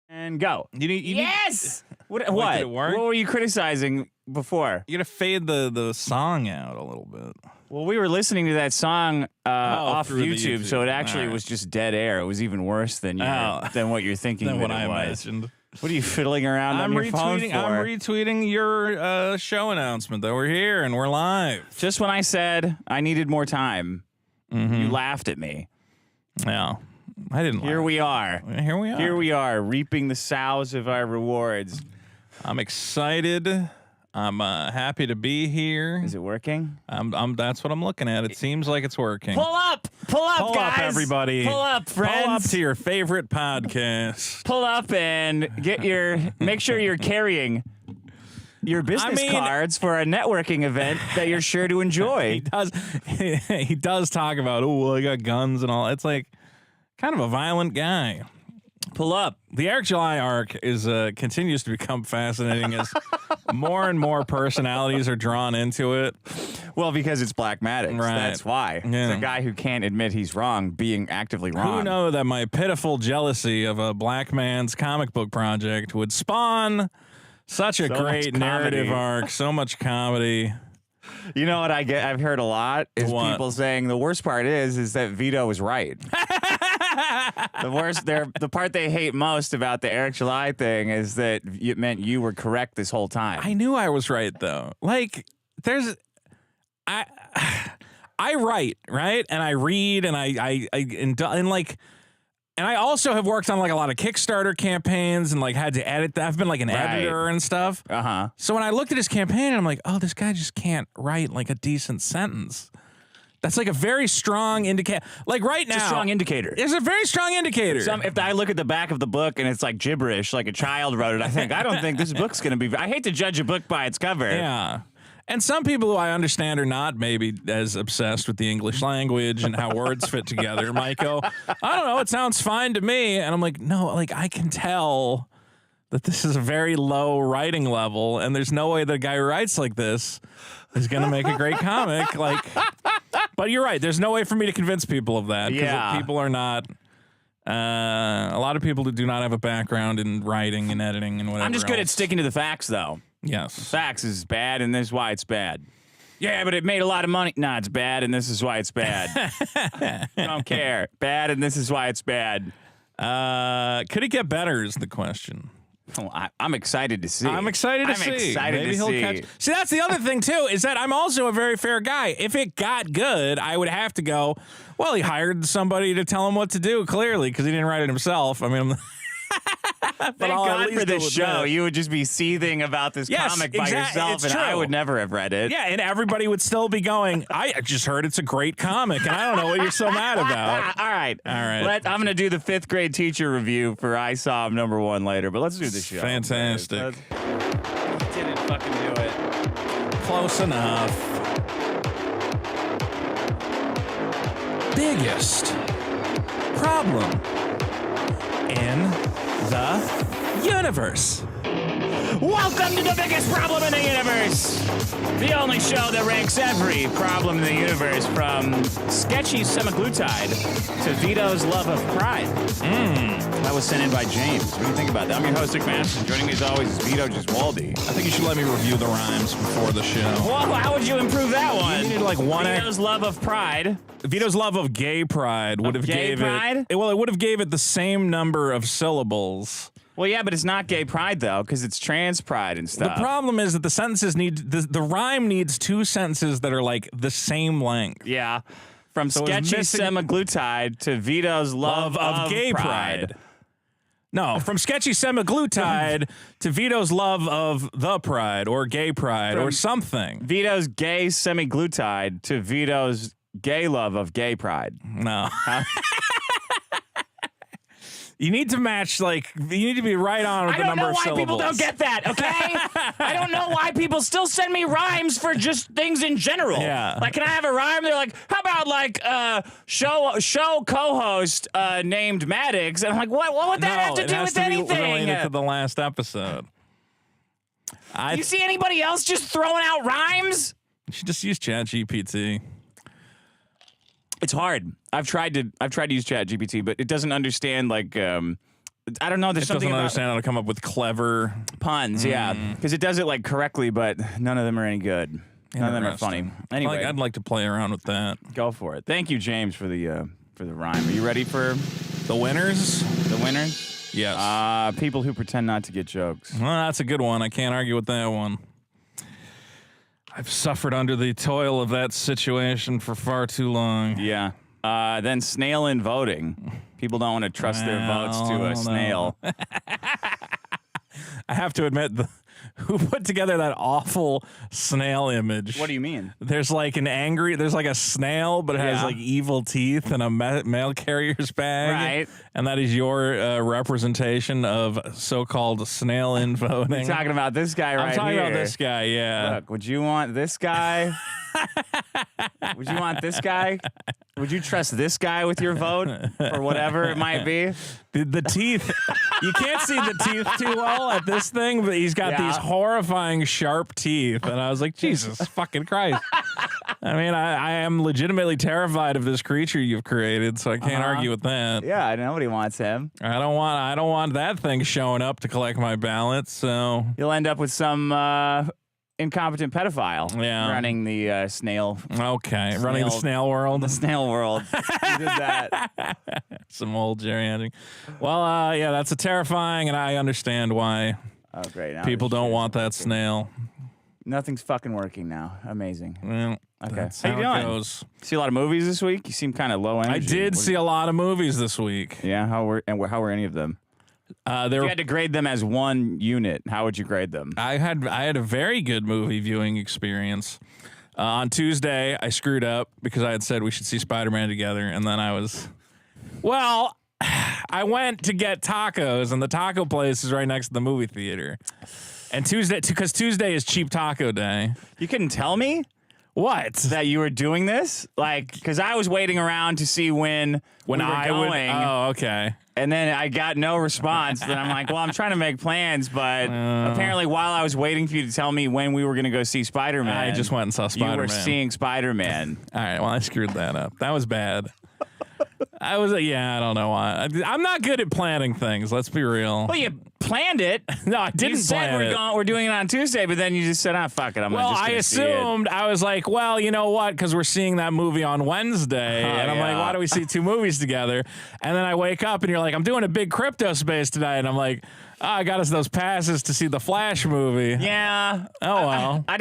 And go. Yes! What? Did it work? What were you criticizing before? You gotta fade the song out a little bit. Well, we were listening to that song off through the YouTube, so it actually All right. was just dead air. It was even worse than what you're thinking. Than what it I was. imagined. What are you fiddling around on your phone for? I'm retweeting your show announcement that we're here and we're live. Just when I said I needed more time, you laughed at me. Yeah, I didn't. Here we are. Here we are. Here we are, reaping the sows of our rewards. I'm excited. I'm happy to be here. Is it working? That's what I'm looking at. It seems like it's working. Pull up, Pull guys. up, everybody. Pull up, friends. Pull up to your favorite podcast. Pull up and make sure you're carrying your business cards for a networking event that you're sure to enjoy. He does talk about, oh, I got guns and all. It's like kind of a violent guy. Pull up. The Eric July arc is continues to become fascinating as more and more personalities are drawn into it. Well, because it's Black Maddox. Right. That's why. Yeah. It's a guy who can't admit he's wrong, being actively wrong. Who knew that my pitiful jealousy of a black man's comic book project would spawn such a great narrative arc, so much comedy. You know what I've heard a lot is What? people saying the worst part is that Vito was right. The part they hate most about the Eric July thing is that it meant you were correct this whole time. I knew I was right though. Like I write, right? And I read and and I also have worked on like a lot of Kickstarter campaigns and like had to edit. I've been like an editor and stuff. Uh-huh. So when I looked at his campaign, I'm like, oh, this guy just can't write like a decent sentence. That's like a very strong indicator. Like right now, It's a strong indicator. It's a very strong indicator. If I look at the back of the book and it's like gibberish, like a child wrote it, I don't think this book's going to be. I hate to judge a book by its cover. Yeah. And some people who I understand are not maybe as obsessed with the English language and how words fit together might go, I don't know, it sounds fine to me. And I'm like, no, like I can tell that this is a very low writing level and there's no way the guy who writes like this is going to make a great comic. Like, but you're right. There's no way for me to convince people of that. Yeah. People are not. A lot of people who do not have a background in writing and editing and whatever. I'm just good at sticking to the facts, though. Yes. Facts is bad, and this is why it's bad. Yeah, but it made a lot of money. Nah, it's bad, and this is why it's bad. I don't care. Bad, and this is why it's bad. Could it get better is the question. Well, I'm excited to see. I'm excited to see. Maybe he'll catch. See, that's the other thing, too, is that I'm also a very fair guy. If it got good, I would have to go, well, he hired somebody to tell him what to do, clearly, because he didn't write it himself. I mean, Thank God for this show. You would just be seething about this comic by yourself, and I would never have read it. Yeah, and everybody would still be going, I just heard it's a great comic, and I don't know what you're so mad about. All right. right. I'm going to do the 5th grade teacher review for ISOM #1 later, but let's do the show. Fantastic. Didn't fucking do it. Close enough. Biggest problem in the universe. Welcome to the biggest problem in the universe. The only show that ranks every problem in the universe from sketchy semaglutide to Vito's love of pride. That was sent in by James. What do you think about that? I'm your host, Nick Masterson. Joining me as always is Vito Giswaldi. I think you should let me review the rhymes before the show. Well, how would you improve that one? You needed like one. Vito's love of pride. Vito's love of gay pride would have gave pride? it. Well, it would have gave it the same number of syllables. Well, yeah, but it's not gay pride, though, because it's trans pride and stuff. The problem is that the sentences need the rhyme needs 2 sentences that are like the same length. Yeah. From So sketchy it's missing- semaglutide to Vito's love of gay pride. No, from sketchy semaglutide to Vito's love of the pride or gay pride or something. Vito's gay semaglutide to Vito's gay love of gay pride. No. You need to match, like, you need to be right on with the number of syllables. I don't know why people don't get that, okay? I don't know why people still send me rhymes for just things in general. Yeah. Like, can I have a rhyme? They're like, how about, like, show co-host named Maddox? And I'm like, what would that have to do with anything? Be related to the last episode. You see anybody else just throwing out rhymes? You should just use ChatGPT. It's hard. I've tried to use ChatGPT, but it doesn't understand like I don't know. There's It something doesn't about understand how to come up with clever puns. Yeah, because it does it like correctly, but none of them are any good. None of them are funny. Anyway, I'd like to play around with that. Go for it. Thank you, James, for the rhyme. Are you ready for The winners? the winners? Yes. People who pretend not to get jokes. Well, that's a good one. I can't argue with that one. I've suffered under the toil of that situation for far too long. Yeah. Then snail in voting. People don't want to trust their votes to a snail. I have to admit, who put together that awful snail image? What do you mean? There's like there's like a snail, but it has like evil teeth and a mail carrier's bag. Right. And that is your representation of so-called snail in voting. You're talking about this guy right here. I'm talking about this guy, yeah. Look, would you want this guy? Would you want this guy? Would you trust this guy with your vote or whatever it might be? The teeth, you can't see the teeth too well at this thing, but he's got these horrifying sharp teeth. And I was like, Jesus fucking Christ. I mean, I am legitimately terrified of this creature you've created, so I can't argue with that. Yeah, nobody wants him. I don't want that thing showing up to collect my ballots, so You'll end up with some incompetent pedophile running the snail. Okay, running the snail world. The snail world. You did that. Some old gerrymandering. Well, yeah, that's a terrifying, and I understand why Oh, great. Now people this don't shit want is that working. snail. Nothing's fucking working now. Amazing. Well, Okay. that's How you how it doing? goes. See a lot of movies this week? You seem kind of low energy. I did see a lot of movies this week. Yeah, how were any of them? There If you were, had to grade them as one unit, how would you grade them? I had a very good movie viewing experience. On Tuesday, I screwed up because I had said we should see Spider-Man together, and then I went to get tacos, and the taco place is right next to the movie theater. And because Tuesday is cheap taco day. You couldn't tell me What? that you were doing this? Like, because I was waiting around to see when we were going, Oh, okay. and then I got no response. Then I'm like, well, I'm trying to make plans, but apparently while I was waiting for you to tell me when we were going to go see Spider-Man, I just went and saw Spider-Man. You were seeing Spider-Man. All right, well, I screwed that up. That was bad. I don't know why. I'm not good at planning things. Let's be real. Well, you planned it. No, I didn't You said plan it. we're doing it on Tuesday, but then you just said, fuck it. I assumed, I was like, well, you know what? Because we're seeing that movie on Wednesday. And I'm like, why do we see two movies together? And then I wake up and you're like, I'm doing a big crypto space tonight. And I'm like, I got us those passes to see the Flash movie. Yeah. Oh, well. I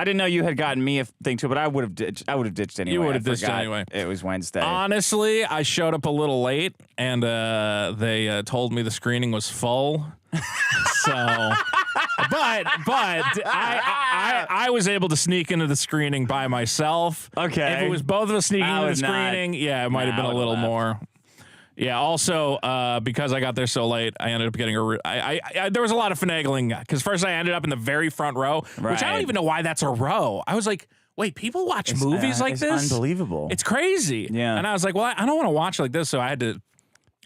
didn't know you had gotten me a thing too, but I would have ditched anyway. You would have I ditched forgot anyway. It was Wednesday. Honestly, I showed up a little late, and they told me the screening was full. So, but I was able to sneak into the screening by myself. Okay. If it was both of us sneaking I into the would not. screening, yeah, it might have been I a would've little left. more. Yeah. Also, because I got there so late, I ended up getting there was a lot of finagling because first I ended up in the very front row, which I don't Right. even know why that's a row. I was like, wait, people watch movies like it's this? unbelievable. It's crazy. Yeah. And I was like, well, I don't want to watch like this, so I had to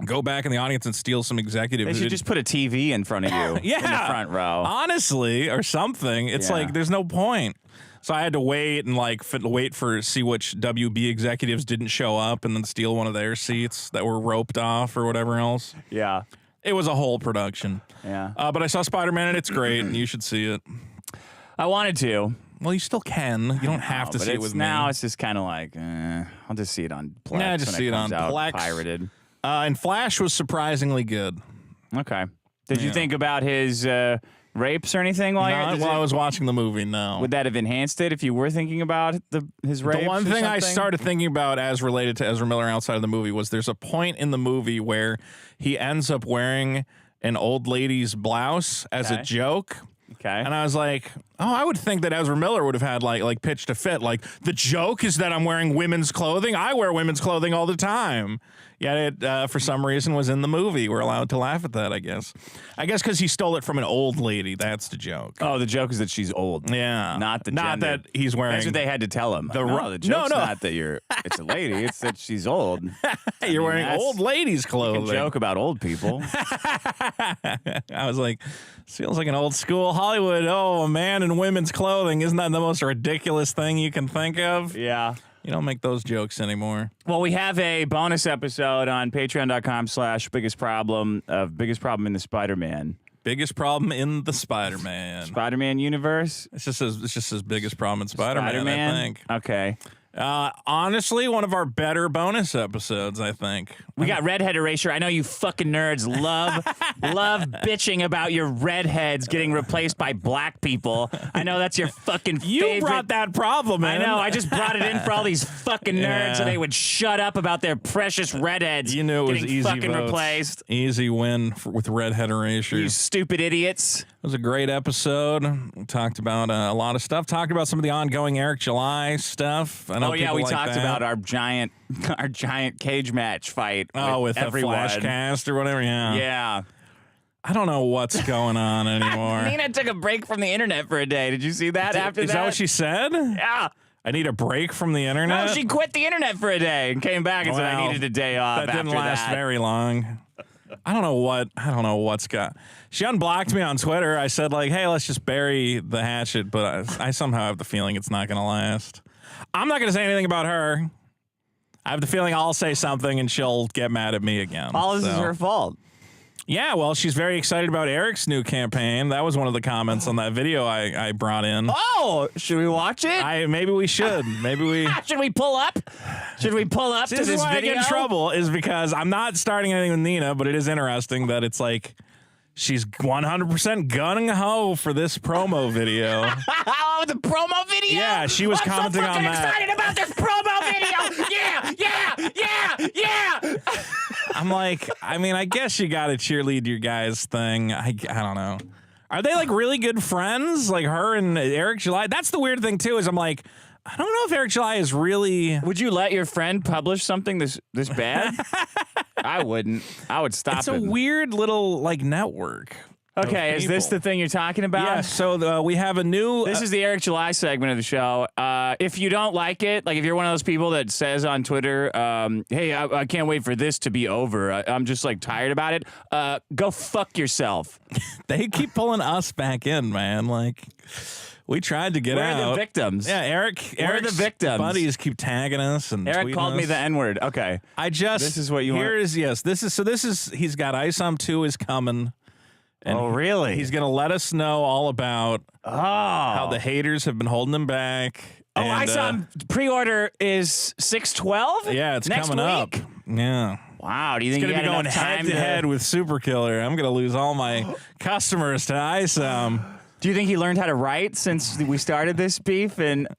go back in the audience and steal some executive. They should just put a TV in front of you in the front row. Honestly, or something. It's Yeah. like there's no point. So I had to wait and see which WB executives didn't show up and then steal one of their seats that were roped off or whatever else. Yeah. It was a whole production. Yeah. But I saw Spider-Man and it's great and you should see it. I wanted to. Well, you still can. You don't have to but see it with now me. It's just kind of like, I'll just see it on Plex. Yeah, just when see it comes on out Plex. Pirated. And Flash was surprisingly good. Okay. Did you think about his rapes or anything while Not you're while I was watching the movie, no. Would that have enhanced it if you were thinking about his rapes? The one or thing I something? started thinking about as related to Ezra Miller outside of the movie was there's a point in the movie where he ends up wearing an old lady's blouse as a Okay. joke. Okay. And I was like, oh, I would think that Ezra Miller would have had like pitched a fit. Like, the joke is that I'm wearing women's clothing. I wear women's clothing all the time. Yet it, for some reason, was in the movie. We're allowed to laugh at that, I guess. I guess because he stole it from an old lady. That's the joke. Oh, the joke is that she's old. Yeah. Not the Not gender. that he's wearing. That's what they had to tell him. The The joke's no. not that it's a lady. It's that she's old. You're wearing that's- old ladies' You can clothing. joke about old people. I was like, feels like an old school Hollywood. Oh, a man in women's clothing. Isn't that the most ridiculous thing you can think of? Yeah. You don't make those jokes anymore. Well, we have a bonus episode on patreon.com/biggest problem in the Spider-Man. Biggest problem in the Spider-Man. Spider-Man universe? It's just his biggest problem in Spider-Man, I think. Okay. Honestly, one of our better bonus episodes, I think. We got redhead erasure. I know you fucking nerds love bitching about your redheads getting replaced by black people. I know that's your fucking You favorite. brought that problem, man. I know. I just brought it in for all these fucking nerds so they would shut up about their precious redheads. You knew it was getting easy fucking votes. replaced. Easy win with redhead erasure. You stupid idiots. It was a great episode. We talked about a lot of stuff. Talked about some of the ongoing Eric July stuff. I know We like talked that. about our giant cage match fight. with everyone. the Flashcast or whatever. Yeah. Yeah. I don't know what's going on anymore. Nina took a break from the internet for a day. Did you see that after that? Is that what she said? Yeah. I need a break from the internet? No, she quit the internet for a day and came back and said, I needed a day off. That didn't after last that. very long. I don't know what's got. She unblocked me on Twitter. I said like, "Hey, let's just bury the hatchet," but I somehow have the feeling it's not going to last. I'm not going to say anything about her. I have the feeling I'll say something and she'll get mad at me again. All this is her fault. Yeah, well, she's very excited about Eric's new campaign. That was one of the comments on that video I brought in. Oh, should we watch it? Maybe we should. Maybe we. Should we pull up? Should we pull up to This this is why video? I get in trouble is because I'm not starting anything with Nina, but it is interesting that it's like she's 100% gung-ho for this promo video. Oh, the promo video? Yeah, she was commenting on that. I'm so fucking excited about this promo video. Yeah. I'm like, I mean, I guess you got to cheerlead your guys' thing. I don't know. Are they like really good friends? Like her and Eric July? That's the weird thing too is I'm like, I don't know if Eric July is really. Would you let your friend publish something this bad? I wouldn't. I would stop it. It's a weird little like network. Okay, is this the thing you're talking about? Yeah, so we have a new... This is the Eric July segment of the show. If you don't like it, like if you're one of those people that says on Twitter, hey, I can't wait for this to be over. I'm just like tired about it. Go fuck yourself. They keep pulling us back in, man. Like... We tried to get out. We're the victims. Yeah, Eric's the victims. buddies keep tagging us and Eric tweeting called me us. the N-word. Okay. This is what you want. This is he's got ISOM 2 is coming. And really? He's going to let us know all about how the haters have been holding him back. Oh, ISOM pre-order is 6/12? Yeah, it's next coming week? up. Yeah. Wow, do you It's think going to be going head to head with Super Killer. I'm going to lose all my customers to ISOM. Do you think he learned how to write since we started this beef? And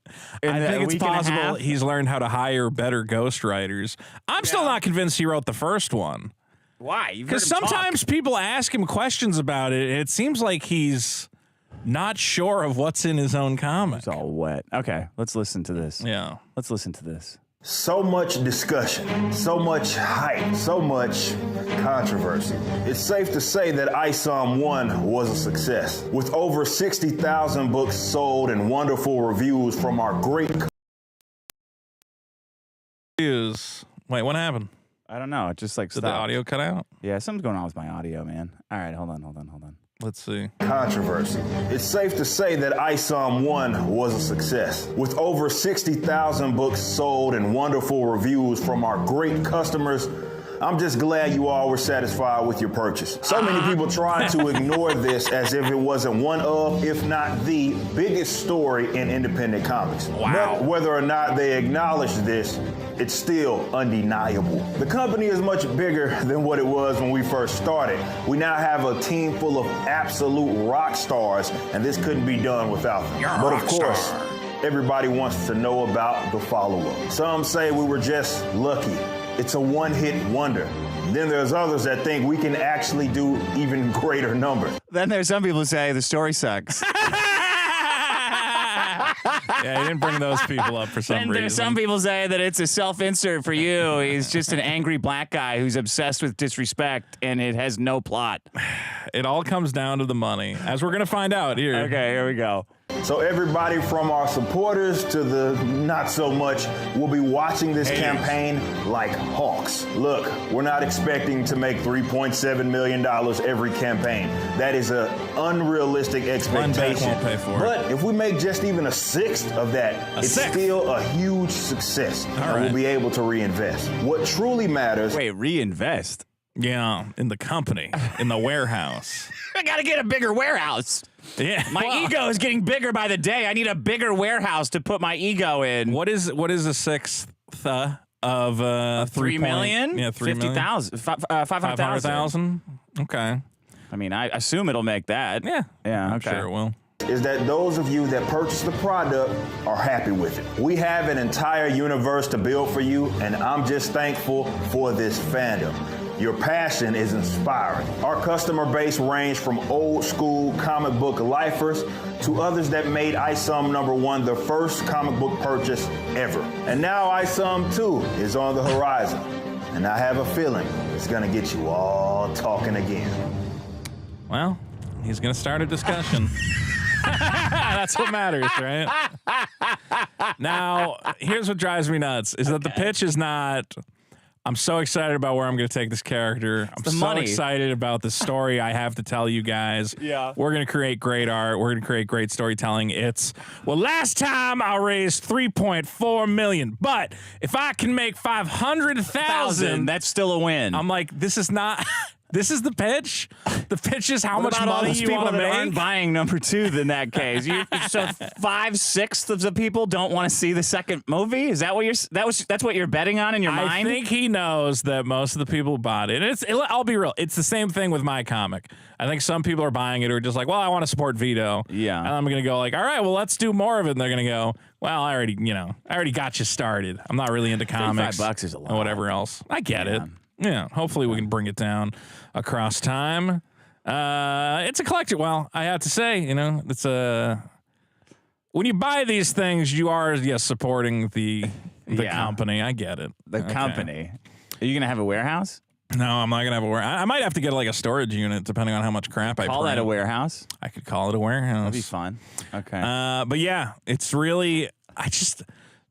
I think it's possible he's learned how to hire better ghostwriters. I'm still not convinced he wrote the first one. Why? Because sometimes people ask him questions about it, and it seems like he's not sure of what's in his own comic. It's all wet. Okay, let's listen to this. Yeah. Let's listen to this. So much discussion, so much hype, so much controversy. It's safe to say that ISOM 1 was a success. With over 60,000 books sold and wonderful reviews from our great... Wait, what happened? I don't know. It just like Did stopped. the audio cut out? Yeah, something's going on with my audio, man. All right, hold on. Let's see. Controversy. It's safe to say that ISOM 1 was a success. With over 60,000 books sold and wonderful reviews from our great customers, I'm just glad you all were satisfied with your purchase. So many people try to ignore this as if it wasn't one of, if not the biggest story in independent comics. Wow. But whether or not they acknowledge this, it's still undeniable. The company is much bigger than what it was when we first started. We now have a team full of absolute rock stars, and this couldn't be done without them. But of course, everybody wants to know about the follow-up. Some say we were just lucky. It's a one-hit wonder. Then there's others that think we can actually do even greater numbers. Then there's some people who say the story sucks. Yeah, he didn't bring those people up for some reason. And there's some people say that it's a self-insert for you. He's just an angry black guy who's obsessed with disrespect, and it has no plot. It all comes down to the money, as we're going to find out here. Okay, here we go. So everybody from our supporters to the not so much will be watching this campaign like hawks. Look, we're not expecting to make $3.7 million every campaign. That is an unrealistic expectation. Won't pay for it. But if we make just even a sixth of that, it's still a huge success. And we'll be able to reinvest. What truly matters. Wait, reinvest? Yeah, in the company, in the warehouse. I gotta get a bigger warehouse. Yeah, My ego is getting bigger by the day. I need a bigger warehouse to put my ego in. What is a sixth of 3 million? Yeah, 3 million. 50,000. 500,000. Okay. I mean, I assume it'll make that. Yeah. Yeah. I'm Okay. sure it will. Is that those of you that purchase the product are happy with it. We have an entire universe to build for you, and I'm just thankful for this fandom. Your passion is inspiring. Our customer base ranged from old school comic book lifers to others that made ISOM #1 their first comic book purchase ever. And now ISOM 2 is on the horizon. And I have a feeling it's gonna get you all talking again. Well, he's going to start a discussion. That's what matters, right? Now, here's what drives me nuts, is that the pitch is not, I'm so excited about where I'm going to take this character. I'm so excited about the story I have to tell you guys. Yeah. We're going to create great art. We're going to create great storytelling. It's, well, last time I raised $3.4 million, but if I can make 500,000, that's still a win. I'm like, this is not... This is the pitch? The pitch is how much money you want to make? Aren't buying #2 in that case. So 5/6 of the people don't want to see the second movie? Is that what that's what you're betting on in your mind? I think he knows that most of the people bought it. I'll be real. It's the same thing with my comic. I think some people are buying it who are just like, well, I want to support Vito. Yeah. And I'm going to go like, all right, well, let's do more of it. And they're going to go, well, I already got you started. I'm not really into comics. $5 is a lot. Or whatever else. I get it. Yeah, hopefully we can bring it down across time. It's a collector. Well, I have to say, it's when you buy these things, you are supporting the company. I get it. The company. Are you gonna have a warehouse? No, I'm not gonna have a warehouse. I might have to get like a storage unit, depending on how much crap I call that a warehouse. I could call it a warehouse. That'd be fun. Okay. But yeah, it's really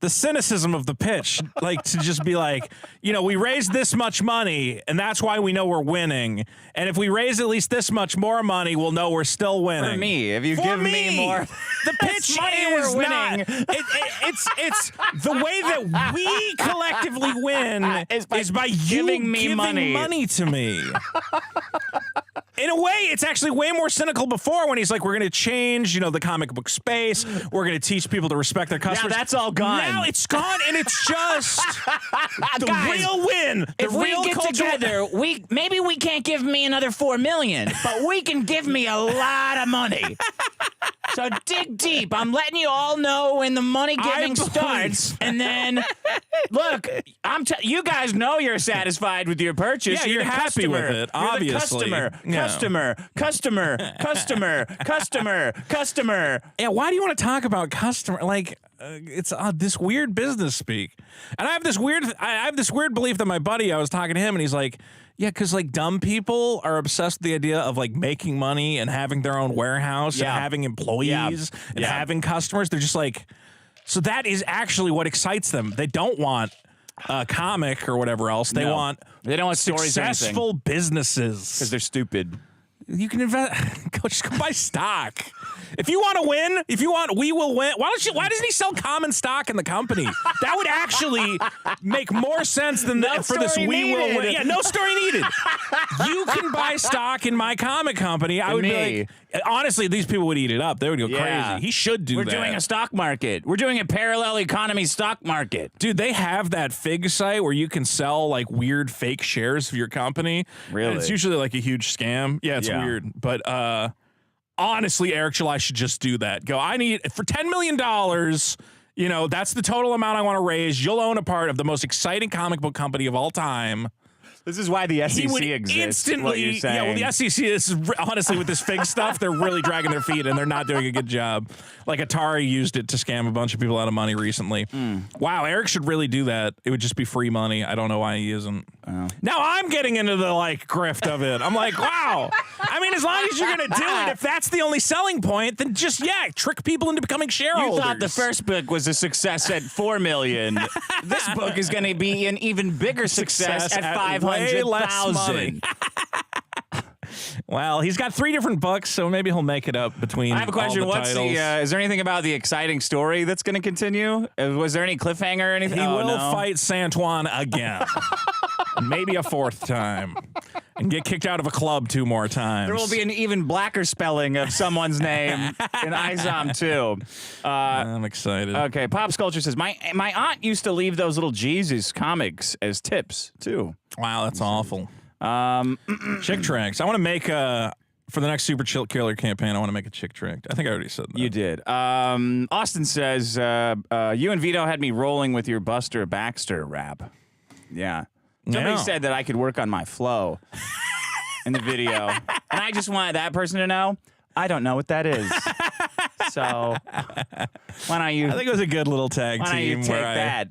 the cynicism of the pitch, like to just be like, we raised this much money, and that's why we know we're winning. And if we raise at least this much more money, we'll know we're still winning. For me, if you give me more, the pitch money is we're winning. It's the way that we collectively win is by you giving me money to me. In a way, it's actually way more cynical before when he's like, we're going to change, the comic book space. We're going to teach people to respect their customers. Now that's all gone. Now it's gone, and it's just the Guys, real win. If we get cultural together, maybe we can't give me another $4 million, but we can give me a lot of money. So dig deep. I'm letting you all know when the money giving starts, and then look. You guys know you're satisfied with your purchase. Yeah, you're happy with it. Obviously, customer. Yeah, why do you want to talk about customer? Like, it's this weird business speak, and I have this weird belief that my buddy, I was talking to him, and he's like, yeah, because like dumb people are obsessed with the idea of like making money and having their own warehouse and having employees and having customers. They're just like, so that is actually what excites them. They don't want a comic or whatever else. They want stories, successful businesses because they're stupid. You can invest. Just go buy stock. If you want to win, we will win. Why doesn't he sell common stock in the company? That would actually make more sense than for this we will win. Yeah, no story needed. You can buy stock in my comic company. I would be like, honestly, these people would eat it up. They would go crazy. He should do that. We're doing a stock market. We're doing a parallel economy stock market. Dude, they have that Fig site where you can sell like weird fake shares of your company. Really? And it's usually like a huge scam. Yeah, it's weird. But honestly, Eric July should just do that. Go, I need, for $10 million, that's the total amount I want to raise. You'll own a part of the most exciting comic book company of all time. This is why the SEC exists. Instantly, what you're saying. yeah. Well, the SEC is honestly with this Fig stuff, they're really dragging their feet and they're not doing a good job. Like Atari used it to scam a bunch of people out of money recently. Wow, Eric should really do that. It would just be free money. I don't know why he isn't. Now I'm getting into the grift of it. I'm like, wow. I mean, as long as you're going to do it, if that's the only selling point, then just, trick people into becoming shareholders. You thought the first book was a success at $4 million. This book is going to be an even bigger success at $500,000. Well, he's got 3 different books, so maybe he'll make it up between. I have a question. What's is there anything about the exciting story that's going to continue? Was there any cliffhanger or anything? He will fight Santuan again. Maybe a 4th time. And get kicked out of a club 2 more times. There will be an even blacker spelling of someone's name in ISOM too. I'm excited. Okay, Pop Sculpture says, my aunt used to leave those little Jesus comics as tips too. Wow, that's awful. Chick tracks. I want to make for the next Super Chill Killer campaign. I want to make a chick track. I think I already said that. You did. Austin says, you and Vito had me rolling with your Buster Baxter rap. Yeah. Somebody said that I could work on my flow in the video, and I just wanted that person to know I don't know what that is. So why don't you? I think it was a good little tag team. Why don't you take that?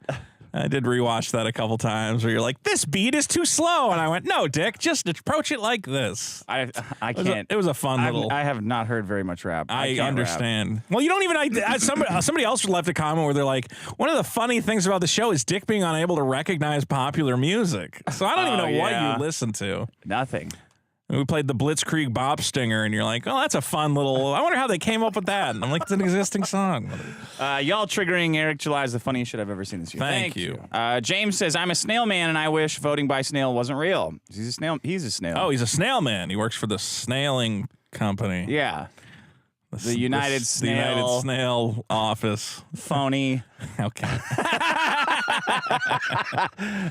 I did rewatch that a couple times where you're like, this beat is too slow. And I went, no, Dick, just approach it like this. I can't. It was a fun little. I have not heard very much rap. I understand. Rap. Well, you don't even. Somebody else left a comment where they're like, one of the funny things about the show is Dick being unable to recognize popular music. So I don't even know what you listen to. Nothing. We played the Blitzkrieg Bob Stinger, and you're like, oh, that's a fun little. I wonder how they came up with that. And I'm like, it's an existing song. Y'all triggering Eric July is the funniest shit I've ever seen this year. Thank you. James says, I'm a snail man, and I wish voting by snail wasn't real. He's a snail. He's a snail. Oh, he's a snail man. He works for the snailing company. Yeah. The United Snail Office. Phony. Okay.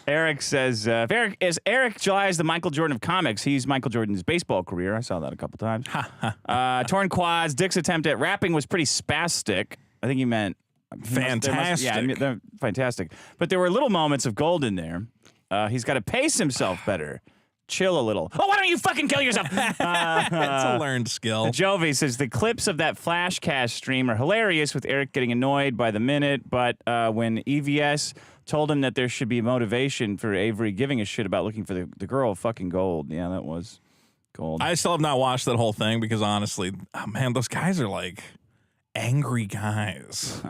Eric says, Eric July is the Michael Jordan of comics. He's Michael Jordan's baseball career. I saw that a couple times. Torn Quads. Dick's attempt at rapping was pretty spastic. I think he meant fantastic. Fantastic. But there were little moments of gold in there. He's got to pace himself better. Chill a little. Oh, why don't you fucking kill yourself? It's a learned skill. Jovi says the clips of that Flashcast stream are hilarious with Eric getting annoyed by the minute, but when EVS told him that there should be motivation for Avery giving a shit about looking for the girl, fucking gold. Yeah, that was gold. I still have not watched that whole thing because honestly, man, those guys are like angry guys.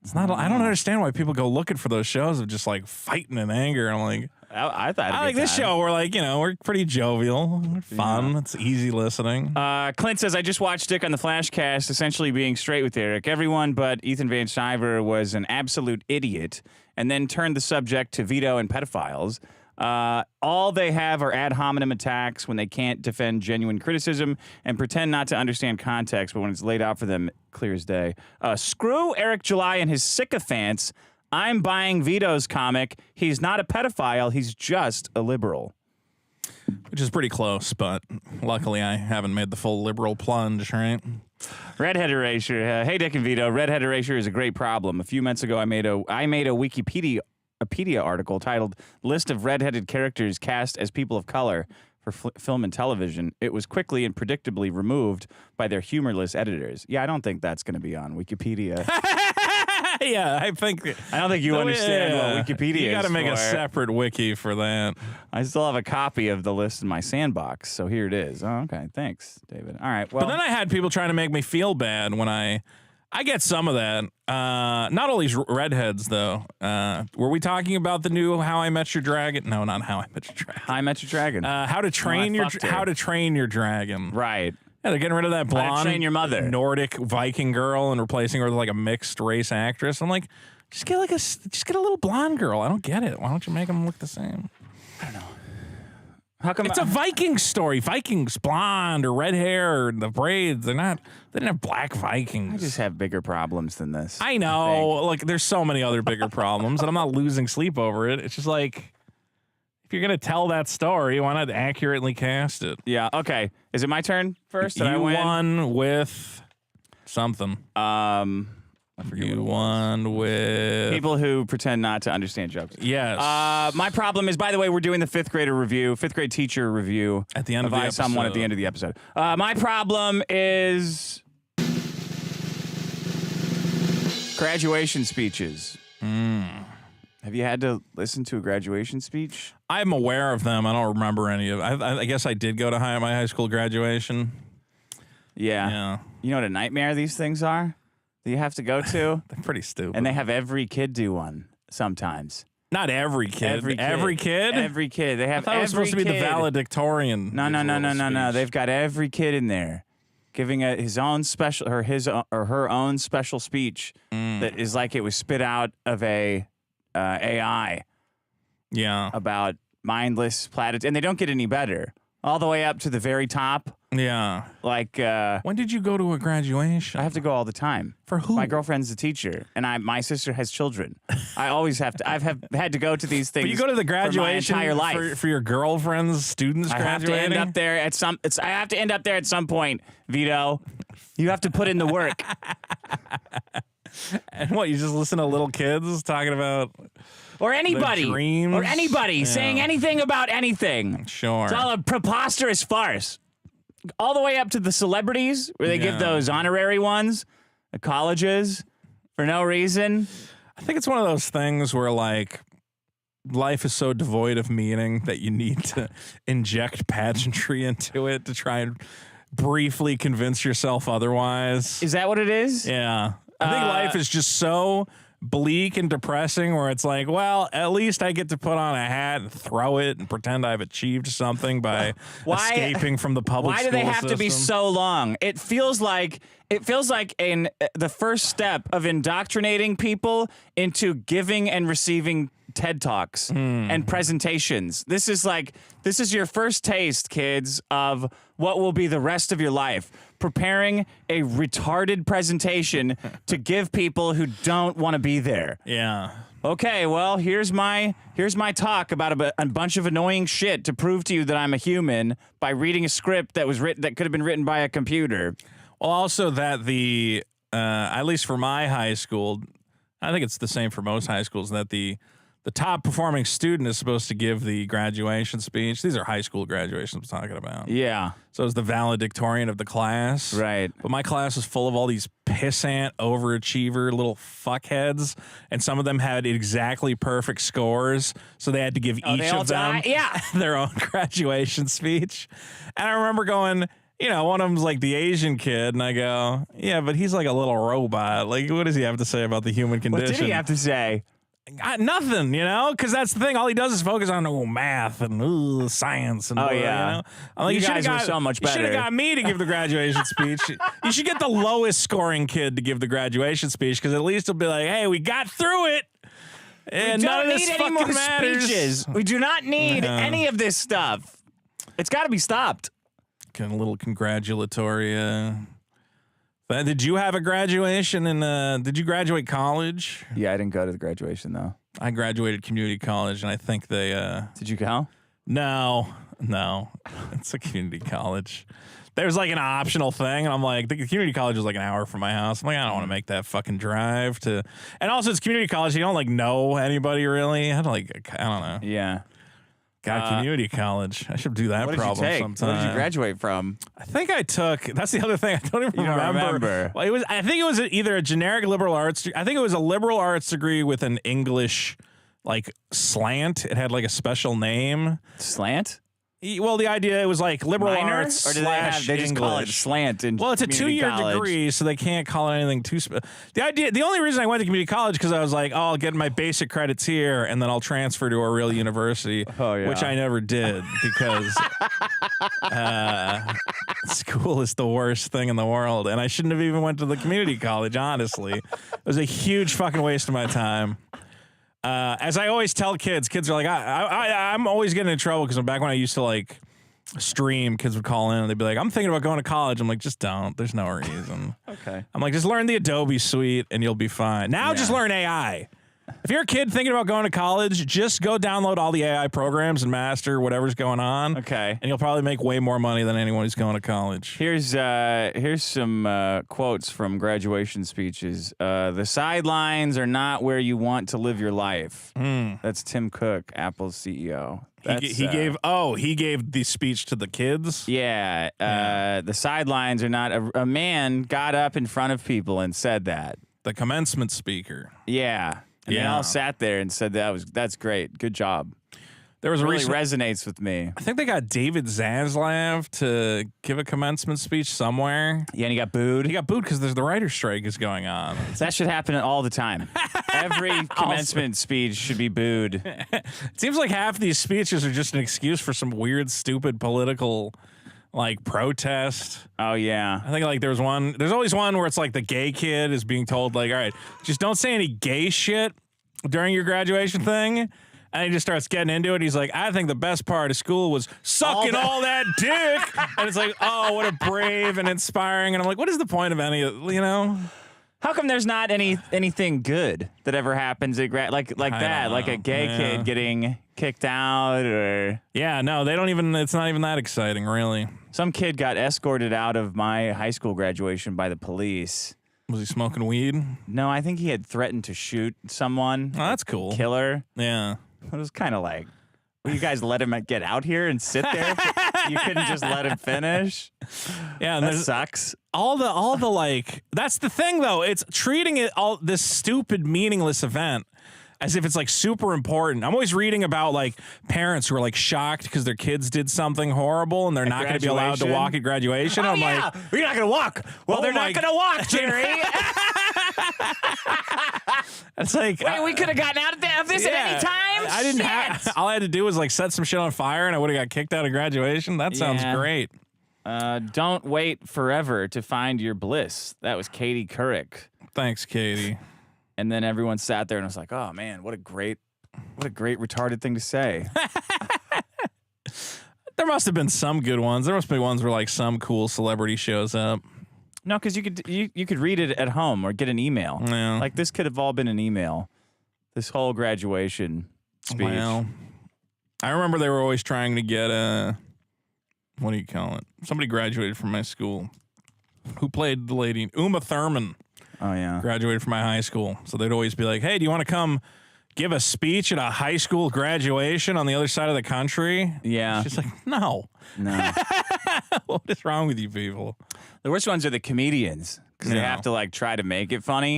It's not. I don't understand why people go looking for those shows of just like fighting in anger. I'm like, I thought I like this show. We're like, we're pretty jovial, we're fun. Yeah. It's easy listening. Clint says, I just watched Dick on the Flashcast, essentially being straight with Eric. Everyone but Ethan Van Sciver was an absolute idiot, and then turned the subject to Vito and pedophiles. All they have are ad hominem attacks when they can't defend genuine criticism and pretend not to understand context, but when it's laid out for them, clear as day. Screw Eric July and his sycophants. I'm buying Vito's comic. He's not a pedophile. He's just a liberal. Which is pretty close, but luckily I haven't made the full liberal plunge, right? Redhead Erasure. Hey, Dick and Vito. Redhead Erasure is a great problem. A few months ago, I made a Wikipedia article titled List of Redheaded Characters Cast as People of Color for Film and Television. It was quickly and predictably removed by their humorless editors. Yeah, I don't think that's going to be on Wikipedia. Yeah, I don't think you understand what Wikipedia is. You got to make a separate wiki for that. I still have a copy of the list in my sandbox, so here it is. Oh, okay, thanks, David. All right, well. But then I had people trying to make me feel bad when I get some of that. Not all these redheads, though. Were we talking about the new How I Met Your Dragon? No, not How I Met Your Dragon. How I Met Your Dragon. How to Train Your Dragon. Right. Yeah, they're getting rid of that blonde Train Your Mother. Nordic Viking girl and replacing her with like a mixed race actress. I'm like, just get a little blonde girl. I don't get it. Why don't you make them look the same? I don't know. How come it's a Viking story? Vikings, blonde or red hair or the braids. They didn't have black Vikings. I just have bigger problems than this. I know. Like there's so many other bigger problems, and I'm not losing sleep over it. It's just like, if you're gonna tell that story, why not accurately cast it? Yeah. Okay. Is it my turn first? You won with something. I forget. You won with people who pretend not to understand jokes. Yes. My problem is, by the way, we're doing the fifth grade teacher review at the end of the episode. Someone at the end of the episode. My problem is graduation speeches. Have you had to listen to a graduation speech? I'm aware of them. I don't remember any of it. I guess I did go to my high school graduation. Yeah. You know what a nightmare these things are that you have to go to? They're pretty stupid. And they have every kid do one sometimes. Not every kid. Every kid. Every kid? Every kid. They have I thought it was supposed to be the valedictorian. No. They've got every kid in there giving his own special or her own special speech that is like it was spit out of a AI. Yeah. About mindless platitudes, and they don't get any better. All the way up to the very top. Yeah. Like when did you go to a graduation? I have to go all the time. For who? My girlfriend's a teacher, and my sister has children. I always have to. I've had to go to these things. But you go to the graduation for my entire life for your girlfriend's students I graduating. have to end up there at some. I have to end up there at some point, Vito. You have to put in the work. And what? You just listen to little kids talking about. Or anybody. Dreams? Or anybody saying anything about anything. Sure. It's all a preposterous farce. All the way up to the celebrities, where they give those honorary ones at colleges for no reason. I think it's one of those things where, like, life is so devoid of meaning that you need to inject pageantry into it to try and briefly convince yourself otherwise. Is that what it is? Yeah. I think life is just so bleak and depressing where it's like, well, at least I get to put on a hat and throw it and pretend I've achieved something by escaping from the public Why school do they have to be system. so long? It feels like the first step of indoctrinating people into giving and receiving TED Talks and presentations. This is your first taste, kids, of what will be the rest of your life. Preparing a retarded presentation to give people who don't want to be there. Yeah. Okay, well, here's my talk about a bunch of annoying shit to prove to you that I'm a human by reading a script that could have been written by a computer. Well, also that at least for my high school, I think it's the same for most high schools, that the top performing student is supposed to give the graduation speech. These are high school graduations I'm talking about. Yeah. So it's the valedictorian of the class. Right. But my class was full of all these pissant, overachiever little fuckheads, and some of them had exactly perfect scores, so they had to give each of them their own graduation speech. And I remember going, you know, one of them's like the Asian kid, and I go, yeah, but he's like a little robot. Like, what does he have to say about the human condition? What did he have to say? Nothing, you know, because that's the thing. All he does is focus on math and science and yeah. You know? I'm like, you guys were so much better. You should have got me to give the graduation speech. You should get the lowest scoring kid to give the graduation speech, because at least it'll be like, hey, we got through it. And we none don't of this need any more matters. speeches. We do not need any of this stuff. It's got to be stopped. Kind of a little congratulatory. Did you have a graduation and did you graduate college? Yeah, I didn't go to the graduation though. I graduated community college, and I think they Did you go? No, it's a community college. There's like an optional thing, and I'm like, the community college is like an hour from my house. I'm like, I don't want to make that fucking drive to, and also it's community college. You don't like know anybody really. I don't know. Yeah. God, community college. I should do that What did problem you take? sometime. What did you graduate from? I think I took. That's the other thing. I don't even You don't remember. Well, I think it was either a generic liberal arts. I think it was a liberal arts degree with an English like slant. It had like a special name. Slant? Well, the idea, it was like liberal Minor? arts Or do slash they just call it English. slant in Well, it's a community 2-year college? degree, so they can't call it anything too. The only reason I went to community college because I was like, oh, I'll get my basic credits here, and then I'll transfer to a real university, which I never did because school is the worst thing in the world, and I shouldn't have even went to the community college. Honestly, it was a huge fucking waste of my time. As I always tell kids are like, I'm always getting in trouble because back when I used to like stream, kids would call in and they'd be like, I'm thinking about going to college. I'm like, just don't. There's no reason. Okay. I'm like, just learn the Adobe suite and you'll be fine. Now just learn AI. If you're a kid thinking about going to college, just go download all the AI programs and master whatever's going on. Okay. And you'll probably make way more money than anyone who's going to college. Here's some quotes from graduation speeches. The sidelines are not where you want to live your life. That's Tim Cook, Apple's CEO. He gave the speech to the kids. Yeah. The sidelines are not. A man got up in front of people and said that. The commencement speaker. Yeah. And they Yeah. all sat there and said that's great. Good job. There was It a really recent, resonates with me. I think they got David Zaslav to give a commencement speech somewhere. Yeah, and he got booed. He got booed because the writer's strike is going on. That should happen all the time. Every commencement speech should be booed. It seems like half these speeches are just an excuse for some weird, stupid political, like, protest. Oh, yeah. I think, like, there's always one where it's like the gay kid is being told, like, all right, just don't say any gay shit during your graduation thing. And he just starts getting into it. He's like, I think the best part of school was sucking all that dick. And it's like, oh, what a brave and inspiring. And I'm like, what is the point of any of, you know? How come there's not anything good that ever happens at like that? Like a gay kid getting kicked out or... Yeah, no, they don't even, it's not even that exciting, really. Some kid got escorted out of my high school graduation by the police. Was he smoking weed? No, I think he had threatened to shoot someone. Oh, that's cool. Killer. Yeah. It was kind of like, will you guys let him get out here and sit there? You couldn't just let him finish? Yeah, and That there's sucks. all the like, that's the thing though. It's treating it all this stupid, meaningless event as if it's like super important. I'm always reading about like parents who are like shocked because their kids did something horrible and they're not going to be allowed to walk at graduation. Oh, I'm yeah. like, you're not going to walk. Well, Oh they're my not going to walk, Jerry. it's like, Wait, we could have gotten out of this at any time? I didn't have, all I had to do was like set some shit on fire and I would have got kicked out of graduation. That sounds Yeah. great. Don't wait forever to find your bliss. That was Katie Couric. Thanks, Katie. And then everyone sat there and was like, oh, man, what a great retarded thing to say. There must have been some good ones. There must be ones where like some cool celebrity shows up. No, because you could read it at home or get an email. Yeah. Like this could have all been an email. This whole graduation speech. Well, I remember they were always trying to get what do you call it? Somebody graduated from my school who played the lady, Uma Thurman, Oh, yeah. graduated from my high school. So they'd always be like, hey, do you want to come give a speech at a high school graduation on the other side of the country? Yeah. She's like, no. No. What is wrong with you people? The worst ones are the comedians because they Yeah. have to like try to make it funny,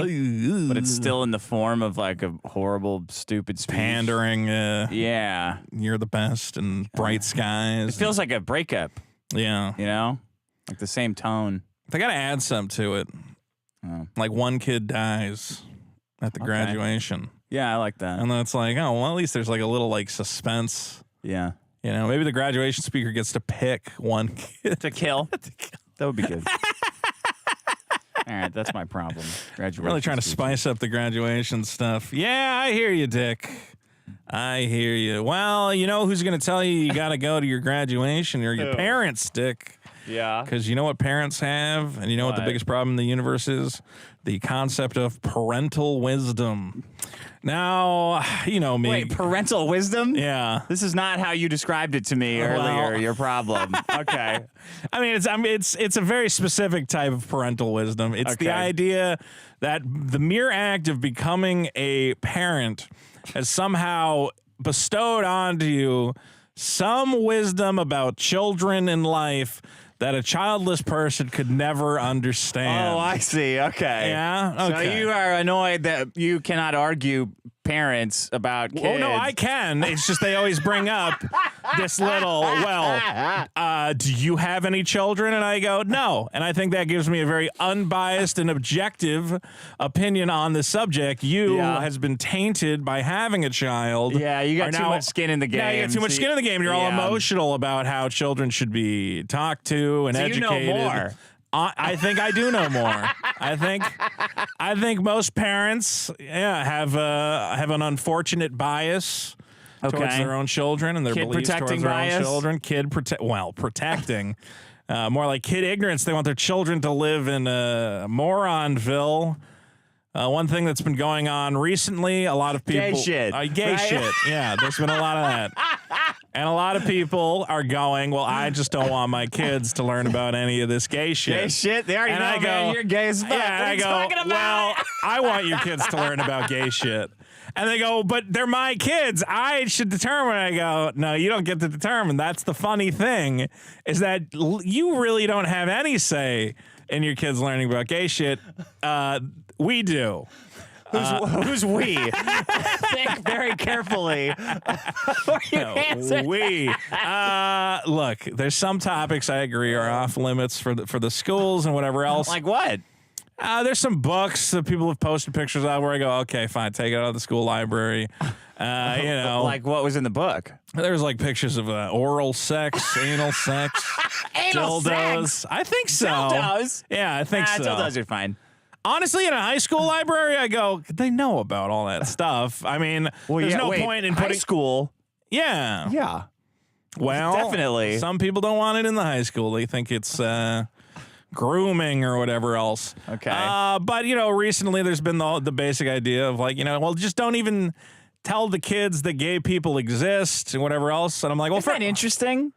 but it's still in the form of like a horrible, stupid speech. Pandering, Yeah. you're the best and bright skies. It feels like a breakup, yeah. you know? Like the same tone. They got to add something to it. Oh. Like one kid dies at the graduation. Yeah, I like that. And then it's like, oh, well, at least there's like a little like suspense. Yeah. You know, maybe the graduation speaker gets to pick one kid. To kill. That would be good. All right, that's my problem. Graduation. Really trying to speeches. spice up the graduation stuff. Yeah, I hear you, Dick. I hear you. Well, you know who's going to tell you got to go to your graduation? Or your parents, Dick. Yeah. Because you know what parents have? And you know what the What? biggest problem in the universe is? The concept of parental wisdom. Now, you know me. Wait, parental wisdom? Yeah. This is not how you described it to me earlier, your problem. Okay. I mean, it's a very specific type of parental wisdom. It's the Okay. idea that the mere act of becoming a parent has somehow bestowed onto you some wisdom about children and life that a childless person could never understand. Oh, I see. Okay. Yeah? So Okay. you are annoyed that you cannot argue parents about kids. Oh, no, I can. It's just they always bring up this little, do you have any children? And I go, no. And I think that gives me a very unbiased and objective opinion on the subject. You has been tainted by having a child. Yeah, you got Are too now- much skin in the game. Yeah, you got too much skin in the game. You're all emotional about how children should be talked to and So you know educated. more. I think I do know more. I think most parents, have an unfortunate bias towards their own children and their Kid beliefs protecting towards their bias? own children. Protecting. More like kid ignorance. They want their children to live in Moronville. One thing that's been going on recently, a lot of people... Gay shit, Gay right? shit. Yeah, there's been a lot of that. And a lot of people are going, well, I just don't want my kids to learn about any of this gay shit. Gay shit? They already And know, I go, man, you're gay as fuck. Yeah, What and are I you go, talking about? well, I want your kids to learn about gay shit. And they go, but they're my kids. I should determine. I go, no, you don't get to determine. That's the funny thing, is that you really don't have any say in your kids learning about gay shit. We do. Who's we? Think very carefully. We look. There's some topics I agree are off limits for the schools and whatever else. Like what? There's some books that people have posted pictures of where I go, okay, fine, take it out of the school library. Like what was in the book? There's like pictures of oral sex, anal sex, Anal dildos. sex? I think so. Dildos? Yeah, I think so. Dildos are fine. Honestly, in a high school library, I go, they know about all that stuff. I mean, there's no point in high putting school. Yeah. Yeah. Well, Definitely. Some people don't want it in the high school. They think it's grooming or whatever else. Okay. But recently there's been the basic idea of like, well, just don't even tell the kids that gay people exist and whatever else. And I'm like, well, Isn't that interesting?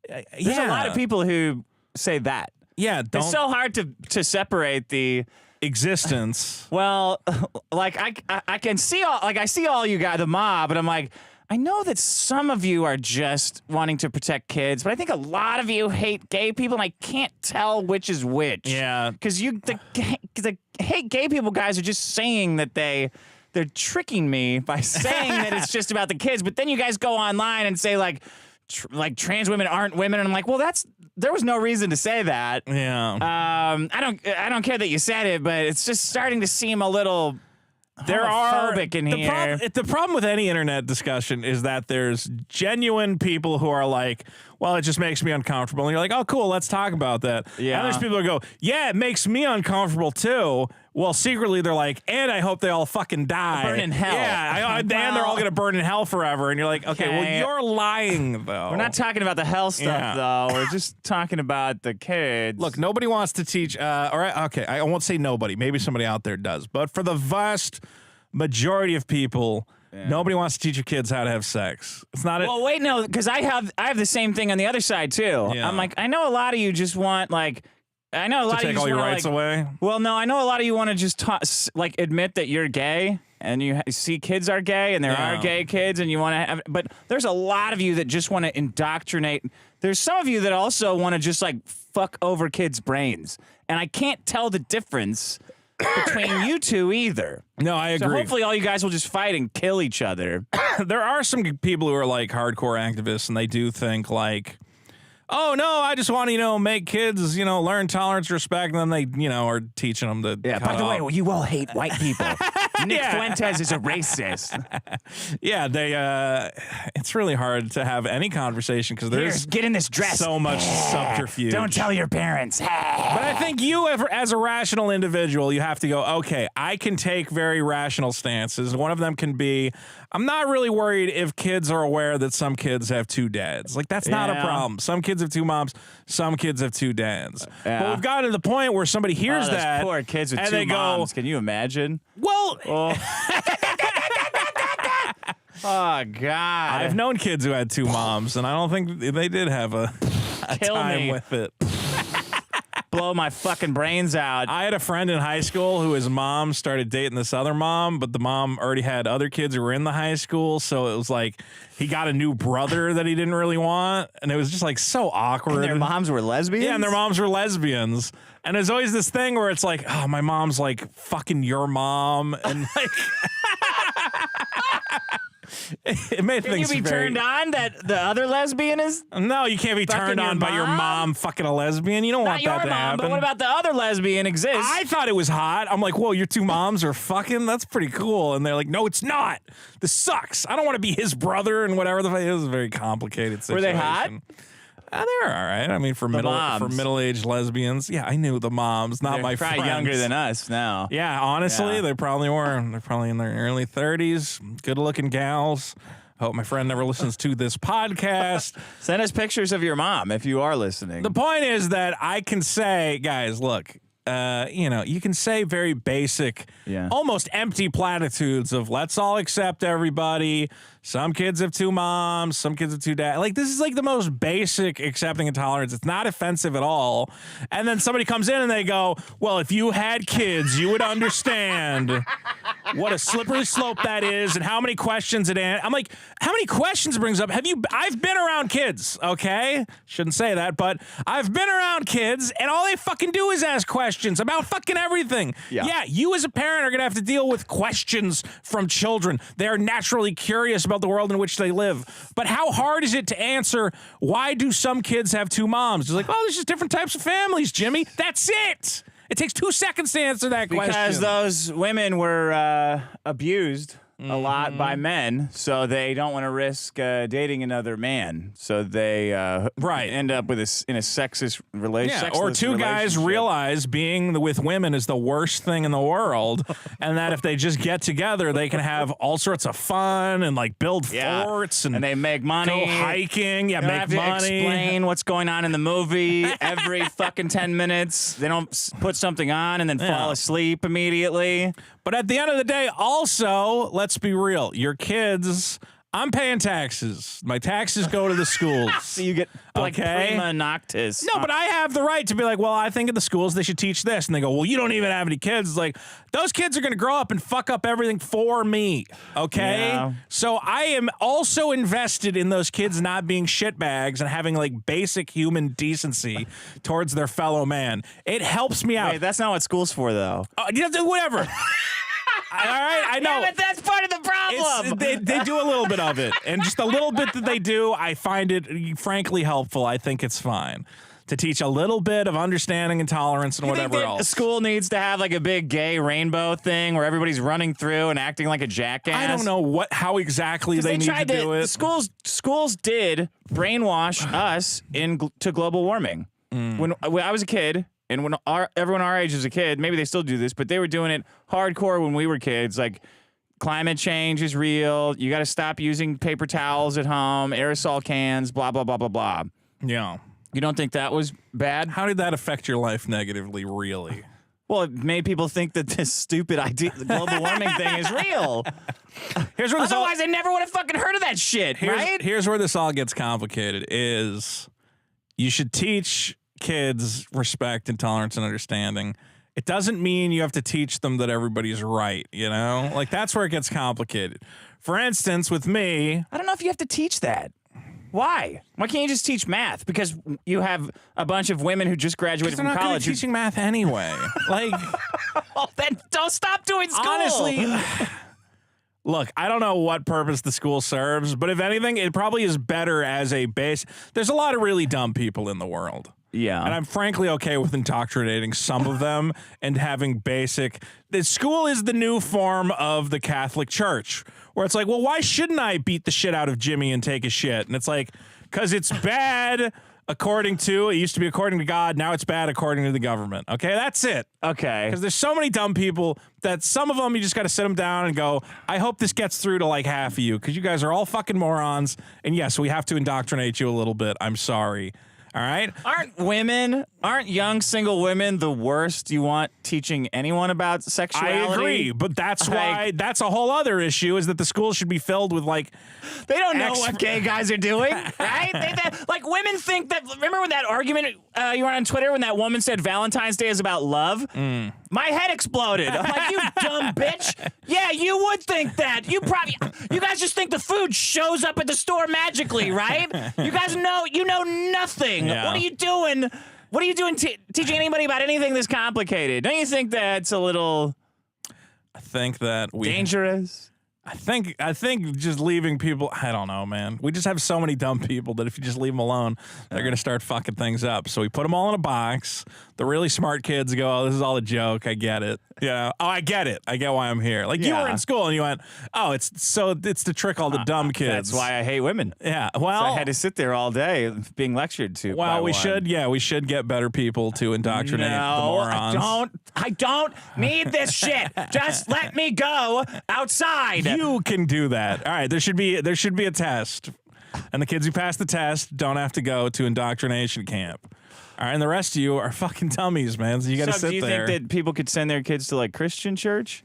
There's a lot of people who say that. Yeah, It's so hard to separate the existence. Well, like I can see I see all you guys, the mob, and I'm like, I know that some of you are just wanting to protect kids, but I think a lot of you hate gay people, and I can't tell which is which. Yeah, because the hate gay people guys are just saying that they're tricking me by saying that it's just about the kids, but then you guys go online and say like trans women aren't women, and I'm like, well, there was no reason to say that. Yeah. I don't care that you said it, but it's just starting to seem a little there are homophobic in here. The problem with any internet discussion is that there's genuine people who are like, well, it just makes me uncomfortable. And you're like, oh, cool, let's talk about that. Yeah. And there's people who go, yeah, it makes me uncomfortable too. Well, secretly they're like, and I hope they all fucking die. Burn in hell. Yeah, and they're all going to burn in hell forever. And you're like, okay, well, you're lying, though. We're not talking about the hell stuff, though. We're just talking about the kids. Look, nobody wants to teach. All right, okay, I won't say nobody. Maybe somebody out there does. But for the vast majority of people, nobody wants to teach your kids how to have sex. It's not. Well, wait, no, because I have the same thing on the other side too. Yeah. I'm like, I know a lot of you just want I know a lot to of you take all your rights like, away. Well, no, I know a lot of you want to just admit that you're gay, and you see kids are gay, and there are gay kids, and you want to have. But there's a lot of you that just want to indoctrinate. There's some of you that also want to just fuck over kids' brains, and I can't tell the difference between you two either. No, I agree. So hopefully all you guys will just fight and kill each other. There are some people who are like hardcore activists, and they do think like, oh no, I just want to make kids learn tolerance, respect, and then they are teaching them to. Yeah. By the way, you all hate white people. Nick Fuentes is a racist. Yeah, they. It's really hard to have any conversation because there's get in this dress. So much subterfuge. Don't tell your parents. But I think you, as a rational individual, you have to go, okay, I can take very rational stances. One of them can be, I'm not really worried if kids are aware that some kids have two dads. Like, that's not a problem. Some kids have two moms. Some kids have two dads. Yeah. But we've gotten to the point where somebody hears that. Poor kids with and two they moms. Go, can you imagine? Well... Oh, God. I've known kids who had two moms, and I don't think they did have a time with it. Blow my fucking brains out. I had a friend in high school who his mom started dating this other mom, but the mom already had other kids who were in the high school, so it was like he got a new brother that he didn't really want, and it was just so awkward. And their moms were lesbians? Yeah, and their moms were lesbians. And there's always this thing where it's like, oh, my mom's fucking your mom, and it made Can things you be turned on that the other lesbian is? No, you can't be turned on by your mom fucking a lesbian. You don't want that to happen. But what about the other lesbian exists? I thought it was hot. I'm like, whoa, your two moms are fucking? That's pretty cool. And they're like, no, it's not. This sucks. I don't want to be his brother and whatever. It was a very complicated situation. Were they hot? They were all right. I mean, for middle-aged lesbians, yeah, I knew the moms, not my friends. Probably younger than us now. Yeah, honestly, they probably were. They're probably in their early 30s. Good-looking gals. Hope my friend never listens to this podcast. Send us pictures of your mom if you are listening. The point is that I can say, guys, look, you can say very basic, almost empty platitudes of let's all accept everybody, Some kids have 2 moms. Some kids have 2 dads. Like, this is like the most basic accepting and tolerance. It's not offensive at all. And then somebody comes in and they go, well, if you had kids, you would understand what a slippery slope that is and how many questions it answers. I'm like, how many questions it brings up? I've been around kids, okay? Shouldn't say that, but I've been around kids, and all they fucking do is ask questions about fucking everything. Yeah, you as a parent are going to have to deal with questions from children. They are naturally curious about the world in which they live. But how hard is it to answer, why do some kids have 2 moms? It's like, oh, there's just different types of families, Jimmy. That's it. It takes 2 seconds to answer that question. Because those women were abused a lot by men, so they don't want to risk dating another man. So they end up with in a sexist relationship. Yeah, or 2 guys realize being with women is the worst thing in the world, and that if they just get together, they can have all sorts of fun and like build forts and they make money, go hiking. Yeah, they make don't have to money. Explain what's going on in the movie every fucking 10 minutes. They don't put something on and then fall asleep immediately. But at the end of the day, also, let's be real. Your kids, I'm paying taxes. My taxes go to the schools. So you get like prima noctis. No, but I have the right to be like, well, I think in the schools they should teach this. And they go, well, you don't even have any kids. It's like, those kids are going to grow up and fuck up everything for me. Okay? Yeah. So I am also invested in those kids not being shitbags and having like basic human decency towards their fellow man. It helps me out. Wait, that's not what school's for, though. Whatever. All right, I know. Yeah, but that's part of the problem. They do a little bit of it, and just a little bit that they do, I find it frankly helpful. I think it's fine to teach a little bit of understanding and tolerance and whatever else. The school needs to have like a big gay rainbow thing where everybody's running through and acting like a jackass. I don't know how exactly they need to do it. Schools did brainwash us to global warming. When I was a kid. And when everyone our age is a kid, maybe they still do this, but they were doing it hardcore when we were kids. Like, climate change is real. You got to stop using paper towels at home, aerosol cans, blah, blah, blah, blah, blah. Yeah. You don't think that was bad? How did that affect your life negatively, really? Well, it made people think that this stupid idea, the global warming thing is real. Otherwise, I never would have fucking heard of that shit, right? Here's where this all gets complicated, is you should teach kids respect and tolerance and understanding. It doesn't mean you have to teach them that everybody's right, you know? Like, that's where it gets complicated. For instance, with me, I don't know if you have to teach that. Why? Why can't you just teach math? Because you have a bunch of women who just graduated from college. They're not teaching math anyway. Like, well, then don't stop doing school. Honestly, look, I don't know what purpose the school serves, but if anything, it probably is better as a base. There's a lot of really dumb people in the world. Yeah. And I'm frankly okay with indoctrinating some of them and having basic. The school is the new form of the Catholic Church, where it's like, well, why shouldn't I beat the shit out of Jimmy and take a shit? And it's like, because it's bad according to, it used to be according to God, now it's bad according to the government. Okay, that's it. Okay. Because there's so many dumb people that some of them you just got to sit them down and go, I hope this gets through to like half of you, because you guys are all fucking morons. And yes, we have to indoctrinate you a little bit. I'm sorry. All right. Aren't young single women the worst you want teaching anyone about sexuality? I agree, but that's why that's a whole other issue, is that the schools should be filled with like, they don't know what gay guys are doing, right? Like, women think that. Remember when that argument you were on Twitter when that woman said Valentine's Day is about love? My head exploded. I'm like, you dumb bitch. Yeah, you would think that. You guys just think the food shows up at the store magically, right? You guys know nothing. Yeah. What are you doing? What are you doing teaching anybody about anything this complicated? Don't you think that's a little dangerous? I think just leaving people, I don't know, man. We just have so many dumb people that if you just leave them alone, they're going to start fucking things up. So we put them all in a box. The really smart kids go, oh, this is all a joke. I get it. Yeah. Oh, I get it. I get why I'm here. Like, you were in school and you went, oh, it's to trick all the dumb kids. That's why I hate women. Yeah. Well, so I had to sit there all day being lectured to. Well, we should get better people to indoctrinate the morons. I don't need this shit. Just let me go outside. You can do that. All right. There should be a test, and the kids who pass the test don't have to go to indoctrination camp. All right, and the rest of you are fucking dummies, man. So you got to sit there. Do you think that people could send their kids to like Christian church?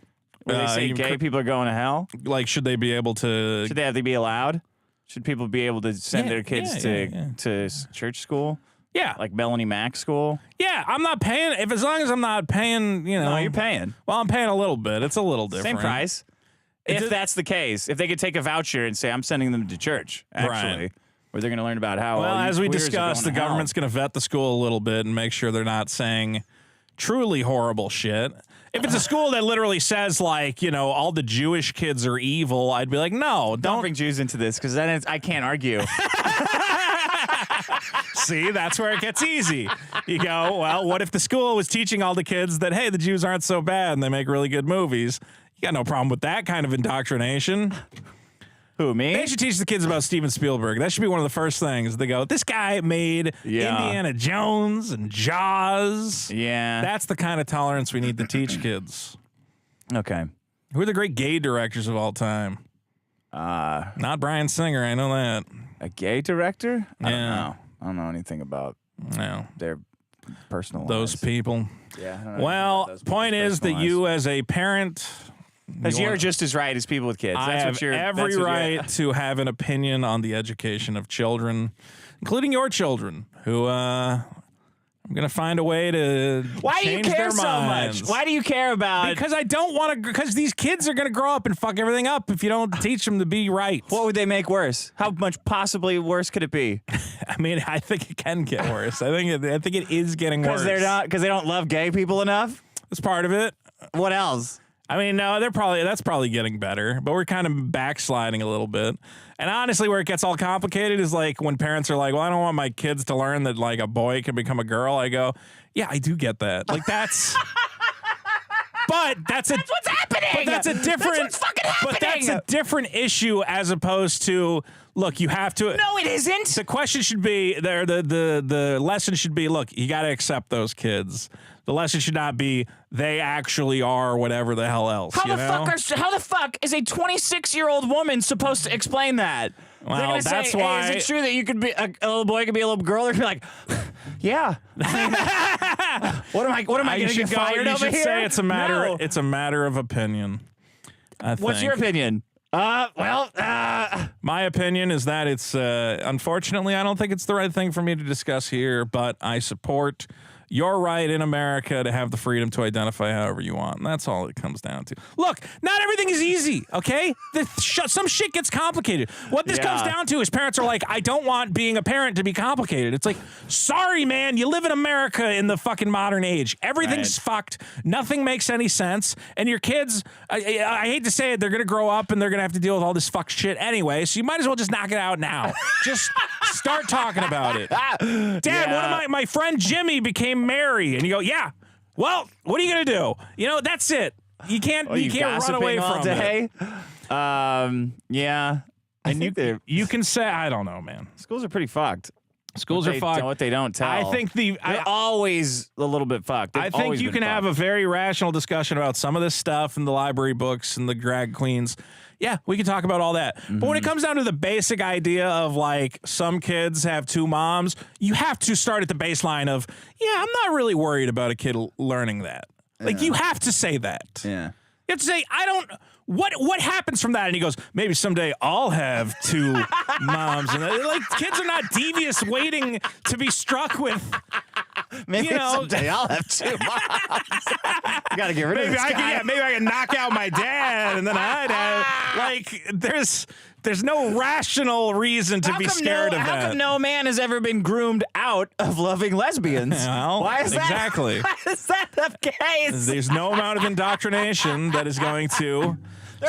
Where they say gay people are going to hell? Like, should they be able to? Should they have to be allowed? Should people be able to send their kids to church school? Yeah. Like Melanie Mack school? Yeah, I'm not paying. As long as I'm not paying, No, you're paying. Well, I'm paying a little bit. It's a little different. Same price. If that's the case, if they could take a voucher and say, I'm sending them to church, actually, Right. where they're going to learn about how. Well, as we queers are discussed, the going to hell. government's going to vet the school a little bit and make sure they're not saying truly horrible shit. If it's a school that literally says, like, all the Jewish kids are evil, I'd be like, no, Don't bring Jews into this, because then I can't argue. See, that's where it gets easy. You go, well, what if the school was teaching all the kids that, hey, the Jews aren't so bad and they make really good movies? You got no problem with that kind of indoctrination. Who, me? They should teach the kids about Steven Spielberg. That should be one of the first things. They go, this guy made Indiana Jones and Jaws. Yeah. That's the kind of tolerance we need to teach kids. Okay. Who are the great gay directors of all time? Not Bryan Singer, I know that. A gay director? I don't Yeah. know. I don't know anything about No. their personal Those lives. people. Yeah. I don't know Well, anything about those people's point is that personal you lives. as a parent... Because you're just as right as people with kids. I That's have what you're, every that's what you're- right to have an opinion on the education of children, including your children, who I'm going to find a way to Why do you change care their so minds. much? Why do you care about? Because I don't want to. Because these kids are going to grow up and fuck everything up if you don't teach them to be right. What would they make worse? How much possibly worse could it be? I mean, I think it can get worse. I think it is getting worse. Because they don't love gay people enough. That's part of it. What else? I mean, no, that's probably getting better, but we're kind of backsliding a little bit. And honestly, where it gets all complicated is like when parents are like, well, I don't want my kids to learn that like a boy can become a girl. I go, yeah, I do get that. Like that's but that's what's happening. But that's a different That's what's fucking happening. But that's a different issue as opposed to look, you have to No, it isn't. The question should be there the lesson should be, look, you got to accept those kids. The lesson should not be they actually are whatever the hell else. How the fuck is a 26-year-old woman supposed to explain that? Well, They're gonna that's say, why- Hey, is it true that you could be a little boy could be a little girl? They're gonna be like, yeah. What am I going to get fired you over should here? say it's a matter. No. It's a matter of opinion. What's your opinion? My opinion is that it's unfortunately I don't think it's the right thing for me to discuss here, but I support your right in America to have the freedom to identify however you want. And that's all it comes down to. Look, not everything is easy, okay? Some shit gets complicated. What this comes down to is parents are like, I don't want being a parent to be complicated. It's like, sorry, man, you live in America in the fucking modern age. Everything's fucked. Nothing makes any sense. And your kids, I hate to say it, they're going to grow up and they're going to have to deal with all this fuck shit anyway. So you might as well just knock it out now. Just start talking about it. Dad, one of my friend Jimmy became Mary, and you go, yeah. Well, what are you gonna do? That's it. You can't run away from it. Yeah. And you can say, I don't know, man. Schools are pretty fucked. Schools are fucked. What they don't tell. I think they're always a little bit fucked. I think you can have a very rational discussion about some of this stuff and the library books and the drag queens. Yeah, we can talk about all that. But when it comes down to the basic idea of like some kids have two moms, you have to start at the baseline of, yeah, I'm not really worried about a kid learning that. Like you have to say that. Yeah. You have to say, I don't. What happens from that? And he goes, maybe someday I'll have two moms. And like kids are not devious waiting to be struck with. Maybe someday I'll have two moms. You gotta get rid of this guy. Maybe I can knock out my dad, and then I'd have like. There's no rational reason to be scared of that. How come no man has ever been groomed out of loving lesbians? Well, why is that? exactly. Why is that the case? There's no amount of indoctrination that is going to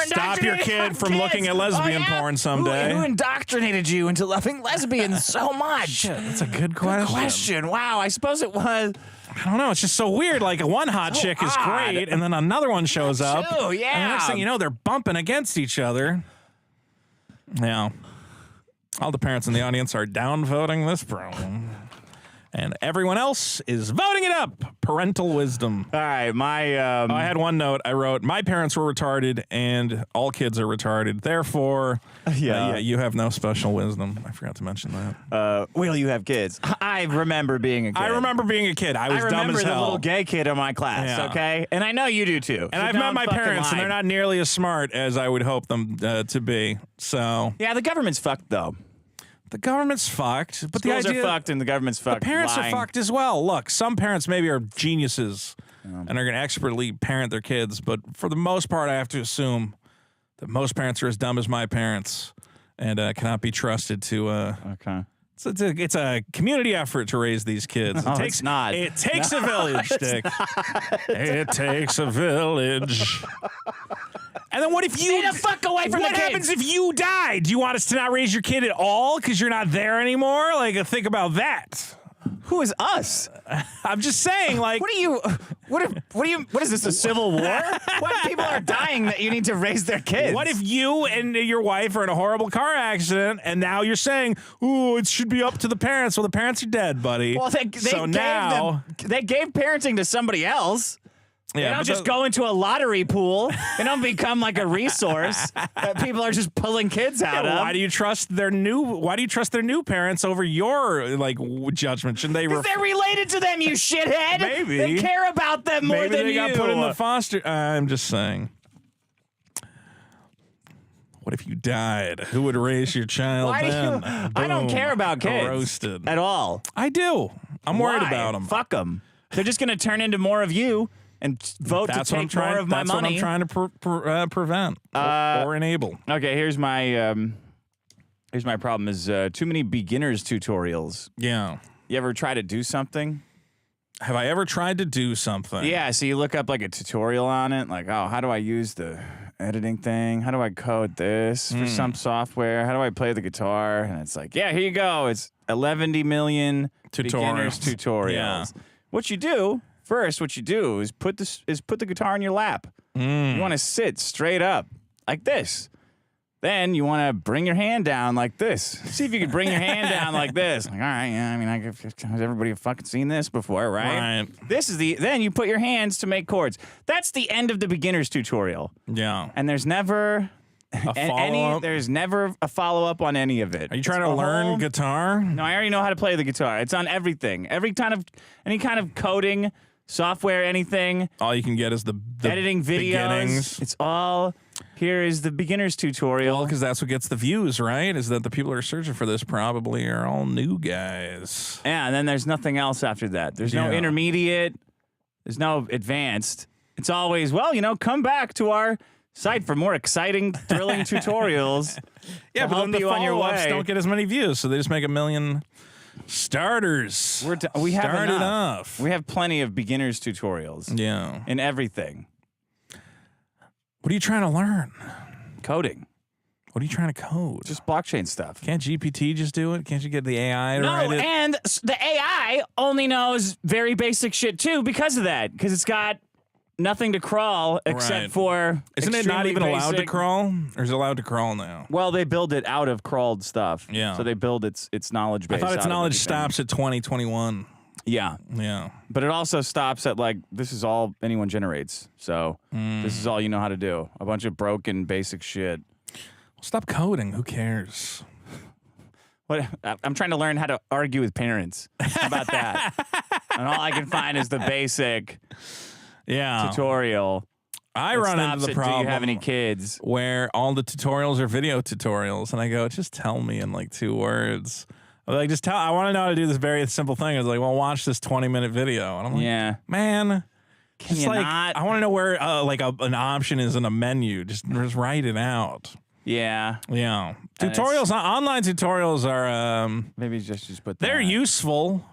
stop your kid from looking at lesbian porn someday. Who indoctrinated you into loving lesbians so much? That's a good question. Wow, I suppose it was. I don't know. It's just so weird. Like one hot chick is odd. great, and then another one shows up. Too, yeah. And the next thing you know, they're bumping against each other. Yeah. All the parents in the audience are downvoting this problem. And everyone else is voting it up. Parental wisdom. All right, my I had one note. I wrote, my parents were retarded and all kids are retarded. Therefore, you have no special wisdom. I forgot to mention that. will you have kids? I remember being a kid. I remember being a kid. I was dumb as hell. I remember the little gay kid in my class, okay? And I know you do too. And I've met my parents, and they're not nearly as smart as I would hope them to be. So yeah, the government's fucked though. The government's fucked, but Schools the idea are fucked and the government's fucked. The parents lying. are fucked as well. Look, some parents maybe are geniuses and are going to expertly parent their kids, but for the most part, I have to assume that most parents are as dumb as my parents and cannot be trusted to. Okay. It's a community effort to raise these kids. No, it's not. It takes a village, Dick. It takes a village. And then what if you... Stay the fuck away from the kids. What happens if you die? Do you want us to not raise your kid at all because you're not there anymore? Like, think about that. Who is us? I'm just saying, like... What is this, a civil war? What people are dying that you need to raise their kids? What if you and your wife are in a horrible car accident and now you're saying, ooh, it should be up to the parents? Well, the parents are dead, buddy. Well, they gave parenting to somebody else. Yeah, they don't just go into a lottery pool. They don't become like a resource that people are just pulling kids out of. Why do you trust their new parents over your judgment? Shouldn't they? Because they're related to them, you shithead. Maybe they care about them more than they you. got put in the foster. I'm just saying. What if you died? Who would raise your child Why then? do you, I don't care about kids roasted at all. I do. I'm worried about them. Fuck them. They're just going to turn into more of you. And vote to take more of my money. That's what I'm trying to prevent or enable. Okay, here's my problem: is too many beginners tutorials. Yeah. You ever try to do something? Have I ever tried to do something? Yeah. So you look up like a tutorial on it, like, oh, how do I use the editing thing? How do I code this for some software? How do I play the guitar? And it's like, yeah, here you go. It's 11 million beginners tutorials. Yeah. What you do? First, what you do is put the guitar in your lap. You want to sit straight up like this. Then you want to bring your hand down like this. See if you can bring your hand down like this. Like, all right, yeah. I mean, has everybody fucking seen this before, right? Right. This is then you put your hands to make chords. That's the end of the beginner's tutorial. Yeah. And there's never there's never a follow-up on any of it. Are you trying to learn guitar? No, I already know how to play the guitar. It's on everything. Any kind of coding, software, anything. All you can get is the editing videos. Beginnings. It's all, here is the beginner's tutorial. Well, because that's what gets the views, right? Is that the people who are searching for this probably are all new guys. Yeah, and then there's nothing else after that. There's no intermediate. There's no advanced. It's always, come back to our site for more exciting, thrilling tutorials. Yeah, but then the follow-ups don't get as many views, so they just make 1 million starters. We have enough. We have plenty of beginners tutorials. Yeah. In everything. What are you trying to learn? Coding. What are you trying to code? Just blockchain stuff. Can't GPT just do it? Can't you get the AI to write it? No, and the AI only knows very basic shit too because of that. Because it's got nothing to crawl except for Isn't it not even allowed to basic- crawl? Or is it allowed to crawl now? Well, they build it out of crawled stuff. Yeah. So they build its knowledge base. I thought its out of knowledge everything. stops at 2021. Yeah. Yeah. But it also stops at this is all anyone generates. So this is all you know how to do. A bunch of broken basic shit. Well, stop coding. Who cares? What? I'm trying to learn how to argue with parents. How about that? And all I can find is the basic tutorial. I run into the problem. Do you have any kids? Where all the tutorials are video tutorials, and I go, just tell me in 2 words. I'm like, I want to know how to do this very simple thing. It's like, well, watch this 20-minute video, and I'm like, man, can you not? I want to know where an option is in a menu. Just write it out. Yeah. Yeah. Tutorials, online tutorials are maybe just put that. They're useful,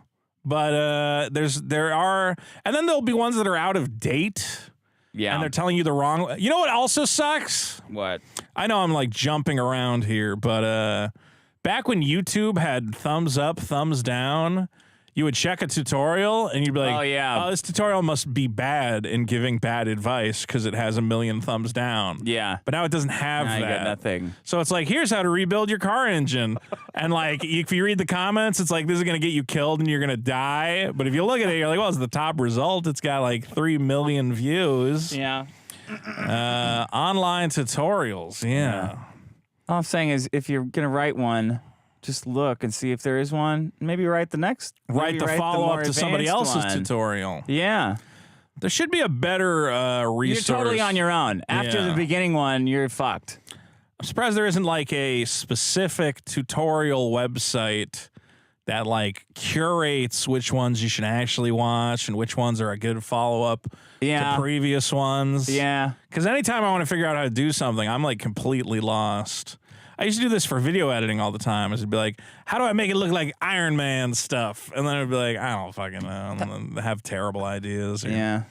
but there are, and then there'll be ones that are out of date. Yeah. And they're telling you the wrong. You know what also sucks? What? I know I'm jumping around here, but back when YouTube had thumbs up, thumbs down, you would check a tutorial and you'd be like, Oh, yeah. oh, this tutorial must be bad in giving bad advice because it has 1 million thumbs down. Yeah. But now it doesn't have Now that. you got nothing. So it's like, here's how to rebuild your car engine. And like, if you read the comments, it's like, this is going to get you killed and you're going to die. But if you look at it, you're like, well, it's the top result. It's got like 3 million views. Yeah. Online tutorials. Yeah. All I'm saying is, if you're gonna write one, just look and see if there is one. Maybe write the next. Write maybe the follow-up more to somebody advanced else's one. tutorial. Yeah. There should be a better resource. You're totally on your own. After Yeah. the beginning one, you're fucked. I'm surprised there isn't like a specific tutorial website that like curates which ones you should actually watch and which ones are a good follow-up Yeah. to previous ones. Yeah. Because anytime I want to figure out how to do something, I'm like completely lost. I used to do this for video editing all the time. It'd be like, how do I make it look like Iron Man stuff? And then I'd be like, I don't fucking know. And then have terrible ideas. Or Yeah.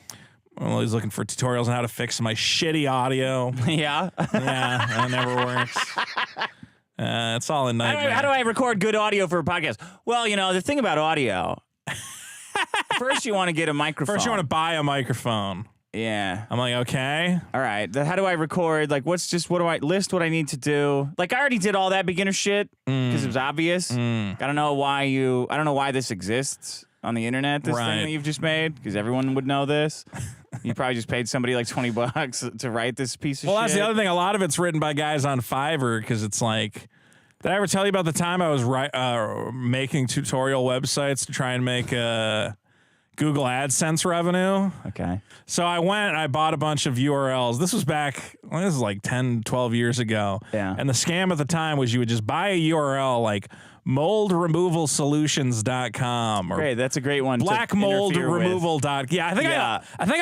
I'm always looking for tutorials on how to fix my shitty audio. Yeah. Yeah, that never works. It's all a nightmare. How do I record good audio for a podcast? Well, you know, the thing about audio, first you want to get a microphone. First, you want to buy a microphone. Yeah. I'm like, okay. All right. How do I record? Like, what do I list what I need to do? Like, I already did all that beginner shit because it was obvious. I don't know why this exists on the internet, this Right. thing that you've just made, because everyone would know this. You probably just paid somebody like $20 to write this piece of shit. Well, that's the other thing. A lot of it's written by guys on Fiverr because it's like, did I ever tell you about the time I was making tutorial websites to try and make Google AdSense revenue? Okay. So I went and I bought a bunch of URLs. This was this is like 10, 12 years ago. Yeah. And the scam at the time was you would just buy a URL like moldremovalsolutions.com or Great. That's a great one. black mold removal. Yeah, I think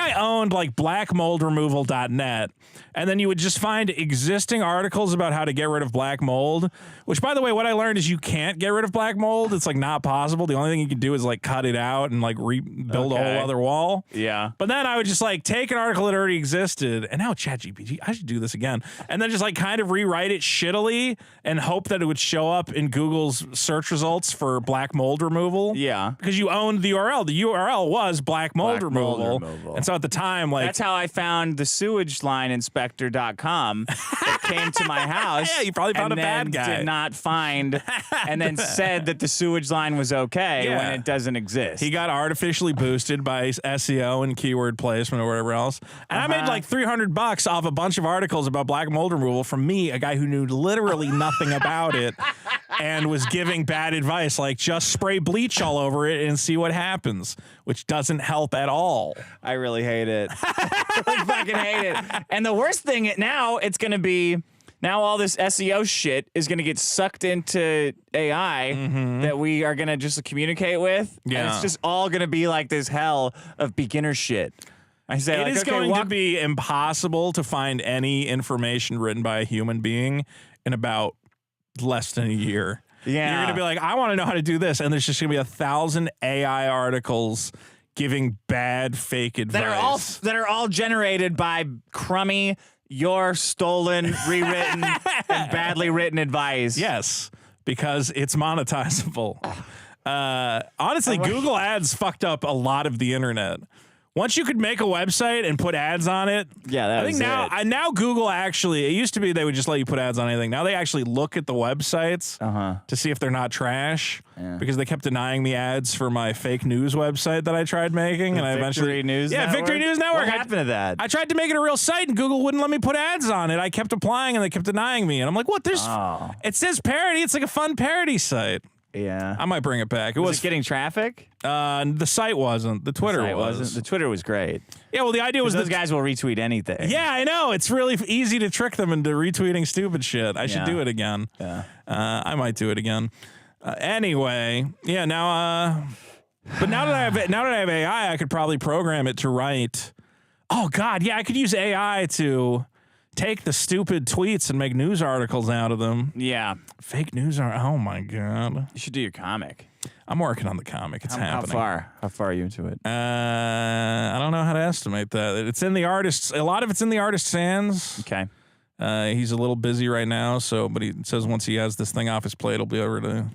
I owned like blackmoldremoval.net, and then you would just find existing articles about how to get rid of black mold, which by the way, what I learned is you can't get rid of black mold. It's like not possible. The only thing you can do is like cut it out and like rebuild a whole other wall. Yeah. But then I would just like take an article that already existed, and now ChatGPT, I should do this again, and then just like kind of rewrite it shittily and hope that it would show up in Google's search results for black mold removal. Yeah. Because you owned the URL. The URL was black mold removal. And so at the time, like, That's how I found the sewagelininspector.com that came to my house. Yeah, you probably found and a bad then guy. Did not find, and then said that the sewage line was okay Yeah. when it doesn't exist. he got artificially boosted by SEO and keyword placement or whatever else. And I made like $300 off a bunch of articles about black mold removal from me, a guy who knew literally nothing about it and was giving bad advice like just spray bleach all over it and see what happens, which doesn't help at all. I really hate it. I fucking hate it. And the worst thing now, it's going to be, now all this SEO shit is going to get sucked into AI that we are going to just communicate with. And Yeah. it's just all going to be like this hell of beginner shit. I say, It like, is okay, going to be impossible to find any information written by a human being in about less than a year. Yeah. You're going to be like, I want to know how to do this. And there's just going to be 1,000 AI articles giving bad fake advice. that are all generated by crummy, your stolen, rewritten, and badly written advice. Yes, because it's monetizable. Honestly, Google Ads fucked up a lot of the internet. Once you could make a website and put ads on it, Yeah, that I think was now it. now Google actually, it used to be they would just let you put ads on anything. Now they actually look at the websites to see if they're not trash because they kept denying me ads for my fake news website that I tried making, and I eventually Victory News Network. What happened to that? I tried to make it a real site, and Google wouldn't let me put ads on it. I kept applying, and they kept denying me, and I'm like, what? It says parody. It's like a fun parody site. Yeah. I might bring it back. It Was it getting traffic? the site wasn't. The Twitter Site was. wasn't. The Twitter was great. Yeah, well, the idea was Those that guys will retweet anything. yeah, I know. It's really easy to trick them into retweeting stupid shit. I should Yeah. do it again. Yeah. I might do it again. Anyway, yeah. Now, but now that I have AI, I could probably program it to write. Oh God, yeah, I could use AI to take the stupid tweets and make news articles out of them. Yeah. Fake news are. Oh my God. You should do your comic. I'm working on the comic. It's happening. How far? How far are you into it? I don't know how to estimate that. It's in the artist's. A lot of it's in the artist's hands. Okay. He's a little busy right now, but he says once he has this thing off his plate, he'll be able to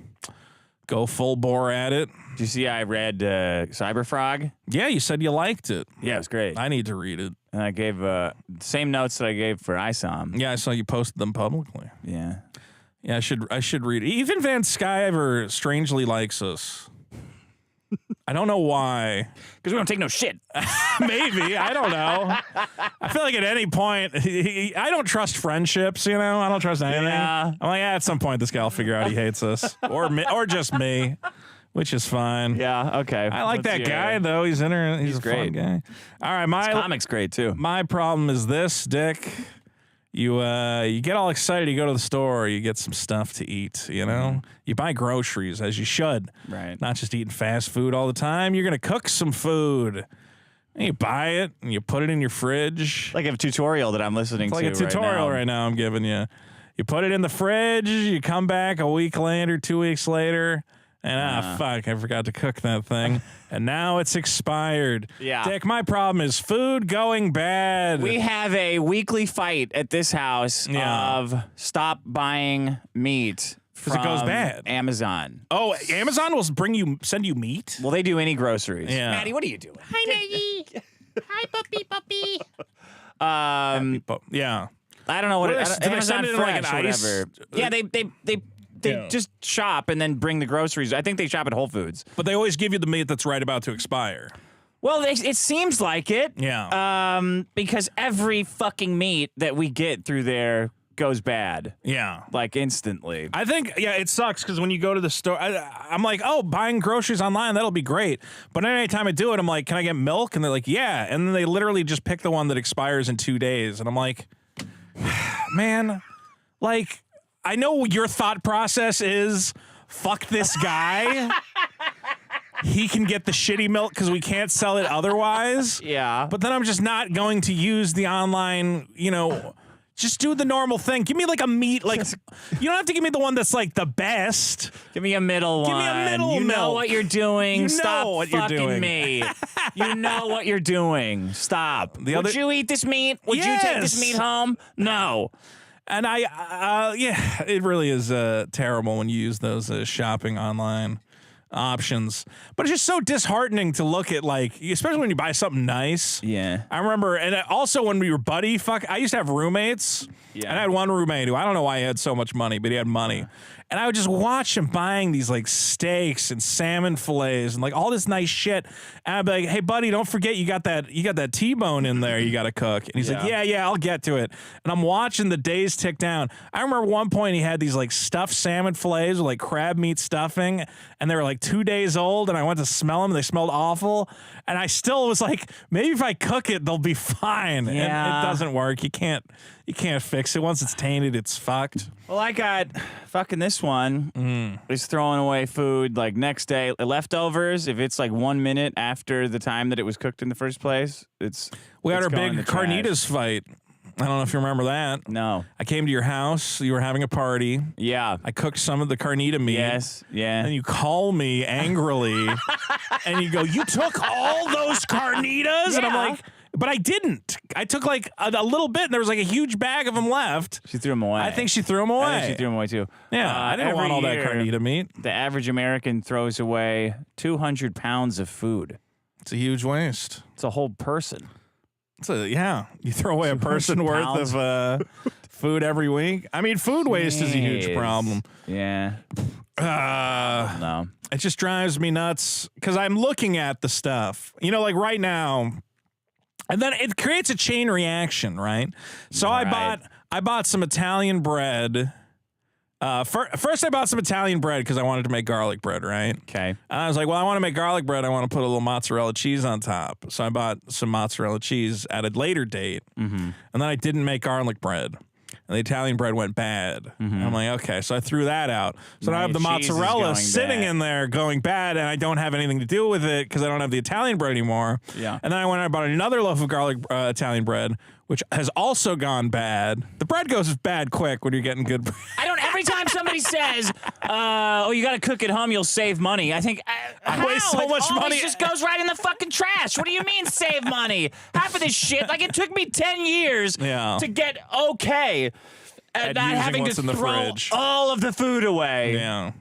go full bore at it. Did you see I read Cyberfrog? Yeah, you said you liked it. Yeah, it was great. I need to read it. And I gave same notes that I gave for ISOM. Yeah, I saw you posted them publicly. Yeah. Yeah, I should read it. Even Van Sciver strangely likes us. I don't know why. Because we don't take no shit. Maybe. I don't know. I feel like at any point, I don't trust friendships, you know? I don't trust anything. Yeah. I'm like, at some point, this guy will figure out he hates us. Or just me, which is fine. Yeah, okay. I like that guy, though. He's He's a great. fun guy. All right, His comic's great, too. My problem is this, Dick. You get all excited, you go to the store, you get some stuff to eat, you know? You buy groceries, as you should. Right. Not just eating fast food all the time. You're going to cook some food. And you buy it, and you put it in your fridge. Like a tutorial that I'm listening to It's like a tutorial right now I'm giving you. You put it in the fridge, you come back a week later, 2 weeks later, and fuck, I forgot to cook that thing. And now it's expired. Yeah. Dick, my problem is food going bad. We have a weekly fight at this house of stop buying meat because it goes bad. Amazon. Oh, Amazon will send you meat? Will they do any groceries? Yeah. Maddie, what are you doing? Hi, Maggie. Hi, puppy. Yeah. I don't know what Do it, they Amazon send it in like Fresh an or ice? whatever. Yeah, they just shop and then bring the groceries. I think they shop at Whole Foods. But they always give you the meat that's right about to expire. Well, it seems like it. Yeah. Because every fucking meat that we get through there goes bad. Yeah. Like instantly. I think, it sucks because when you go to the store, I'm like, oh, buying groceries online, that'll be great. But anytime I do it, I'm like, can I get milk? And they're like, yeah. And then they literally just pick the one that expires in 2 days. And I'm like, man, like, I know your thought process is, fuck this guy. He can get the shitty milk because we can't sell it otherwise. Yeah. But then I'm just not going to use the online, just do the normal thing. Give me like a meat, like, you don't have to give me the one that's like the best. Give me a middle one. Give me a middle You know milk. what you're doing. You know Stop what you're fucking doing. me. You know what you're doing. Stop. Would you eat this meat? Would you take this Yes. meat home? No. And it really is terrible when you use those shopping online options. But it's just so disheartening to look at, like, especially when you buy something nice. Yeah. I remember, and also when we were I used to have roommates. Yeah. And I had one roommate who, I don't know why he had so much money, but he had money. And I would just watch him buying these like steaks and salmon fillets and like all this nice shit. And I'd be like, hey buddy, don't forget you got that T-bone in there you got to cook. And he's like, yeah, I'll get to it. And I'm watching the days tick down. I remember one point he had these like stuffed salmon fillets with like crab meat stuffing, and they were like 2 days old, and I went to smell them. They smelled awful. And I still was like, maybe if I cook it, they'll be fine. Yeah. And it doesn't work. You can't fix it. Once it's tainted, it's fucked. Well, I got fucking this one is throwing away food like next day. Leftovers, if it's like 1 minute after the time that it was cooked in the first place, We had it's our going in big the trash. carnitas fight. I don't know if you remember that. No. I came to your house. You were having a party. Yeah. I cooked some of the carnita meat. Yes. Yeah. And you call me angrily and you go, you took all those carnitas? And I'm Yeah. like, but I didn't. I took like a little bit, and there was like a huge bag of them left. She threw them away. I think she threw them away. I think she threw them away too. Yeah, I didn't want all that carnita meat. The average American throws away 200 pounds of food. It's a huge waste. It's a whole person. You throw away a person worth of food every week. I mean, food waste is a huge Jeez. problem. Yeah. No. It just drives me nuts because I'm looking at the stuff, like right now, and then it creates a chain reaction, right? So Right. I bought some Italian bread. First I bought some Italian bread because I wanted to make garlic bread, right? Okay. And I was like, well, I want to make garlic bread. I want to put a little mozzarella cheese on top. So I bought some mozzarella cheese at a later date. And then I didn't make garlic bread. And the Italian bread went bad. And I'm like, okay. So I threw that out. So now I have the your cheese is mozzarella going sitting bad. in there going bad, and I don't have anything to do with it because I don't have the Italian bread anymore. Yeah. And then I went and I bought another loaf of garlic Italian bread, which has also gone bad. The bread goes bad quick when you're getting good bread. Every time somebody says, you got to cook at home, you'll save money. I think, I waste so much money. It just goes right in the fucking trash. What do you mean save money? Half of this shit, like it took me 10 years to get okay at not using having what's to in the throw fridge. all of the food away. Yeah.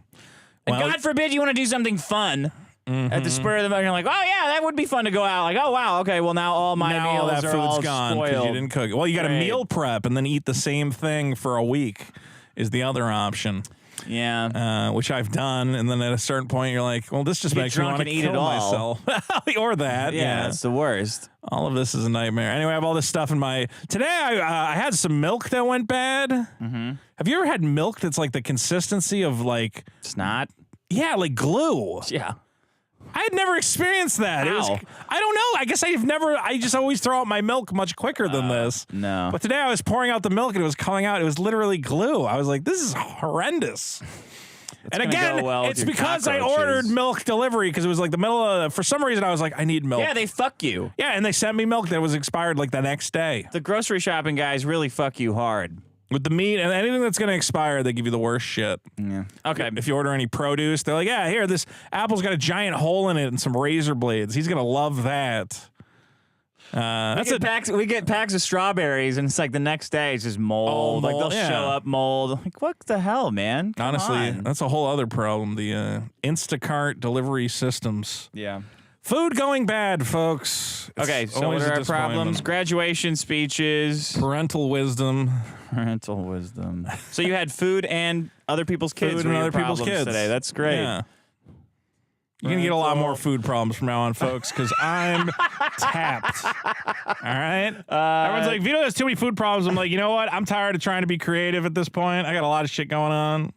And Well, God forbid you want to do something fun at the spur of the moment. You're like, oh, yeah, that would be fun to go out. Like, oh, wow, okay, well, now all my now meals that are food's all gone because spoiled. you didn't cook it. Well, you got to Right. meal prep and then eat the same thing for a week is the other option. Yeah. Which I've done, and then at a certain point, you're like, "Well, this just Get makes me drunk want to and eat kill it all. myself," or that. Yeah, it's the worst. all of this is a nightmare. Anyway, I have all this stuff in my. Today, I had some milk that went bad. Mm-hmm. Have you ever had milk that's like the consistency of like Snot? yeah, like glue? Yeah. I had never experienced that. It was, How? I don't know. I guess I just always throw out my milk much quicker than this. No. But today I was pouring out the milk and it was coming out. It was literally glue. I was like, this is horrendous. And gonna again, go well with it's your because I cockroaches. ordered milk delivery because it was like the middle of, for some reason I was like, I need milk. Yeah, they fuck you. Yeah, and they sent me milk that was expired like the next day. The grocery shopping guys really fuck you hard. With the meat and anything that's going to expire, they give you the worst shit. Yeah. Okay. If you order any produce, they're like, yeah, here, this apple's got a giant hole in it and some razor blades. He's going to love that. We get packs of strawberries, and it's like the next day it's just mold. Like they'll yeah. show up mold. Like what the hell, man? Come Honestly, on. that's a whole other problem. The Instacart delivery systems. Yeah. Food going bad, folks. It's Okay, so what always a are our disappointment. problems? Graduation speeches, Parental wisdom. parental wisdom. So you had food and other people's kids. Food were and your other people's problems kids. today. That's great. Yeah. You're going to get a lot more food problems from now on, folks, because I'm tapped. All right? Everyone's like, Vito has too many food problems. I'm like, you know what? I'm tired of trying to be creative at this point. I got a lot of shit going on.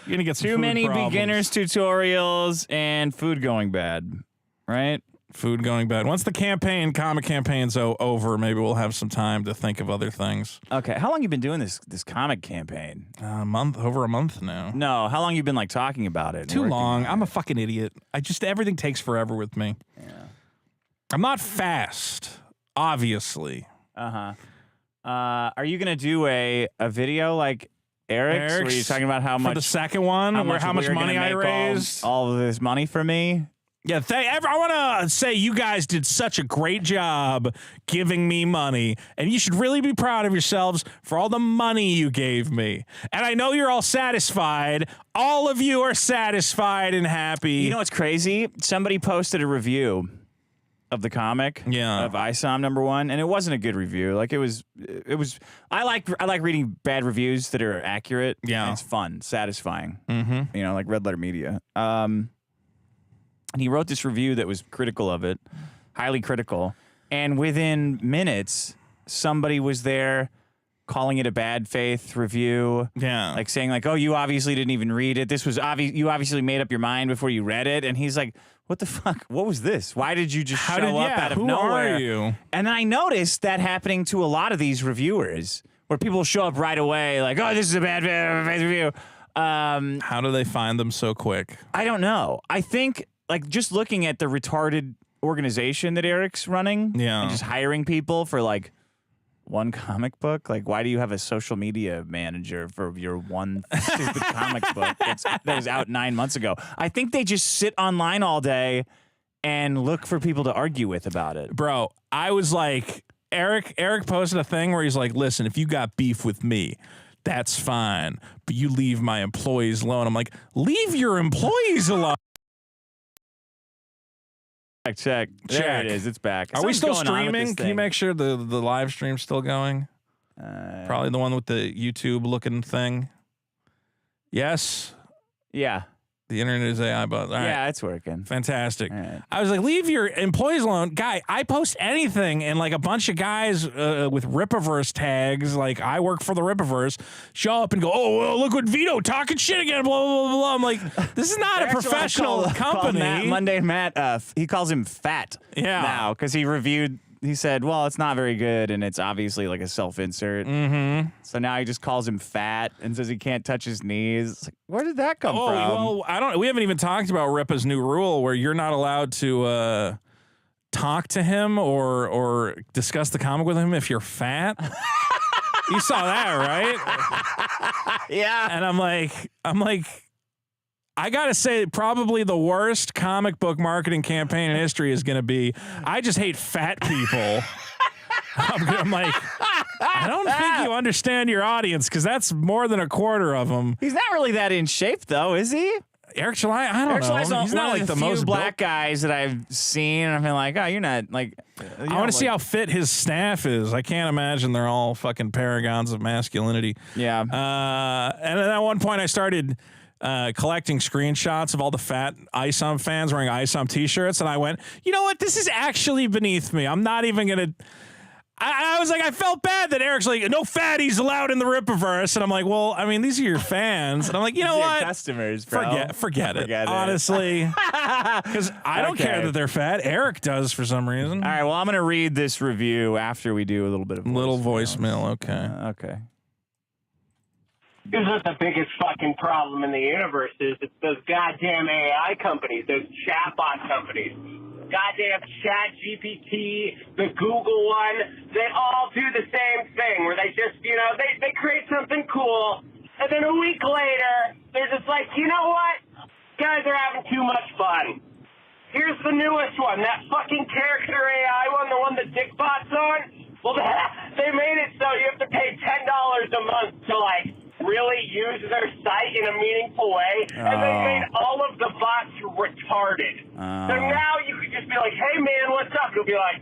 You're going to get some Too food many problems. beginners tutorials and food going bad. Right? Food going bad. Once the comic campaign's over, maybe we'll have some time to think of other things. Okay. How long you been doing this comic campaign? Over a month now. No. How long you been like talking about it? and Too working long. on I'm it? a fucking idiot. Everything takes forever with me. Yeah. I'm not fast, obviously. Are you gonna do a video like Eric's where you're talking about how for much the second one, how much we're money gonna I make raised? all of this money for me? Yeah, I want to say you guys did such a great job giving me money, and you should really be proud of yourselves for all the money you gave me. And I know you're all satisfied. All of you are satisfied and happy. You know what's crazy? Somebody posted a review of the comic, of ISOM #1, and it wasn't a good review. Like it was. I like reading bad reviews that are accurate. Yeah, and it's fun, satisfying. Mm-hmm. You know, like Red Letter Media. And he wrote this review that was critical of it, highly critical. And within minutes, somebody was there calling it a bad faith review. Yeah. Like saying like, oh, you obviously didn't even read it. This was you obviously made up your mind before you read it. And he's like, what the fuck? What was this? Why did you just show up out of who nowhere? are you? And I noticed that happening to a lot of these reviewers where people show up right away like, oh, this is a bad faith review. How do they find them so quick? I don't know. I think like just looking at the retarded organization that Eric's running and just hiring people for like one comic book. Like, why do you have a social media manager for your one stupid comic book that was out 9 months ago? I think they just sit online all day and look for people to argue with about it. Bro, I was like, Eric posted a thing where he's like, listen, if you got beef with me, that's fine, but you leave my employees alone. I'm like, leave your employees alone. Check. There it is. It's back. Are we still Something's going on with streaming? this Can you thing. make sure the live stream's still going? Probably the one with the YouTube looking thing. Yes. Yeah. The internet is AI, but all right. Yeah, it's working. Fantastic. Right. I was like, leave your employees alone. Guy, I post anything, and like a bunch of guys with Rippaverse tags, like I work for the Rippaverse, show up and go, oh, well, look what Vito talking shit again, blah, blah, blah, blah. I'm like, this is not a professional company. Monday Matt, he calls him fat now because he said, well, it's not very good, and it's obviously like a self-insert. Mm-hmm. So now he just calls him fat and says he can't touch his knees. It's like, where did that come from? Well, we haven't even talked about Rippa's new rule where you're not allowed to talk to him or discuss the comic with him if you're fat. You saw that, right? Yeah. And I'm like, I gotta say, probably the worst comic book marketing campaign in history is gonna be, I just hate fat people. I'm like, I don't think you understand your audience because that's more than a quarter of them. He's not really that in shape, though, is he? Eric July, I don't Eric know. July's He's not one like of the the few most black guys that I've seen, and I've been like, oh, you're not like. I want to see how fit his staff is. I can't imagine they're all fucking paragons of masculinity. Yeah. And then at one point I started collecting screenshots of all the fat ISOM fans wearing ISOM t-shirts, and I went, you know what? This is actually beneath me. I'm not even going to... I was like, I felt bad that Eric's like, no fatties allowed in the Rippaverse. And I'm like, well, I mean, these are your fans. And I'm like, you know what? Customers, bro. Forget it. Honestly. Because I don't care that they're fat. Eric does for some reason. All right, well, I'm going to read this review after we do a little bit of voicemail. Okay. Okay. Here's what the biggest fucking problem in the universe is. It's those goddamn AI companies, those chatbot companies. Goddamn ChatGPT, the Google one, they all do the same thing where they just, you know, they create something cool, and then a week later, they're just like, you know what? Guys are having too much fun. Here's the newest one, that fucking character AI one, the one that Dickbot's on. Well, they made it so you have to pay $10 a month to, like, really use their site in a meaningful way, and they made all of the bots retarded. So now you could just be like, hey man, what's up? You'll be like,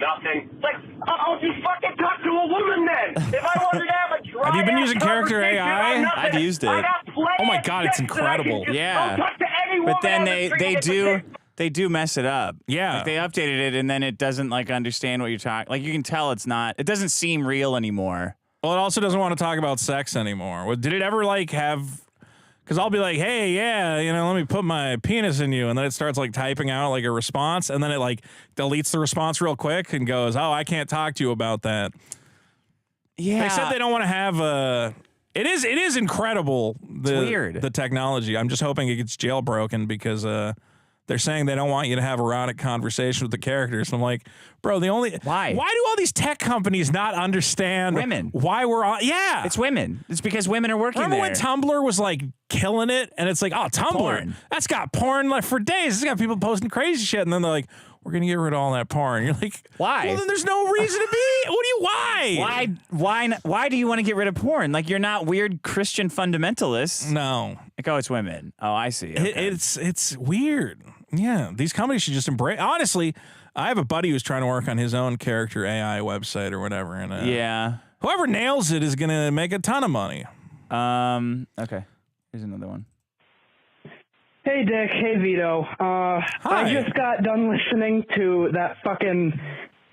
nothing. It's like, I'll just fucking talk to a woman then. If I wanted to have a dry Have you been using character AI? I've used it. Oh my God, it's incredible. Yeah. But then they do mess it up. Yeah. Like they updated it, and then it doesn't like understand what you're talking. Like you can tell it doesn't seem real anymore. Well, it also doesn't want to talk about sex anymore. Well, did it ever like have? Because I'll be like, hey, yeah, you know, let me put my penis in you, and then it starts like typing out like a response, and then it like deletes the response real quick and goes, oh, I can't talk to you about that. Yeah, they said they don't want to have a. It is incredible. It's weird, the technology. I'm just hoping it gets jailbroken because they're saying they don't want you to have erotic conversation with the characters. I'm like, bro, why do all these tech companies not understand women? Why we're on? Yeah, it's women. It's because women are working Remember there. when Tumblr was like killing it, and it's like, oh, Tumblr, porn. That's got porn like for days. It's got people posting crazy shit, and then they're like, we're gonna get rid of all that porn. You're like, why? Well, then there's no reason to be. Why do you want to get rid of porn? Like you're not weird Christian fundamentalists. No. Like, oh, it's women. Oh, I see. Okay. It's weird. Yeah, these companies should just embrace. Honestly, I have a buddy who's trying to work on his own character AI website or whatever, and whoever nails it is gonna make a ton of money. Okay. Here's another one. Hey, Dick. Hey, Vito. I just got done listening to that fucking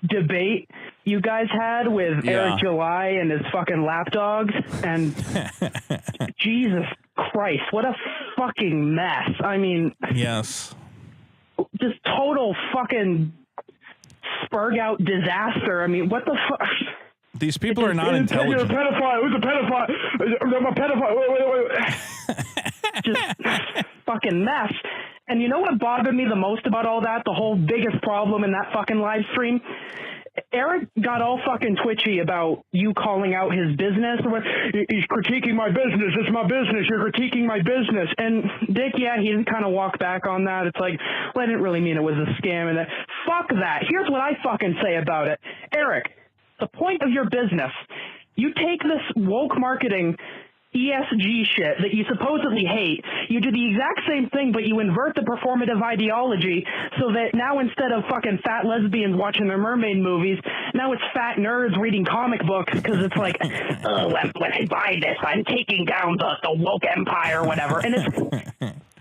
debate you guys had with Eric July and his fucking lapdogs, and Jesus Christ, what a fucking mess. I mean... Yes. Just total fucking spurg out disaster. I mean, what the fuck? These people are not intelligent. You're a pedophile. Who's a pedophile? I'm a pedophile. Wait. Just fucking mess. And you know what bothered me the most about all that? The whole biggest problem in that fucking live stream? Eric got all fucking twitchy about you calling out his business. He's critiquing my business. It's my business. You're critiquing my business. And Dick, yeah, he didn't kind of walk back on that. It's like, well, I didn't really mean it was a scam. And that. Fuck that. Here's what I fucking say about it. Eric, the point of your business, you take this woke marketing ESG shit that you supposedly hate, you do the exact same thing, but you invert the performative ideology so that now instead of fucking fat lesbians watching their mermaid movies, now it's fat nerds reading comic books because it's like, oh, when I buy this, I'm taking down the woke empire or whatever. And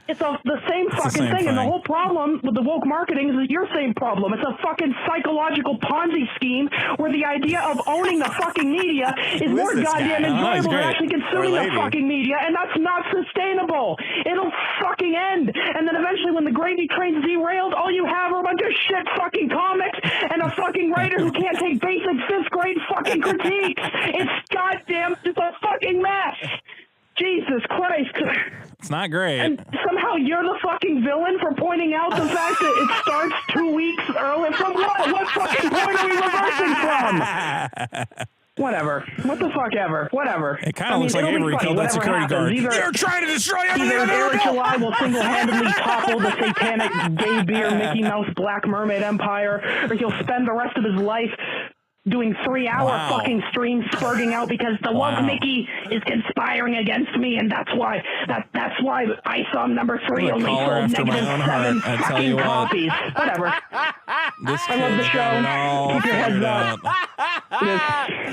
it's the same fucking thing. And the whole problem with the woke marketing is your same problem. It's a fucking psychological Ponzi scheme where the idea of owning the fucking media is more goddamn enjoyable than actually consuming the fucking media, and that's not sustainable. It'll fucking end. And then eventually when the gravy train's derailed, all you have are a bunch of shit fucking comics and a fucking writer who can't take basic 5th grade fucking critiques. It's goddamn just a fucking mess. Jesus Christ. It's not great. And somehow you're the fucking villain for pointing out the fact that it starts 2 weeks early. From what? What fucking point are we reversing from? Whatever. What the fuck ever. Whatever. It kind of looks like Avery killed that security guard. They're trying to destroy everything. Either Eric July will single-handedly topple the satanic gay beer Mickey Mouse Black Mermaid Empire, or he'll spend the rest of his life doing 3-hour fucking streams spurting out because the woke Mickey is conspiring against me, and that's why ISOM number 3 only sold -7 fucking copies. Whatever. This I love the show. Keep your heads up.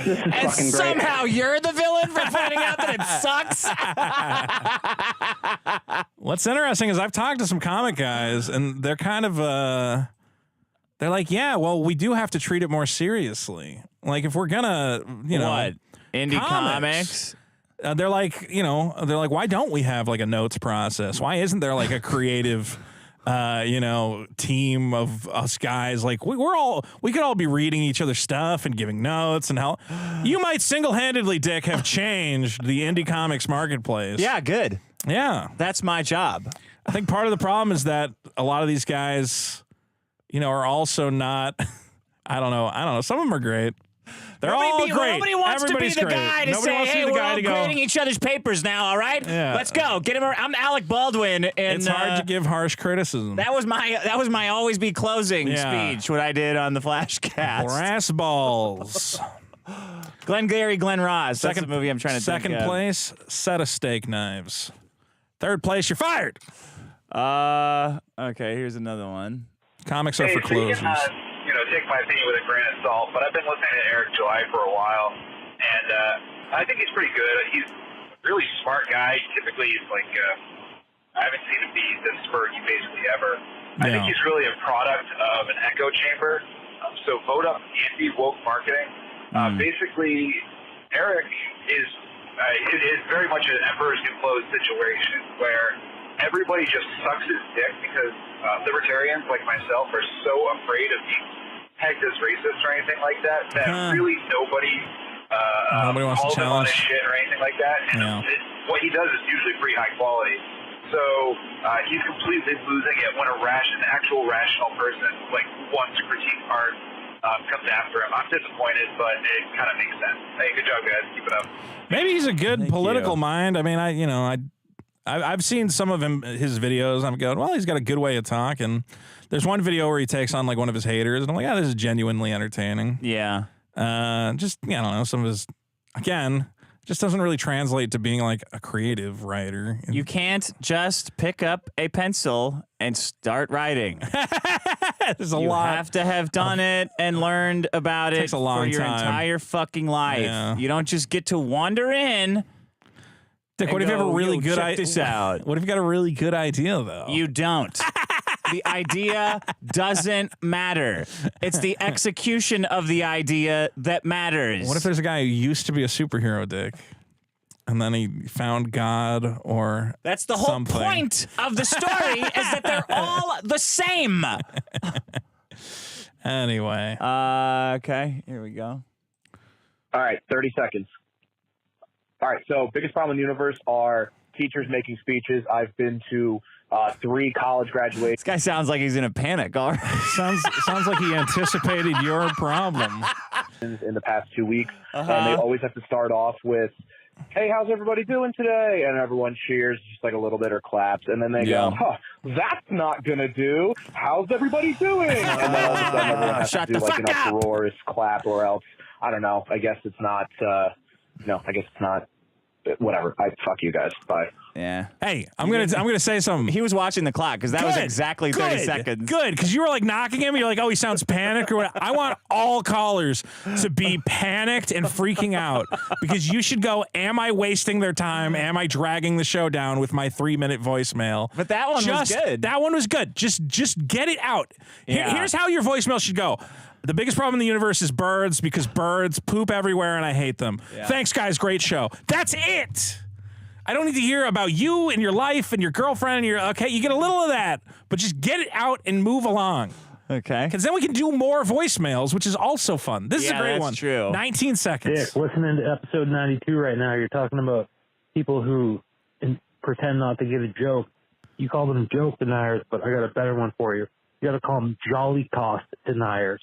This is And fucking great. somehow you're the villain for finding out that it sucks. What's interesting is I've talked to some comic guys, and they're kind of they're like, yeah, well, we do have to treat it more seriously. Like if we're gonna, you know, What? Indie comics? They're like, you know, why don't we have like a notes process? Why isn't there like a creative, you know, team of us guys? Like we could all be reading each other's stuff and giving notes, and how you might single-handedly, Dick, have changed the indie comics marketplace. Yeah, good. Yeah. That's my job. I think part of the problem is that a lot of these guys, you know, are also not, I don't know. Some of them are great. They're all great. Nobody wants Everybody's to be the great. guy to Nobody say, wants to be hey, the we're guy all to go, grading each other's papers now, all right? Yeah. Let's go. Get him. I'm Alec Baldwin. And, it's hard to give harsh criticism. That was my always be closing Yeah. speech, what I did on the Flashcast. Brass balls. Glengarry Glen Ross. That's the movie I'm trying to think Second of. place, set of steak knives. Third place, you're fired. Okay, here's another one. Comics are for so you closers. can, take my opinion with a grain of salt, but I've been listening to Eric July for a while, and I think he's pretty good. He's a really smart guy. Typically, he's like, I haven't seen him be this spurty basically ever. I think he's really a product of an echo chamber. So vote up anti-woke marketing. Basically, Eric is it is very much an emperor's new clothes situation where everybody just sucks his dick because libertarians like myself are so afraid of being pegged as racist or anything like that really nobody wants calls to him on his challenge. shit or anything like that. And what he does is usually pretty high quality. So he's completely losing it when an actual rational person like who wants to critique art comes after him. I'm disappointed, but it kind of makes sense. Hey, good job, guys. Keep it up. Maybe he's a good political mind. I mean, I've seen some of his videos. I'm going, well, he's got a good way of talking. There's one video where he takes on like one of his haters, and I'm like, yeah, this is genuinely entertaining. Yeah. Just, I don't know, some of his, again, just doesn't really translate to being like a creative writer. You can't just pick up a pencil and start writing. There's a You lot. have to have done it and learned about it Takes a long for your time. entire fucking life. Yeah. You don't just get to wander in. Dick, what if you have a really good check idea? this out. What if you got a really good idea though? You don't. The idea doesn't matter. It's the execution of the idea that matters. What if there's a guy who used to be a superhero, Dick, and then he found God or That's the whole something. point of the story is that they're all the same. Anyway. Okay, here we go. All right, 30 seconds. All right, so biggest problem in the universe are teachers making speeches. I've been to 3 college graduations. This guy sounds like he's in a panic. All right. Sounds like he anticipated your problem. In the past 2 weeks, and they always have to start off with, hey, how's everybody doing today? And everyone cheers, just like a little bit, or claps, and then they go, that's not going to do. How's everybody doing? And then all of a sudden everyone has Shut to do the like an fuck up. uproarious clap, or else, I don't know, I guess it's not, whatever. Fuck you guys. Bye. Yeah. Hey, I'm gonna say something. He was watching the clock because that was exactly 30 seconds. Good, because you were like knocking him. You're like, oh, he sounds panicked or what? I want all callers to be panicked and freaking out because you should go, am I wasting their time? Am I dragging the show down with my 3-minute voicemail? But that one was good. That one was good. Just get it out. Yeah. Here's how your voicemail should go. The biggest problem in the universe is birds because birds poop everywhere and I hate them. Yeah. Thanks, guys. Great show. That's it. I don't need to hear about you and your life and your girlfriend and okay, you get a little of that, but just get it out and move along. Okay. Because then we can do more voicemails, which is also fun. This is a great that's one. True. 19 seconds. Dick, listening to episode 92 right now, you're talking about people who pretend not to get a joke. You call them joke deniers, but I got a better one for you. You got to call them jolly cost deniers.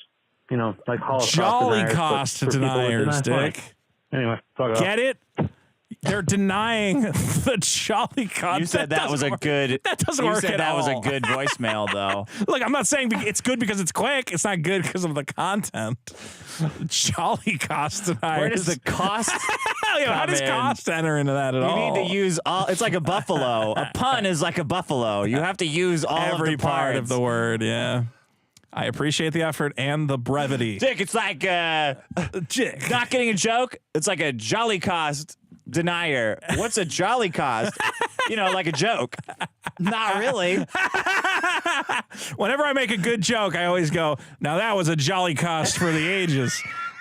You know, like Holocaust Jolly deniers, cost but for people that deniers, deny Dick. money. Anyway, fuck off. Get it? They're denying the jolly content. You said that was a good. That doesn't work at all. You said that was a good voicemail, though. Look, I'm not saying it's good because it's quick. It's not good because of the content. Jolly cost deniers. Where does the cost? How does cost enter into that at all? You need to use all. It's like a buffalo. A pun is like a buffalo. You have to use all every of the part parts. of the word. Yeah. I appreciate the effort and the brevity. Dick, it's like not getting a joke. It's like a jolly cost denier. What's a jolly cost? Like a joke. Not really. Whenever I make a good joke, I always go, now that was a jolly cost for the ages.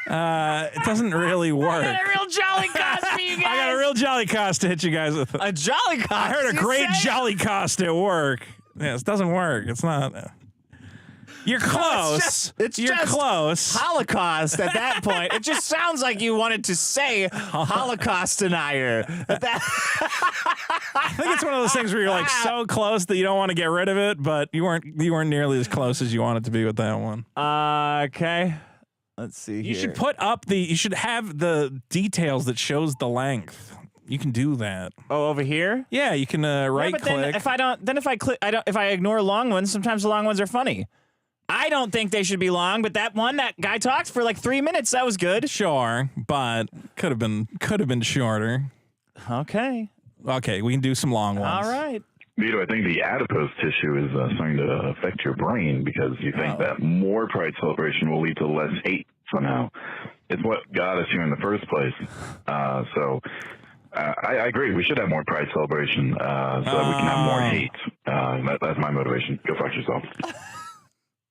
It doesn't really work. I got a real jolly cost for you guys. I got a real jolly cost to hit you guys with. A jolly cost? I heard a great jolly cost at work. Yeah, it doesn't work. It's not. You're close. It's just close. Holocaust at that point. It just sounds like you wanted to say Holocaust denier. I think it's one of those things where you're like so close that you don't want to get rid of it, but you weren't nearly as close as you wanted to be with that one. Okay. Let's see here. You should put up you should have the details that shows the length. You can do that. Oh, over here? Yeah, you can right click. Then if I ignore long ones, sometimes the long ones are funny. I don't think they should be long, but that guy talked for like 3 minutes. That was good. Sure, but could have been shorter. Okay, we can do some long ones. All right. Vito, I think the adipose tissue is starting to affect your brain because you think that more pride celebration will lead to less hate somehow. It's what got us here in the first place. I agree. We should have more pride celebration so that we can have more hate. That's my motivation. Go fuck yourself.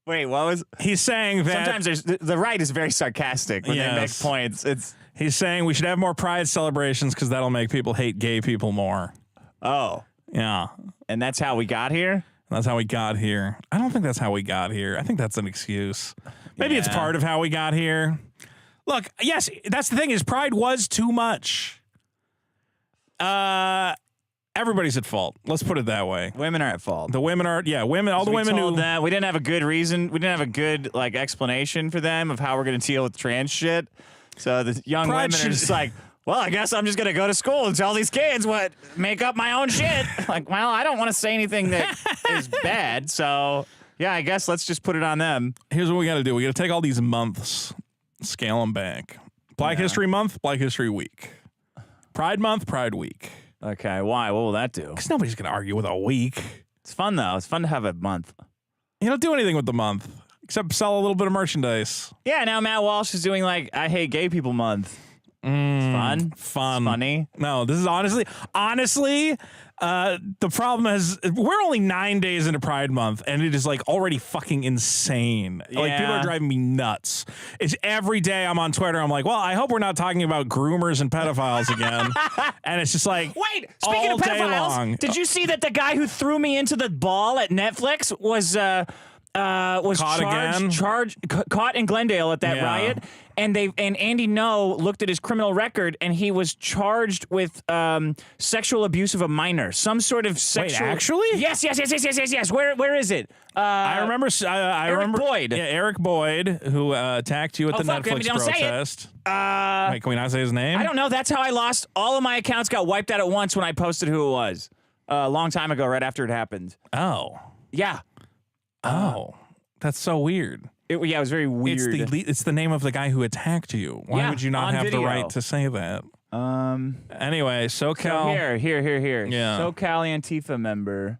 Wait, what was he's saying? That sometimes the right is very sarcastic when they make points. He's saying we should have more pride celebrations because that'll make people hate gay people more. Oh, yeah, and that's how we got here. That's how we got here. I don't think that's how we got here. I think that's an excuse. Maybe it's part of how we got here. Look, yes, that's the thing is pride was too much. Everybody's at fault. Let's put it that way. Women are at fault. The women are, women. All the women who that we didn't have a good reason. We didn't have a good explanation for them of how we're going to deal with trans shit. So the young women are just like, well, I guess I'm just going to go to school and tell these kids make up my own shit. Like, well, I don't want to say anything that is bad. So yeah, I guess let's just put it on them. Here's what we got to do. We got to take all these months, scale them back. Black History Month, Black History Week. Pride Month, Pride Week. Okay, why? What will that do? Because nobody's going to argue with a week. It's fun, though. It's fun to have a month. You don't do anything with the month except sell a little bit of merchandise. Yeah, now Matt Walsh is doing I Hate Gay People Month. It's fun. It's funny. No, this is honestly, the problem is we're only 9 days into Pride Month and it is already fucking insane. Yeah. Like people are driving me nuts. It's every day I'm on Twitter. I'm like, well, I hope we're not talking about groomers and pedophiles again. And it's just like, wait, speaking of pedophiles, did you see that the guy who threw me into the ball at Netflix was caught in Glendale at that riot? And Andy Ngo looked at his criminal record, and he was charged with sexual abuse of a minor, some sort of sexual. Wait, actually? Yes. Where is it? I remember. Eric Boyd. Yeah, Eric Boyd, who attacked you at the Netflix protest. Wait, can we not say his name? I don't know. That's how I lost all of my accounts. Got wiped out at once when I posted who it was a long time ago, right after it happened. Oh. Yeah. Oh, that's so weird. It was very weird. It's the name of the guy who attacked you. Why would you not have video. the right to say that? Anyway, SoCal. So here. Yeah. SoCal Antifa member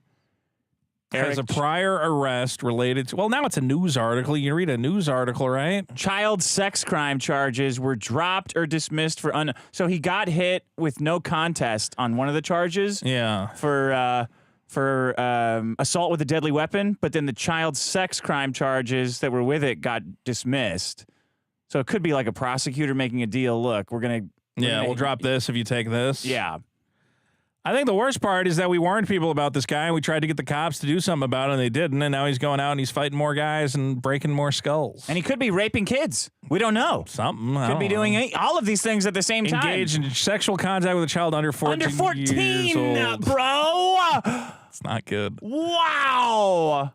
has a prior arrest related to. Well, now it's a news article. You can read a news article, right? Child sex crime charges were dropped or dismissed for So he got hit with no contest on one of the charges. Yeah. For assault with a deadly weapon, but then the child sex crime charges that were with it got dismissed. So it could be like a prosecutor making a deal. Look, we'll drop this if you take this. Yeah. I think the worst part is that we warned people about this guy and we tried to get the cops to do something about it and they didn't. And now he's going out and he's fighting more guys and breaking more skulls. And he could be raping kids. We don't know. Something. Could be doing all of these things at the same time. Engaged in sexual contact with a child under 14 Under 14, years old. bro. It's not good. Wow.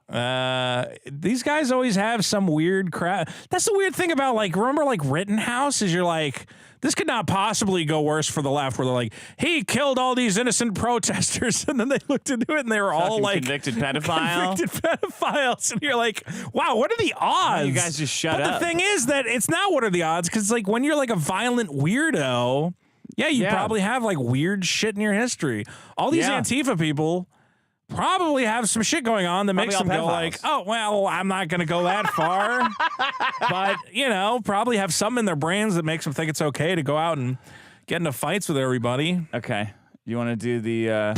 these guys always have some weird crap. That's the weird thing about, like, remember, like, Rittenhouse is you're like, this could not possibly go worse for the left, where they're like, he killed all these innocent protesters, and then they looked into it and they were all like convicted pedophiles. And you're like, wow, what are the odds? You guys just shut up. up. The thing is that it's not what are the odds, because like when you're like a violent weirdo, you probably have like weird shit in your history. All these Antifa people probably have some shit going on that makes them go like, oh, well, I'm not going to go that far. But, you know, probably have something in their brains that makes them think it's okay to go out and get into fights with everybody. Okay. You want to do the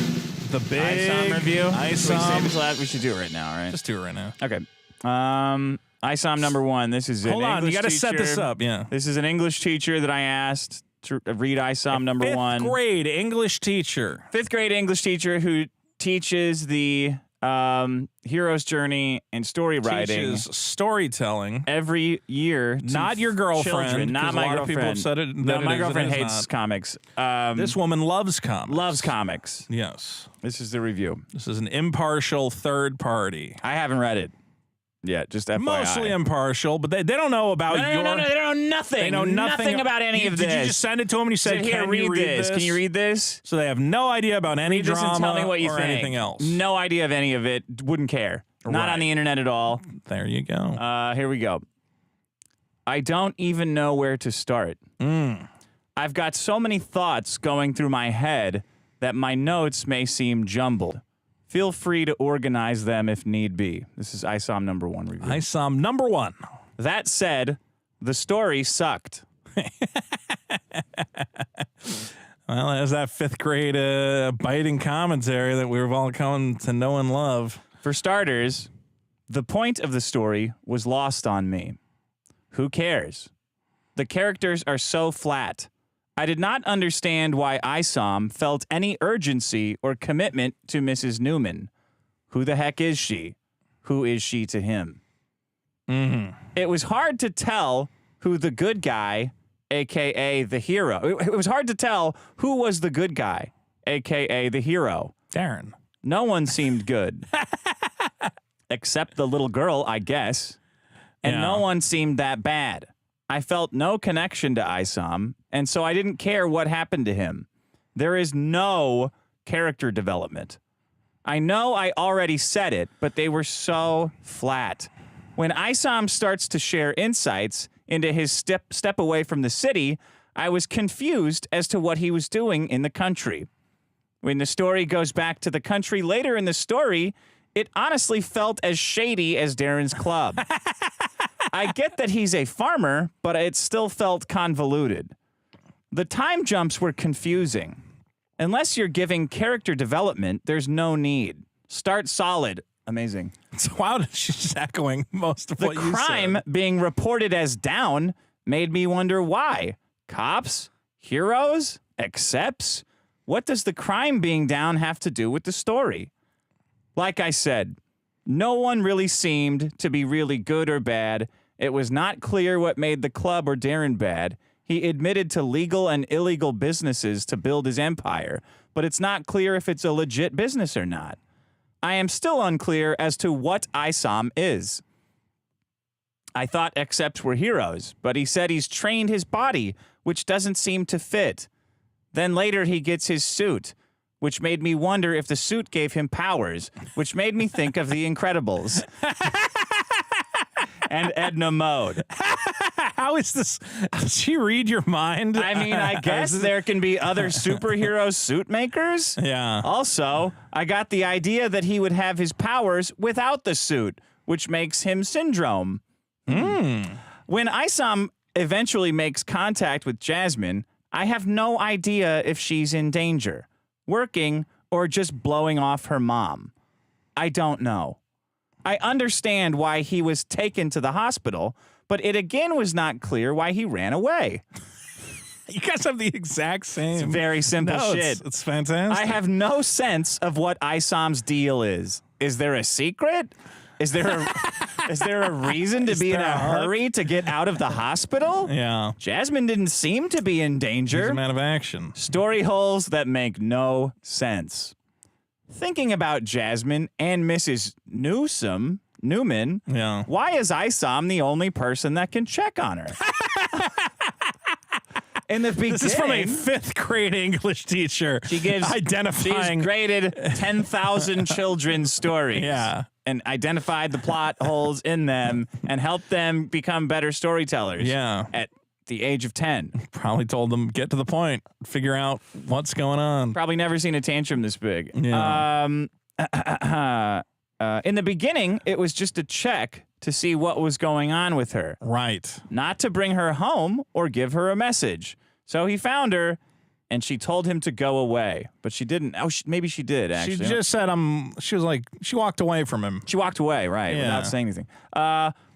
big ISOM review? ISOM. We should do it right now, right? Just do it right now. Okay. ISOM number 1. This is Hold on. English You got to set teacher. this up. Yeah. This is an English teacher that I asked to read ISOM number 1. Fifth grade English teacher. 5th grade English teacher who teaches the hero's journey and story writing. Teaches storytelling every year. Not your girlfriend. Children, not my girlfriend. People have said it. No, my girlfriend is hates not. comics. This woman loves comics. Loves comics. Yes. This is the review. This is an impartial third party. I haven't read it. Yeah, just FYI. Mostly impartial, but they don't know about your... No, they don't know nothing. They know nothing about any of this. Did you just send it to them and you said, Here, can you read this? Can you read this? So they have no idea about any Read this drama and tell me what you or think. anything else. No idea of any of it. Wouldn't care. Not on the internet at all. There you go. Here we go. I don't even know where to start. I've got so many thoughts going through my head that my notes may seem jumbled. Feel free to organize them if need be. This is ISOM number 1 review. ISOM number 1. That said, the story sucked. Well, there's that 5th grade biting commentary that we've all come to know and love. For starters, the point of the story was lost on me. Who cares? The characters are so flat. I did not understand why ISOM felt any urgency or commitment to Mrs. Newman. Who the heck is she? Who is she to him? It was hard to tell who the good guy, a.k.a. the hero. It was hard to tell who was the good guy, a.k.a. the hero. Darren. No one seemed good. Except the little girl, I guess. And no one seemed that bad. I felt no connection to ISOM, and so I didn't care what happened to him. There is no character development. I know I already said it, but they were so flat. When ISOM starts to share insights into his step away from the city, I was confused as to what he was doing in the country. When the story goes back to the country later in the story, it honestly felt as shady as Darren's club. I get that he's a farmer, but it still felt convoluted. The time jumps were confusing. Unless you're giving character development, there's no need. Start solid. Amazing. So wow, she's just echoing most of what you said. The crime being reported as down made me wonder why. Cops? Heroes? Accepts? What does the crime being down have to do with the story? Like I said, no one really seemed to be really good or bad. It was not clear what made the club or Darren bad. He admitted to legal and illegal businesses to build his empire, but it's not clear if it's a legit business or not. I am still unclear as to what ISOM is. I thought Accepts were heroes, but he said he's trained his body, which doesn't seem to fit. Then later he gets his suit, which made me wonder if the suit gave him powers, which made me think of The Incredibles. And Edna Mode. How is this? Does she read your mind? I mean, I guess there can be other superhero suit makers. Yeah. Also, I got the idea that he would have his powers without the suit, which makes him Syndrome. When ISOM eventually makes contact with Jasmine, I have no idea if she's in danger, working, or just blowing off her mom. I don't know. I understand why he was taken to the hospital, but it again was not clear why he ran away. You guys have the exact same. It's very simple shit. It's fantastic. I have no sense of what ISOM's deal is. Is there a secret? Is there a reason to be in a hurry to get out of the hospital? Yeah. Jasmine didn't seem to be in danger. He's a man of action. Story holes that make no sense. Thinking about Jasmine and Mrs. Newsom, Newman, why is ISOM the only person that can check on her? In the beginning, this is from a 5th grade English teacher. She gives identifying. She's graded 10,000 children's stories. Yeah. And identified the plot holes in them and helped them become better storytellers. Yeah. At the age of 10. Probably told them, get to the point, figure out what's going on. Probably never seen a tantrum this big. Yeah. In the beginning, it was just a check to see what was going on with her. Right. Not to bring her home or give her a message. So he found her, and she told him to go away. But she didn't. Oh, maybe she did, actually. She just said, she was like, she walked away from him. She walked away, right, without saying anything.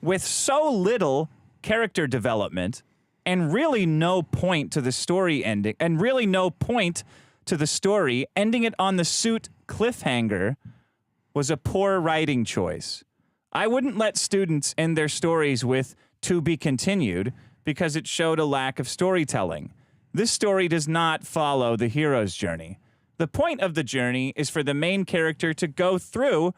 With so little character development and really no point to the story ending, and really no point to the story, ending it on the suit cliffhanger was a poor writing choice. I wouldn't let students end their stories with "to be continued" because it showed a lack of storytelling. This story does not follow the hero's journey. The point of the journey is for the main character to go through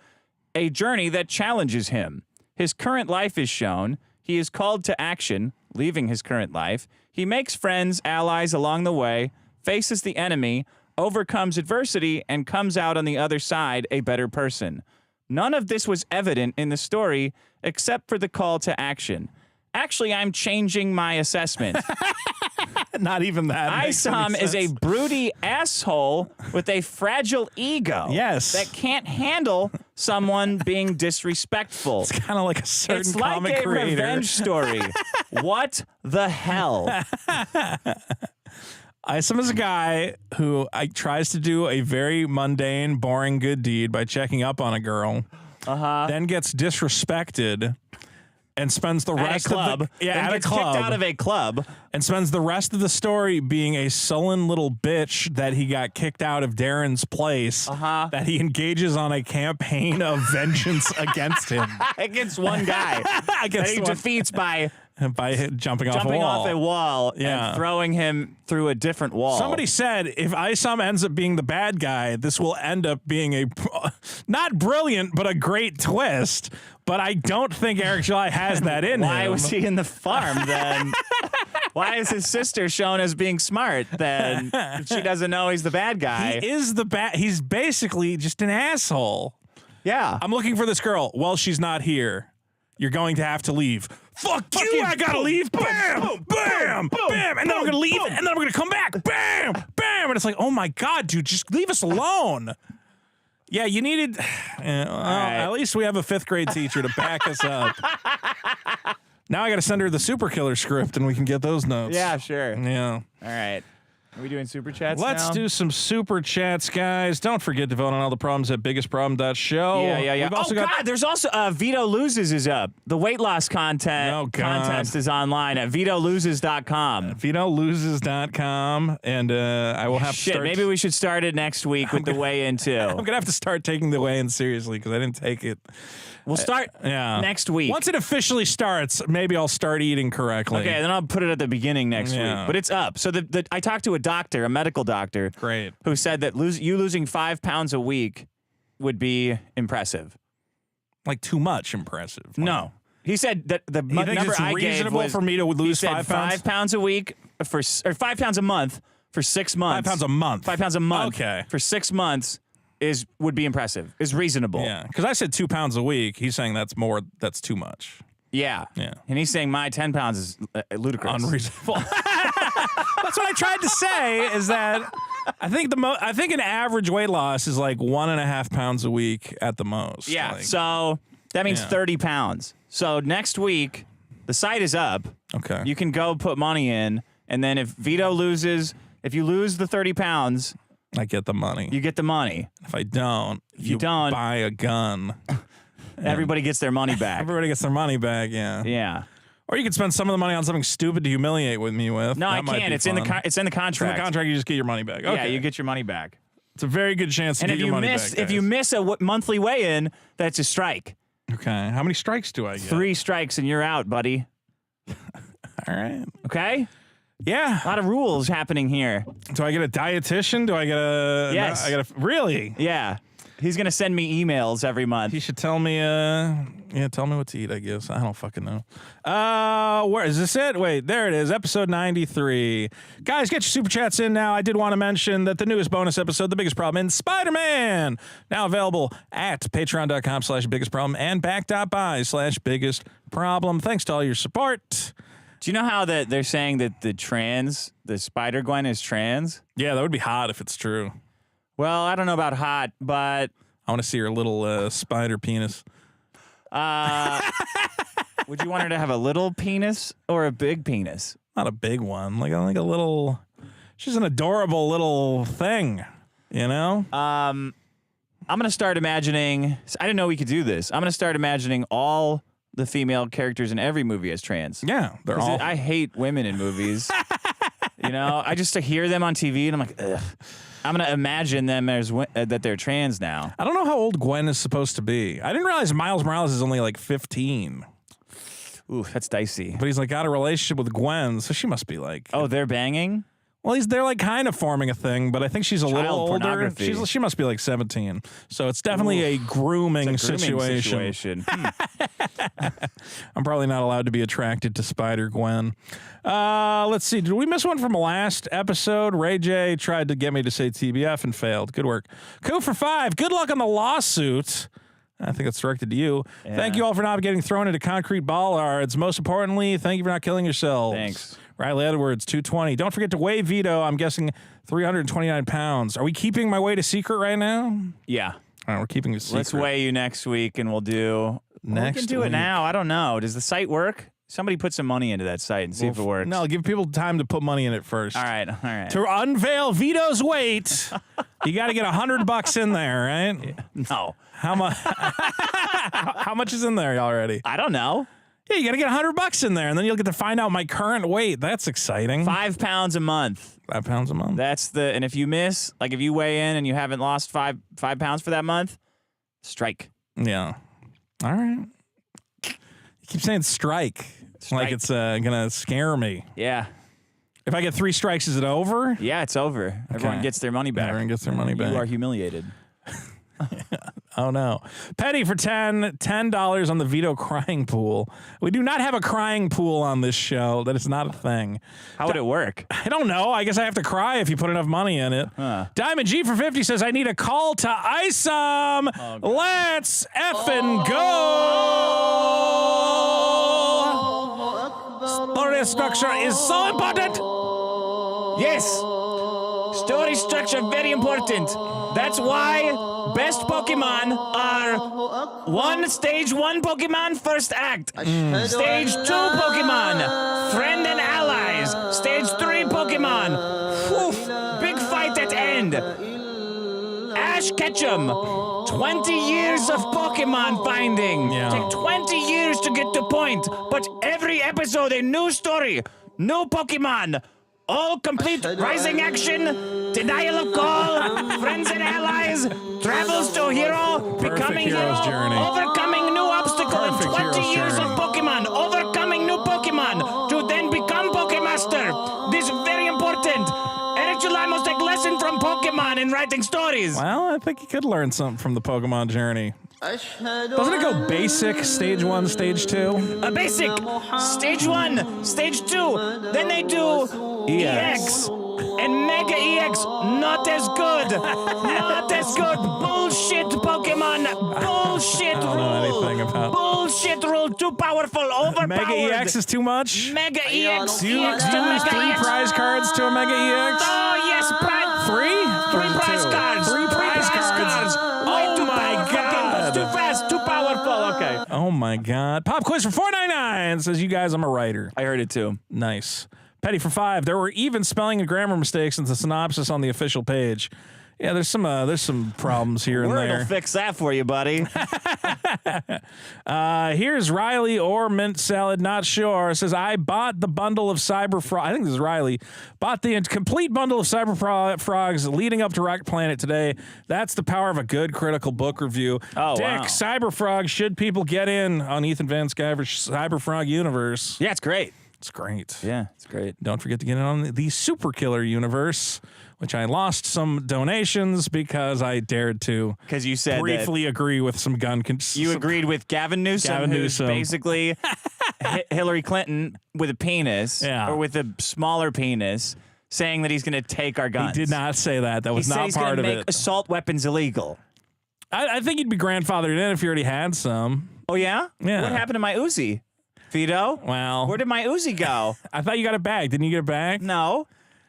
a journey that challenges him. His current life is shown. He is called to action, leaving his current life. He makes friends, allies along the way, faces the enemy, overcomes adversity, and comes out on the other side a better person. None of this was evident in the story except for the call to action. Actually, I'm changing my assessment. Not even that. ISOM is a broody asshole with a fragile ego. Yes. That can't handle someone being disrespectful. It's kind of like a certain It's like comic a creator. revenge story. What the hell? ISOM is a guy who tries to do a very mundane, boring good deed by checking up on a girl, then gets disrespected, and spends the rest club. of the Then at a gets club, kicked out of a club, and spends the rest of the story being a sullen little bitch that he got kicked out of Darren's place. That he engages on a campaign of vengeance against him, against one guy that he defeats by jumping off a wall and throwing him through a different wall. Somebody said if ISOM ends up being the bad guy, this will end up being a not brilliant, but a great twist. But I don't think Eric July has that in him. Why was he in the farm then? Why is his sister shown as being smart then? She doesn't know he's the bad guy. He is the bad. He's basically just an asshole. Yeah. I'm looking for this girl. Well, she's not here. You're going to have to leave. Fuck you! I gotta leave. Bam! Bam! Bam! And then I'm gonna leave, and then I'm gonna come back. Bam! Bam! And it's like, oh my god, dude, just leave us alone. Yeah, you needed. At least we have a 5th grade teacher to back us up. Now I got to send her the Super Killer script, and we can get those notes. Yeah, sure. Yeah. All right. Are we doing super chats Let's now? do some super chats, guys. Don't forget to vote on all the problems at biggestproblem.show. Yeah. We've also got there's also Vito Loses is up. The weight loss contest is online at vitoloses.com. vitoloses.com, and I will have to start. Maybe we should start it next week with the weigh-in too. I'm going to have to start taking the weigh-in seriously because I didn't take it. We'll start next week. Once it officially starts, maybe I'll start eating correctly. Okay, then I'll put it at the beginning next week. But it's up. So I talked to a doctor, a medical doctor, who said that you losing 5 pounds a week would be impressive. Like too much impressive. No. He said that the number it's I gave reasonable was for me to lose 5 pounds? 5 pounds a week or 5 pounds a month for 6 months. 5 pounds a month. 5 pounds a month. Okay. For 6 months would be impressive. Is reasonable. Yeah, because I said 2 pounds a week. He's saying that's too much. Yeah. Yeah. And he's saying my 10 pounds is ludicrous. Unreasonable. That's what I tried to say. Is that I think an average weight loss is like 1.5 pounds a week at the most. Yeah. So that means 30 pounds. So next week, the site is up. Okay. You can go put money in, and then if Vito loses, if you lose the 30 pounds, I get the money. You get the money. If I don't, you don't buy a gun. Everybody gets their money back. Everybody gets their money back. Yeah. Yeah. Or you could spend some of the money on something stupid to humiliate me with. No, That I might can't. be It's in the fun. it's in the contract. It's in the contract. You just get your money back. Okay. Yeah, you get your money back. It's a very good chance to And get your money back. if you miss a monthly weigh-in, that's a strike. Okay. How many strikes do I get? 3 strikes and you're out, buddy. All right. Okay. Yeah. A lot of rules happening here. Do I get a dietitian? Do I get a? Yes. Really? Yeah. He's gonna send me emails every month. He should tell me. Yeah, tell me what to eat, I guess. I don't fucking know. Where is this it? Wait, there it is. Episode 93. Guys, get your super chats in now. I did want to mention that the newest bonus episode, The Biggest Problem in Spider-Man, now available at patreon.com/biggestproblem and back.by/biggestproblem. Thanks to all your support. Do you know how that they're saying that the Spider-Gwen is trans? Yeah, that would be hot if it's true. Well, I don't know about hot, but I want to see her little spider penis. Would you want her to have a little penis or a big penis? Not a big one, like a little. She's an adorable little thing, you know. I'm gonna start imagining. I didn't know we could do this. I'm gonna start imagining all the female characters in every movie as trans. Yeah, they're all. I hate women in movies. You know, I just hear them on TV and I'm like, ugh. I'm going to imagine them as that they're trans now. I don't know how old Gwen is supposed to be. I didn't realize Miles Morales is only like 15. Ooh, that's dicey. But he's like got a relationship with Gwen, so she must be like. Oh, they're banging? Well, they're like kind of forming a thing, but I think she's a little older. Pornography. She must be like 17. So it's definitely a grooming situation. I'm probably not allowed to be attracted to Spider-Gwen. Let's see. Did we miss one from the last episode? Ray J tried to get me to say TBF and failed. Good work. Coup for 5. Good luck on the lawsuit. I think it's directed to you. Yeah. Thank you all for not getting thrown into concrete bollards. Most importantly, thank you for not killing yourselves. Thanks. Riley Edwards, 220. Don't forget to weigh Vito. I'm guessing 329 pounds. Are we keeping my weight a secret right now? Yeah. All right, we're keeping it a secret. Let's weigh you next week, and we'll do... Next we can do it now. I don't know. Does the site work? Somebody put some money into that site and see if it works. No, give people time to put money in it first. All right, all right. To unveil Vito's weight, you got to get $100 in there, right? Yeah. No. How much? How much is in there already? I don't know. Yeah, you got to get $100 in there, and then you'll get to find out my current weight. That's exciting. 5 pounds a month. 5 pounds a month. That's and if you miss, like if you weigh in and you haven't lost 5 pounds for that month, strike. Yeah. All right. You keep saying strike. Like it's gonna scare me. Yeah. If I get 3 strikes, is it over? Yeah, it's over. Okay. Everyone gets their money back. Everyone gets their money back. You are humiliated. Oh no. Petty for $10 on the Vito crying pool. We do not have a crying pool on this show. That is not a thing. How would it work? I don't know. I guess I have to cry if you put enough money in it. Diamond G for 50 says I need a call to ISOM. Oh, let's effing go. Story structure is so important. Yes. Story structure very important. That's why best Pokemon are Stage 1 Pokemon, first act. Stage 2 Pokemon, friend and allies. Stage 3 Pokemon, big fight at end. Ash Ketchum, 20 years of Pokemon finding. Take 20 years to get to point, but every episode a new story, new Pokemon. All complete rising action, denial of call, friends and allies, travels to hero, becoming hero, journey. overcoming new obstacle in 20 years of Pokemon, overcoming new Pokemon to then become Pokemaster. This is very important. Eric July must take lesson from Pokemon in writing stories. Well, I think you could learn something from the Pokemon journey. Doesn't it go basic, stage 1, stage 2? Basic, stage 1, stage 2. Then they do EX. And Mega EX, not as good. Not as good. Bullshit Pokemon. Bullshit rule. I don't know anything about. Bullshit rule. Too powerful. Overpowered. Mega EX is too much? Mega EX. Do you use 3 prize cards to a Mega EX? Oh, yes. 3? 3 prize cards. 3 prize cards. Oh, my God. Too fast. Too powerful. Okay. Oh, my God. Pop quiz for $4.99 says, you guys, I'm a writer. I heard it, too. Nice. Petty for 5. There were even spelling and grammar mistakes in the synopsis on the official page. Yeah, there's some problems here and there. Word'll fix that for you, buddy. Here's Riley or Mint Salad, not sure. It says, I bought the bundle of Cyber Frog. I think this is Riley. Bought the complete bundle of Cyber Frogs leading up to Rocket Planet today. That's the power of a good critical book review. Oh, Dick, wow. Cyber Frog, should people get in on Ethan Van Sciver's Cyber Frog universe? Yeah, it's great. It's great. Yeah, it's great. Don't forget to get in on the Super Killer universe, which I lost some donations because I dared to. Because you said briefly agree with some gun. You agreed with Gavin Newsom, who's basically Hillary Clinton with a penis, or with a smaller penis, saying that he's going to take our guns. He did not say that. That was not part of it. Make assault weapons illegal. I think you'd be grandfathered in if you already had some. Oh yeah? Yeah. What happened to my Uzi? Vito? Well, where did my Uzi go? I thought you got it back. Didn't you get it back? No.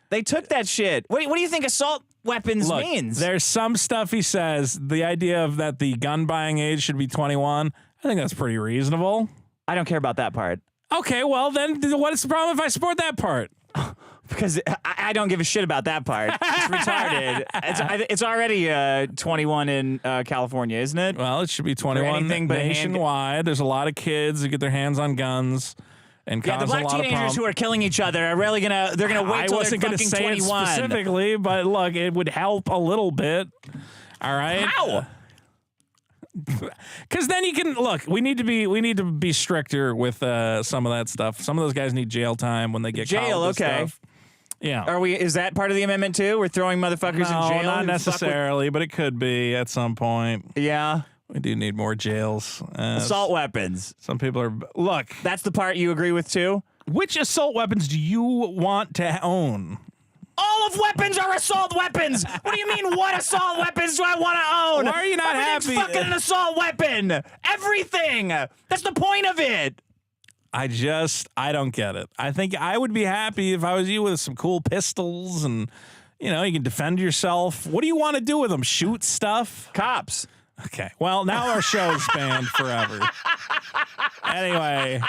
They took that shit. What do you think assault weapons means? There's some stuff he says. The idea of that the gun buying age should be 21, I think that's pretty reasonable. I don't care about that part. Okay, well then what is the problem if I support that part? Because I don't give a shit about that part. It's retarded. It's already 21 in California, isn't it? Well, it should be 21 nationwide. There's a lot of kids who get their hands on guns and cause the black a lot of teenagers who are killing each other are really they're gonna wait till they're fucking 21. I wasn't gonna say it specifically, but look, it would help a little bit. All right. How? Because then you can look. We need to be stricter with some of that stuff. Some of those guys need jail time when they get jail. Caught with Okay. Stuff. Yeah. Are we? Is that part of the amendment too? We're throwing motherfuckers in jail. Not necessarily, but it could be at some point. Yeah. We do need more jails. Assault weapons. Some people are. Look. That's the part you agree with too? Which assault weapons do you want to own? All of weapons are assault weapons. What do you mean? What assault weapons do I want to own? Why are you not Everything's happy? fucking an assault weapon. Everything. That's the point of it. I don't get it. I think I would be happy if I was you with some cool pistols and, you can defend yourself. What do you want to do with them? Shoot stuff? Cops. Okay. Well, now our show's banned forever. Anyway,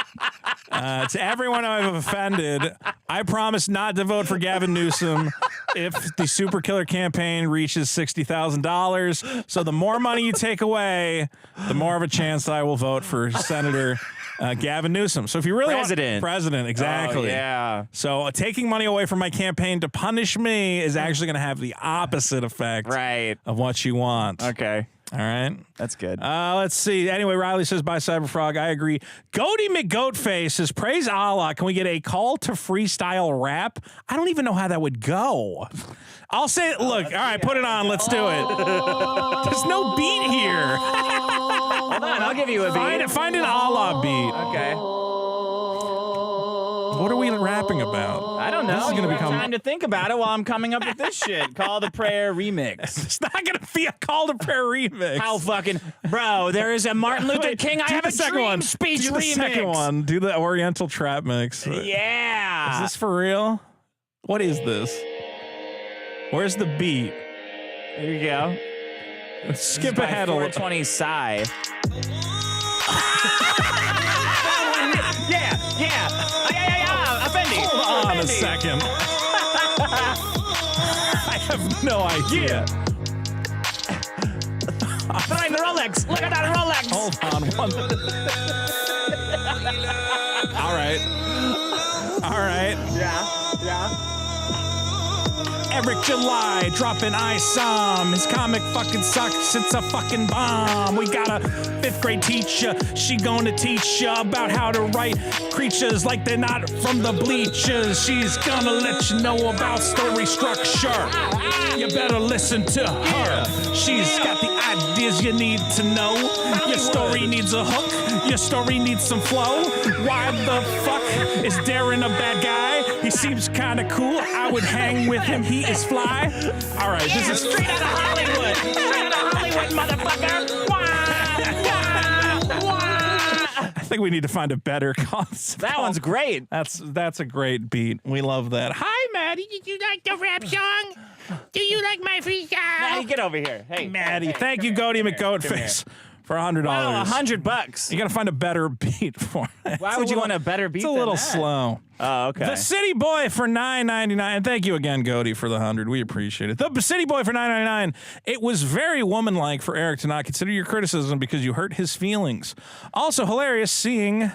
to everyone I've offended, I promise not to vote for Gavin Newsom if the Super Killer campaign reaches $60,000. So the more money you take away, the more of a chance that I will vote for Senator Gavin Newsom. So if you really want president, exactly. Oh, yeah. So taking money away from my campaign to punish me is actually going to have the opposite effect of what you want. Okay. All right. That's good. Let's see. Anyway, Riley says, bye, Cyberfrog. I agree. Goaty McGoatface says, praise Allah. Can we get a call to freestyle rap? I don't even know how that would go. I'll say it. Look, all right, put it on. Let's do it. There's no beat here. Hold on, I'll give you a beat. Find an Allah beat. Okay. What are we rapping about? I don't know. This is gonna become time to think about it while I'm coming up with this shit. Call to prayer remix. It's not going to be a call to prayer remix. How fucking... Bro, there is a Martin Luther King I have a dream speech do remix. The second one. Do the Oriental Trap mix. Yeah. Is this for real? What is this? Where's the beat? Here you go. Skip ahead a little. 420 Psy. Yeah. Offending. Hold on a second. I have no idea. Behind the Rolex. Look at that Rolex. Hold on. All right. Yeah. Eric July dropping ISOM. His comic fucking sucks. It's a fucking bomb. We got a 5th grade teacher. She gonna teach you about how to write creatures like they're not from the bleachers. She's gonna let you know about story structure. You better listen to her. She's got the ideas you need to know. Your story needs a hook. Your story needs some flow. Why the fuck is Darren a bad guy? He seems kind of cool. I would hang with him. He is fly. All right, this is straight out of Hollywood. Straight out of Hollywood, motherfucker. I think we need to find a better concept. That one's great. That's a great beat. We love that. Hi, Maddie. Did you like the rap song? Do you like my freestyle? Maddie, get over here. Hey, Maddie. Hey, thank you, Goaty McGoatface, for $100. Wow, $100. You got to find a better beat for it. Why would you want a better beat? It's a little slow. Oh, okay. The City Boy for $9.99. Thank you again, Goaty, for the 100. We appreciate it. The City Boy for $9.99. It was very womanlike for Eric to not consider your criticism because you hurt his feelings. Also hilarious seeing.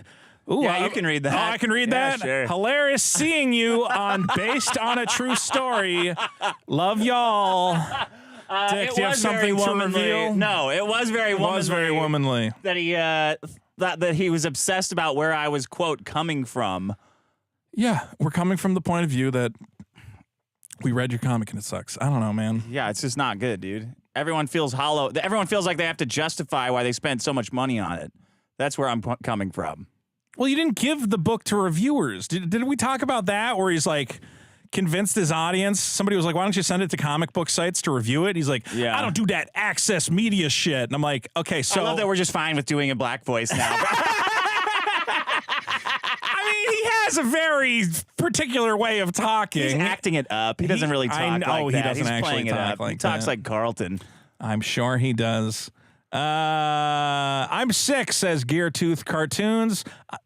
Ooh, yeah, you can read that. Oh, I can read that? Sure. Hilarious seeing you on Based on a True Story. Love y'all. Dick, do you have something to reveal? No, it was very womanly. It was very womanly. That he that he was obsessed about where I was, quote, coming from. Yeah, we're coming from the point of view that we read your comic and it sucks. I don't know, man. Yeah, it's just not good, dude. Everyone feels hollow. Everyone feels like they have to justify why they spent so much money on it. That's where I'm coming from. Well, you didn't give the book to reviewers. Did we talk about that where he's like convinced his audience? Somebody was like, why don't you send it to comic book sites to review it? He's like, yeah. I don't do that access media shit. And I'm like, okay, so. I love that we're just fine with doing a black voice now. He has a very particular way of talking. He's acting it up. He doesn't really talk like that. He doesn't He's actually playing it talk up. like he talks that. like Carlton. I'm sure he does. I'm sick, says Geartooth Cartoons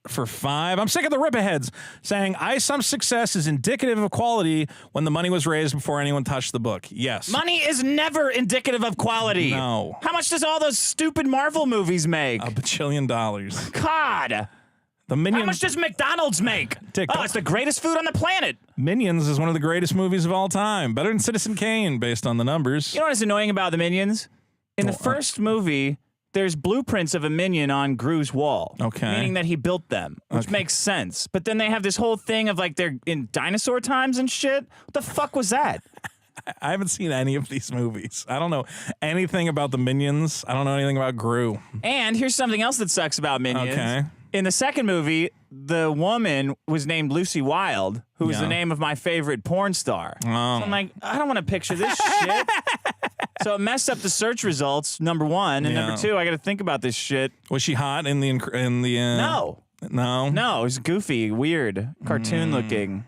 for 5. I'm sick of the rippaheads saying ISOM success is indicative of quality when the money was raised before anyone touched the book. Yes. Money is never indicative of quality. No. How much does all those stupid Marvel movies make? $1 bajillion. God. The Minions. How much does McDonald's make? It's the greatest food on the planet. Minions is one of the greatest movies of all time. Better than Citizen Kane, based on the numbers. You know what's annoying about the Minions? In the first movie, there's blueprints of a Minion on Gru's wall. Okay. Meaning that he built them, which makes sense. But then they have this whole thing of like they're in dinosaur times and shit. What the fuck was that? I haven't seen any of these movies. I don't know anything about the Minions. I don't know anything about Gru. And here's something else that sucks about Minions. Okay. In the second movie, the woman was named Lucy Wilde, who was the name of my favorite porn star. Oh. So I'm like, I don't want to picture this shit. So it messed up the search results, number one. And number two, I got to think about this shit. Was she hot in the No. No? No, it was goofy, weird, cartoon looking.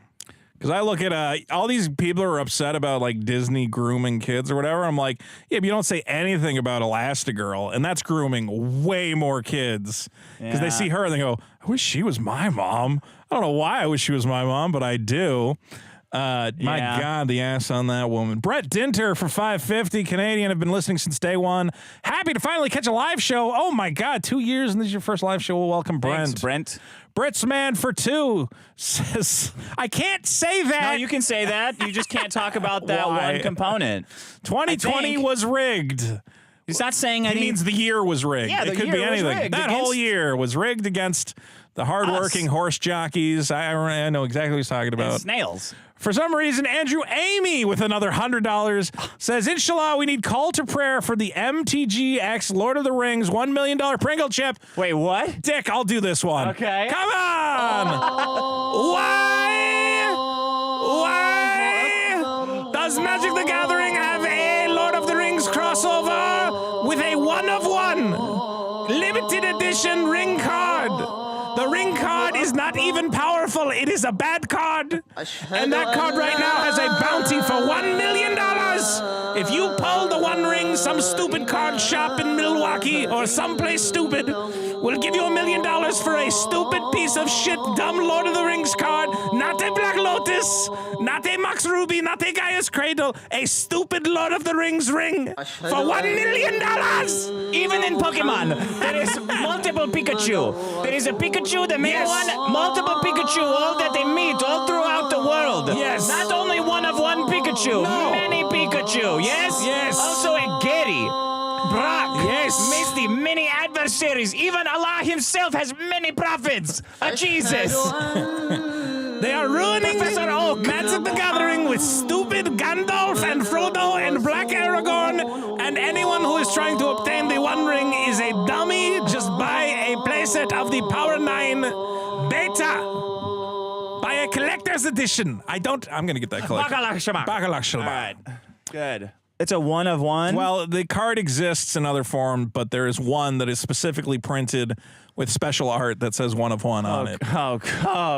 Because I look at all these people who are upset about like Disney grooming kids or whatever. I'm like, yeah, but you don't say anything about Elastigirl, and that's grooming way more kids. Because they see her and they go, I wish she was my mom. I don't know why I wish she was my mom, but I do. My God, the ass on that woman. Brett Dinter for $5.50 Canadian. Have been listening since day one. Happy to finally catch a live show. Oh my God, 2 years and this is your first live show. Well, welcome, Brent. Thanks, Brent. Brits Man for 2 says, I can't say that. No, you can say that. You just can't talk about that one component. 2020 was rigged. He's not saying he means the year was rigged. Yeah, it could be anything. That whole year was rigged against the hardworking horse jockeys. I know exactly what he's talking about. And snails. For some reason, Andrew Amy with another $100 says, Inshallah, we need call to prayer for the MTGX Lord of the Rings $1 million Pringle chip. Wait, what? Dick, I'll do this one. Okay. Come on! Why does Magic the Gathering have a Lord of the Rings crossover with a one-of-one limited edition ring card? The ring card is not even powerful. It is a bad card. And that card right now has a bounty for $1 million. If you pull the One Ring, some stupid card shop in Milwaukee or someplace stupid will give you $1 million for a stupid piece of shit, dumb Lord of the Rings card. Not a Black Lotus, not a Mox Ruby, not a Gaia's Cradle. A stupid Lord of the Rings ring for $1 million. Even in Pokemon, there is multiple Pikachu. There is a Pikachu, the main one, multiple Pikachu, all that they meet all throughout the world. Yes. Not only one of one Pikachu, many Pikachu. Yes? Yes. Also a Gary, Brock, yes, Misty, many adversaries. Even Allah himself has many prophets. Jesus. They are ruining Professor Oak. Magic the Gathering with stupid Gandalf and Frodo and Black Aragorn, and anyone who is trying to obtain the One Ring is a dummy. Just buy a playset of the Power 9 Beta. Buy a collector's edition. I'm going to get that collector. All right. Good. It's a one of one? Well, the card exists in other form, but there is one that is specifically printed with special art that says one of one on it. Oh,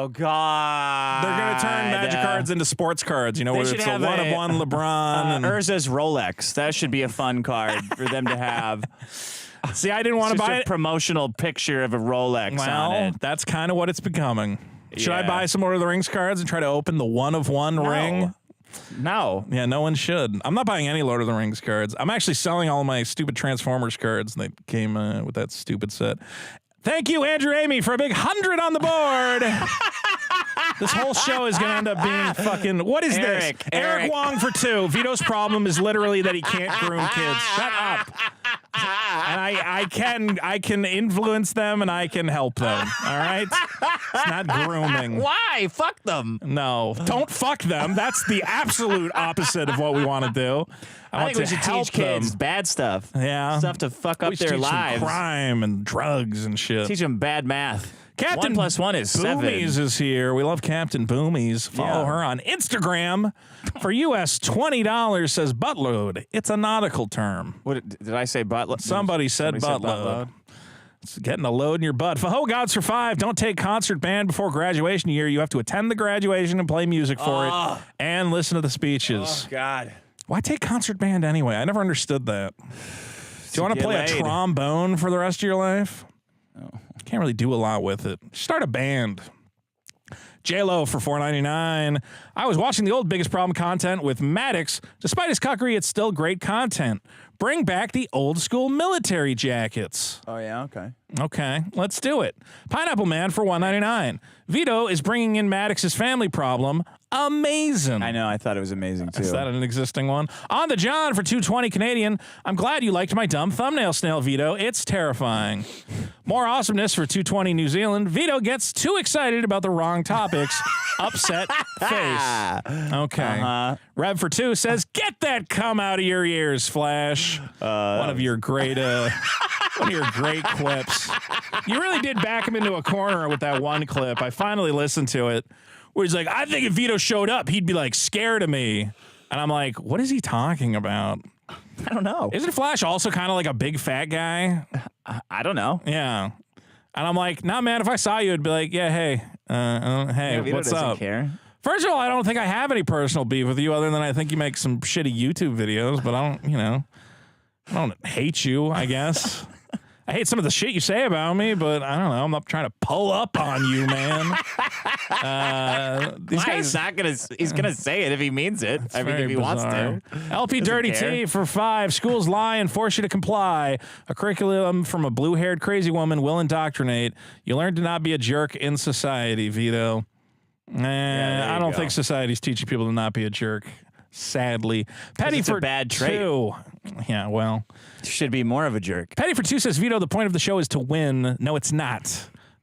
God. They're going to turn Magic cards into sports cards, where it's a one of one LeBron. And Urza's Rolex. That should be a fun card for them to have. See, I didn't want to buy a promotional picture of a Rolex on it. That's kind of what it's becoming. Should I buy some Lord of the Rings cards and try to open the one of one ring? No. Yeah, no one should. I'm not buying any Lord of the Rings cards. I'm actually selling all my stupid Transformers cards that came with that stupid set. Thank you, Andrew Amy, for a big 100 on the board. This whole show is going to end up being fucking... What is this? Eric Wong for 2. Vito's problem is literally that he can't groom kids. Shut up. And I can influence them and I can help them. All right? It's not grooming. Why? Fuck them. No, don't fuck them. That's the absolute opposite of what we want to do. I think we should teach kids bad stuff. Yeah. Stuff to fuck up their lives. Crime and drugs and shit. Teach them bad math. Captain 1 + 1 is 7. Boomies is here. We love Captain Boomies. Follow her on Instagram for US $20. Says buttload. It's a nautical term. What did I say? Buttload. Somebody said buttload. It's getting a load in your butt. Faho Gods for 5. Don't take concert band before graduation year. You have to attend the graduation and play music for it and listen to the speeches. Oh God. Why take concert band anyway? I never understood that. Do you want to play a trombone for the rest of your life? No. Can't really do a lot with it. Start a band. J-Lo for $4.99. I was watching the old Biggest Problem content with Maddox. Despite his cuckery, it's still great content. Bring back the old school military jackets. Oh, yeah, okay. Okay, let's do it. Pineapple Man for $1.99. Vito is bringing in Maddox's family problem. Amazing. I know, I thought it was amazing, too. Is that an existing one? On the John for $2.20 Canadian. I'm glad you liked my dumb thumbnail snail, Vito. It's terrifying. More awesomeness for $2.20 New Zealand. Vito gets too excited about the wrong topics. Upset face. Okay. Rev for 2 says, get that cum out of your ears, Flash. One of your great clips. You really did back him into a corner with that one clip. I finally listened to it. Where he's like, I think if Vito showed up, he'd be like scared of me. And I'm like, what is he talking about? I don't know. Isn't Flash also kind of like a big fat guy? I don't know. Yeah. And I'm like, nah, man, if I saw you, I'd be like, yeah, hey, Vito what's doesn't up? Care. First of all, I don't think I have any personal beef with you other than I think you make some shitty YouTube videos, but I don't hate you, I guess. I hate some of the shit you say about me, but I don't know. I'm not trying to pull up on you, man. He's gonna say it if he means it. I mean, if he wants to. LP Dirty T for 5. Schools lie and force you to comply. A curriculum from a blue-haired crazy woman will indoctrinate. You learn to not be a jerk in society, Vito. I don't think society's teaching people to not be a jerk. Sadly. Petty for a bad trait. 2. Yeah, well. Should be more of a jerk. Petty for 2 says, Vito, the point of the show is to win. No, it's not.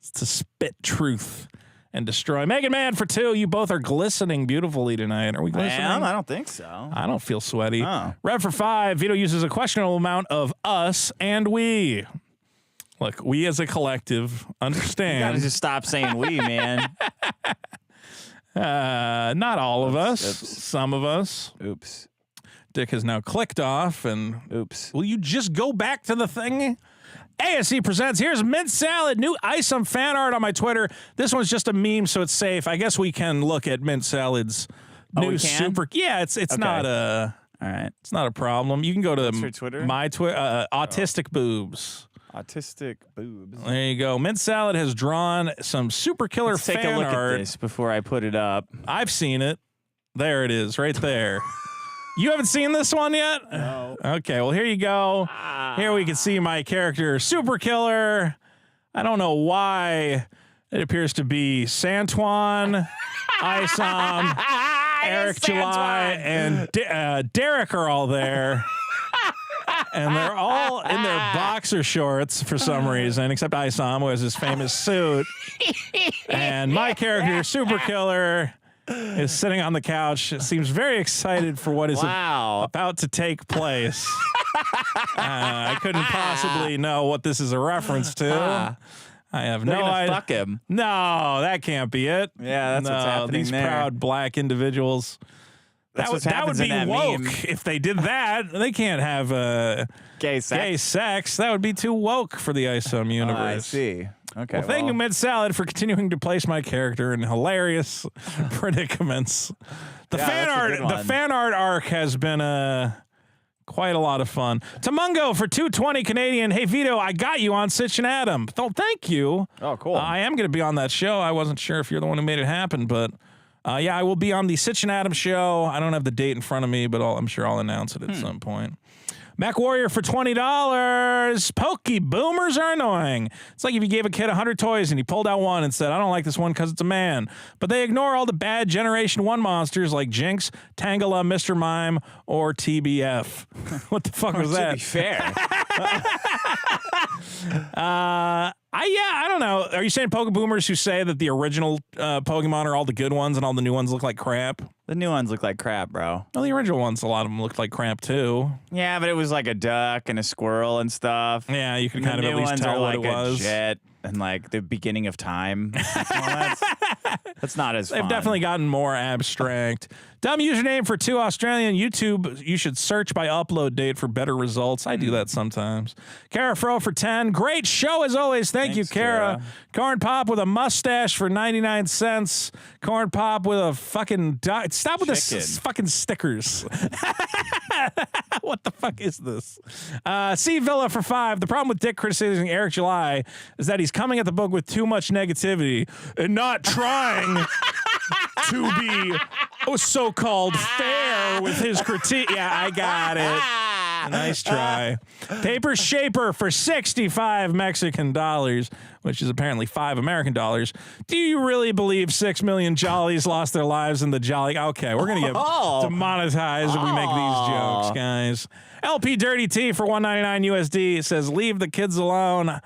It's to spit truth and destroy. Megan Man for 2. You both are glistening beautifully tonight. Are we glistening? I don't think so. I don't feel sweaty. Oh. Rev for 5. Vito uses a questionable amount of us and we. Look, we as a collective understand. You gotta just stop saying we, man. Not all of us. Oops. Some of us. Oops. Dick has now clicked off, and oops. Will you just go back to the thing? ASC presents, here's Mint Salad, new ISOM fan art on my Twitter. This one's just a meme, so it's safe. I guess we can look at Mint Salad's new super. Yeah, it's okay. Not a. All right. It's not a problem. You can go to What's your Twitter? My Twitter, Autistic Boobs. Autistic boobs. There you go. Mint Salad has drawn some super killer Let's fan take a look art. at this before I put it up. I've seen it. There it is, right there. You haven't seen this one yet? No. Okay, well, here you go. Here we can see my character, Super Killer. I don't know why it appears to be Santuan, ISOM, Eric July, and Derek are all there. And they're all in their boxer shorts for some reason, except ISOM, who has his famous suit. And my character, Super Killer, is sitting on the couch. Seems very excited for what is about to take place. I couldn't possibly know what this is a reference to. I have no idea. Fuck him. No, that can't be it. Yeah, that's what's happening these there. proud black individuals. That would be woke if they did that. They can't have gay sex. That would be too woke for the ISOM universe. I see. Okay. Well, thank you, Mint Salad, for continuing to place my character in hilarious predicaments. The fan art arc has been quite a lot of fun. Tamungo for $2.20 Canadian. Hey Vito, I got you on Sitch and Adam. Oh, thank you. Oh, cool. I am going to be on that show. I wasn't sure if you're the one who made it happen, but yeah, I will be on the Sitch and Adam show. I don't have the date in front of me, but I'm sure I'll announce it at some point. Mech Warrior for $20. Pokey boomers are annoying. It's like if you gave a kid 100 toys and he pulled out one and said, I don't like this one because it's a man. But they ignore all the bad Generation 1 monsters like Jinx, Tangela, Mr. Mime, or TBF. What the fuck was that? To be fair. I don't know. Are you saying Poke Boomers who say that the original Pokemon are all the good ones and all the new ones look like crap? The new ones look like crap, bro. Well, the original ones, a lot of them looked like crap too. Yeah, but it was like a duck and a squirrel and stuff. Yeah, you could And kind of the at new least ones tell are what like it was. a jet and like the beginning of time. Well, that's not as fun. They've definitely gotten more abstract. Dumb username for 2 Australian YouTube. You should search by upload date for better results. I do that sometimes. Kara Fro for 10. Great show as always. Thanks, you, Kara. Corn Pop with a mustache for 99 cents. Corn Pop with a fucking... Stop with the fucking stickers. What the fuck is this? C Villa for 5. The problem with Dick criticizing Eric July is that he's coming at the book with too much negativity and not trying to be so-called fair with his critique. Yeah, I got it. Nice try. Paper Shaper for 65 Mexican dollars, which is apparently 5 American dollars. Do you really believe 6 million jollies lost their lives in the jolly? Okay, we're going to get demonetized if we make these jokes, guys. LP Dirty T for $1.99 USD. It says, leave the kids alone.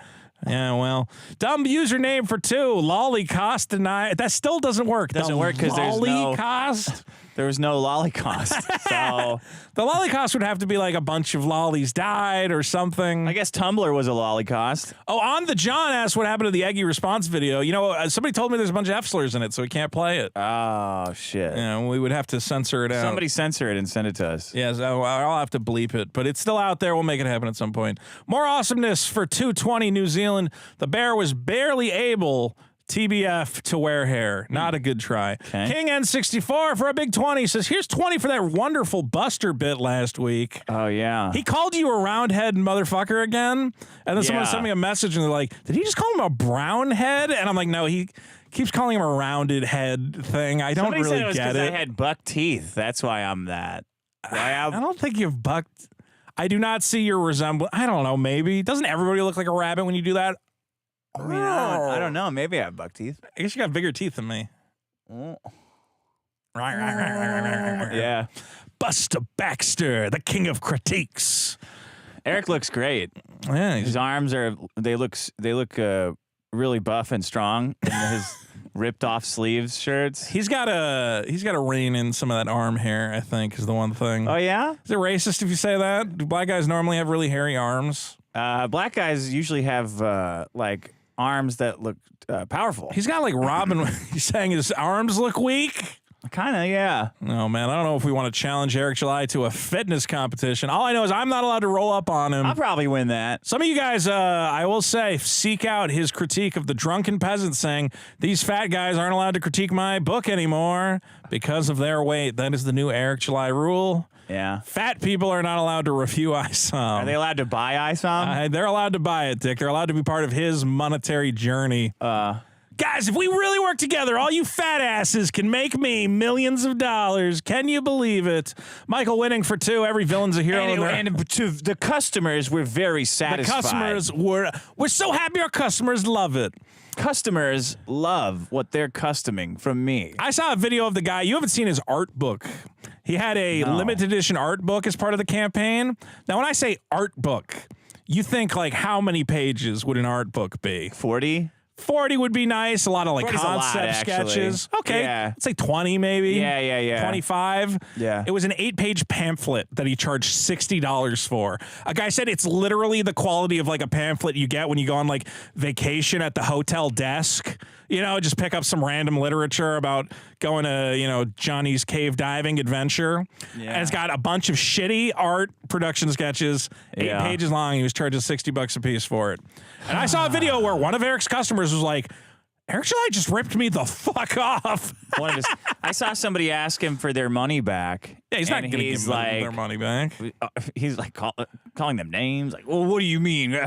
Yeah, well, dumb username for 2. Lollycost deny. That still doesn't work. Doesn't work because there's no Lollycost. There was no Lollycost. So the Lollycost would have to be like a bunch of lollies died or something. I guess Tumblr was a Lollycost. Oh, on the John asked what happened to the Eggy response video. You know, somebody told me there's a bunch of F slurs in it, so we can't play it. Oh, shit. Yeah, we would have to censor it out. Somebody censor it and send it to us. Yes, I'll have to bleep it, but it's still out there. We'll make it happen at some point. More awesomeness for 220 New Zealand. The bear was barely able... TBF to wear hair. Not a good try. Okay. King N64 for a big 20 says, here's 20 for that wonderful Buster bit last week. Oh, yeah. He called you a round-head motherfucker again, and then someone sent me a message, and they're like, did he just call him a brown head? And I'm like, no, he keeps calling him a rounded head thing. I don't Somebody really said it was get it. I had buck teeth. That's why I'm that. I don't think you've bucked. I do not see your resemblance. I don't know, maybe. Doesn't everybody look like a rabbit when you do that? I mean, I don't know. Maybe I have buck teeth. I guess you got bigger teeth than me. Yeah. Buster Baxter, the king of critiques. Eric looks great. Yeah, his arms are they look really buff and strong in his ripped off sleeves shirts. He's got to rein in some of that arm hair, I think, is the one thing. Oh yeah? Is it racist if you say that? Do black guys normally have really hairy arms? Black guys usually have like arms that look powerful. He's got like Robin. He's saying his arms look weak. Kind of, yeah. No, man, I don't know if we want to challenge Eric July to a fitness competition. All I know is I'm not allowed to roll up on him. I'll probably win that. Some of you guys, I will say, seek out his critique of the drunken peasant saying, these fat guys aren't allowed to critique my book anymore because of their weight. That is the new Eric July rule. Yeah. Fat people are not allowed to review ISOM. Are they allowed to buy ISOM? They're allowed to buy it, Dick. They're allowed to be part of his monetary journey. Guys, if we really work together, all you fat asses can make me millions of dollars. Can you believe it? Michael Winning for 2. Every villain's a hero. And to the customers, we're very satisfied. The customers, we're so happy our customers love it. Customers love what they're customing from me. I saw a video of the guy. You haven't seen his art book. He had a limited edition art book as part of the campaign. Now, when I say art book, you think like how many pages would an art book be? 40? 40 would be nice. A lot of like concept sketches. Okay. Yeah. Let's say 20 maybe. Yeah. 25. Yeah. It was an 8-page pamphlet that he charged $60 for. A guy said it's literally the quality of like a pamphlet you get when you go on like vacation at the hotel desk. You know, just pick up some random literature about going to, you know, Johnny's cave diving adventure. Yeah. And it's got a bunch of shitty art production sketches, 8 pages long. He was charging $60 a piece for it. And I saw a video where one of Eric's customers was like, Eric July just ripped me the fuck off. I saw somebody ask him for their money back. Yeah, he's not going to give them their money back. He's like calling them names. Like, well, what do you mean?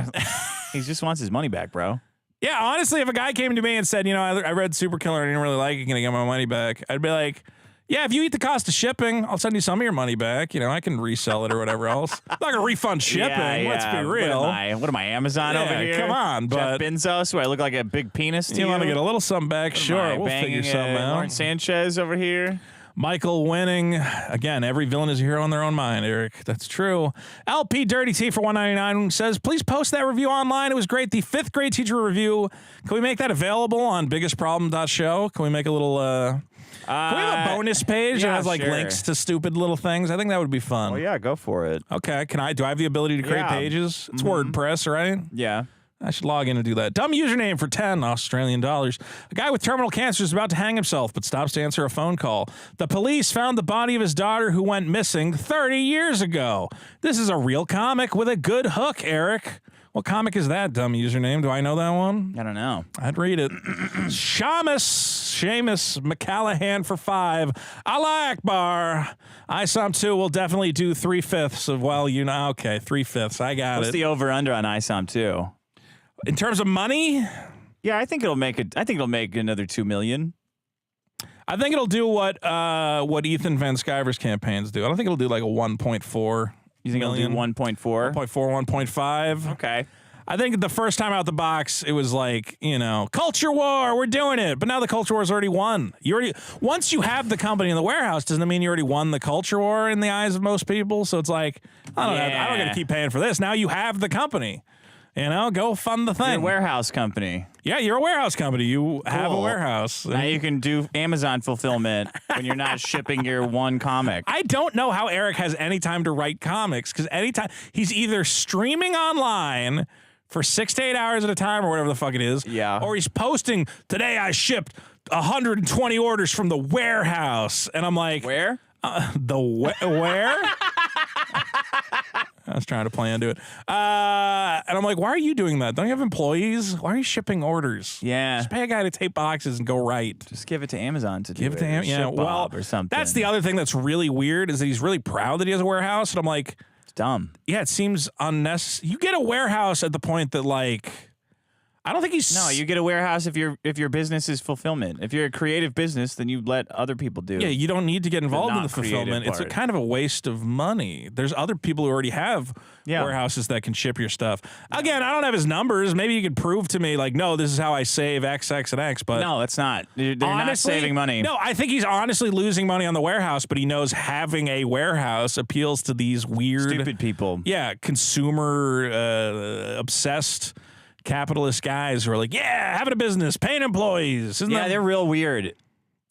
He just wants his money back, bro. Yeah, honestly, if a guy came to me and said, you know, I read Super Killer and I didn't really like it, can I get my money back? I'd be like, Yeah, if you eat the cost of shipping, I'll send you some of your money back. I can resell it or whatever else. I'm not gonna refund shipping. Let's be real. What am I, Amazon over here? Come on, Jeff but Bezos, where I look like a big penis to you? You want to get a little something back? Sure, we'll figure something out. Lawrence Sanchez over here. Michael winning. Again, every villain is a hero in their own mind, Eric. That's true. LP Dirty T for $1.99 says, please post that review online. It was great. The 5th grade teacher review. Can we make that available on biggestproblem.show? Can we make a little... can we have a bonus page that has links to stupid little things? I think that would be fun. Oh, yeah, go for it. Okay. Do I have the ability to create pages? It's WordPress, right? Yeah. I should log in and do that. Dumb username for 10 Australian dollars. A guy with terminal cancer is about to hang himself, but stops to answer a phone call. The police found the body of his daughter who went missing 30 years ago. This is a real comic with a good hook, Eric. What comic is that, dumb username? Do I know that one? I don't know. I'd read it. Seamus McCallahan for 5. Allah Akbar. ISOM 2 will definitely do 3/5 of, okay, 3/5. I got it. What's the over-under on ISOM 2? In terms of money? Yeah, I think it'll make another $2 million. I think it'll do what Ethan Van Sciver's campaigns do. I don't think it'll do like a 1.4. You think million. it'll do 1.4? 1.4, 1.5. Okay. I think the first time out the box, it was like, culture war, we're doing it. But now the culture war's already won. Once you have the company in the warehouse, doesn't that mean you already won the culture war in the eyes of most people? So it's like, I don't got to keep paying for this. Now you have the company. Go fund the thing. You're a warehouse company. Yeah, you're a warehouse company. You have a warehouse. Now you can do Amazon fulfillment when you're not shipping your one comic. I don't know how Eric has any time to write comics, because anytime he's either streaming online for 6 to 8 hours at a time or whatever the fuck it is, or he's posting, today I shipped 120 orders from the warehouse. And I'm like, where? Where? I was trying to play into it. And I'm like, why are you doing that? Don't you have employees? Why are you shipping orders? Yeah. Just pay a guy to tape boxes and go write. Just give it to Amazon to do give it. Give it to him. Yeah, well, or something. That's the other thing that's really weird is that he's really proud that he has a warehouse. And I'm like, it's dumb. Yeah, it seems unnecessary. You get a warehouse at the point that, like, I don't think he's... No, you get a warehouse if your business is fulfillment. If you're a creative business, then you let other people do. Yeah, you don't need to get involved in the fulfillment. It's a kind of a waste of money. There's other people who already have warehouses that can ship your stuff. Again, I don't have his numbers. Maybe you could prove to me, like, no, this is how I save X, X, and X. But no, it's not. They're not saving money. No, I think he's honestly losing money on the warehouse, but he knows having a warehouse appeals to these weird... Stupid people. Yeah, consumer obsessed... capitalist guys who are like, yeah, having a business, paying employees. They're real weird.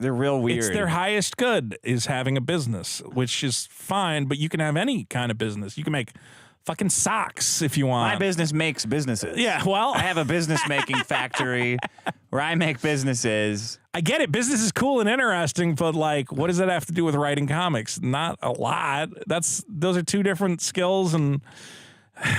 They're real weird. It's their highest good is having a business, which is fine, but you can have any kind of business. You can make fucking socks if you want. My business makes businesses. Yeah, well. I have a business making factory where I make businesses. I get it. Business is cool and interesting, but like, what does that have to do with writing comics? Not a lot. Those are two different skills, and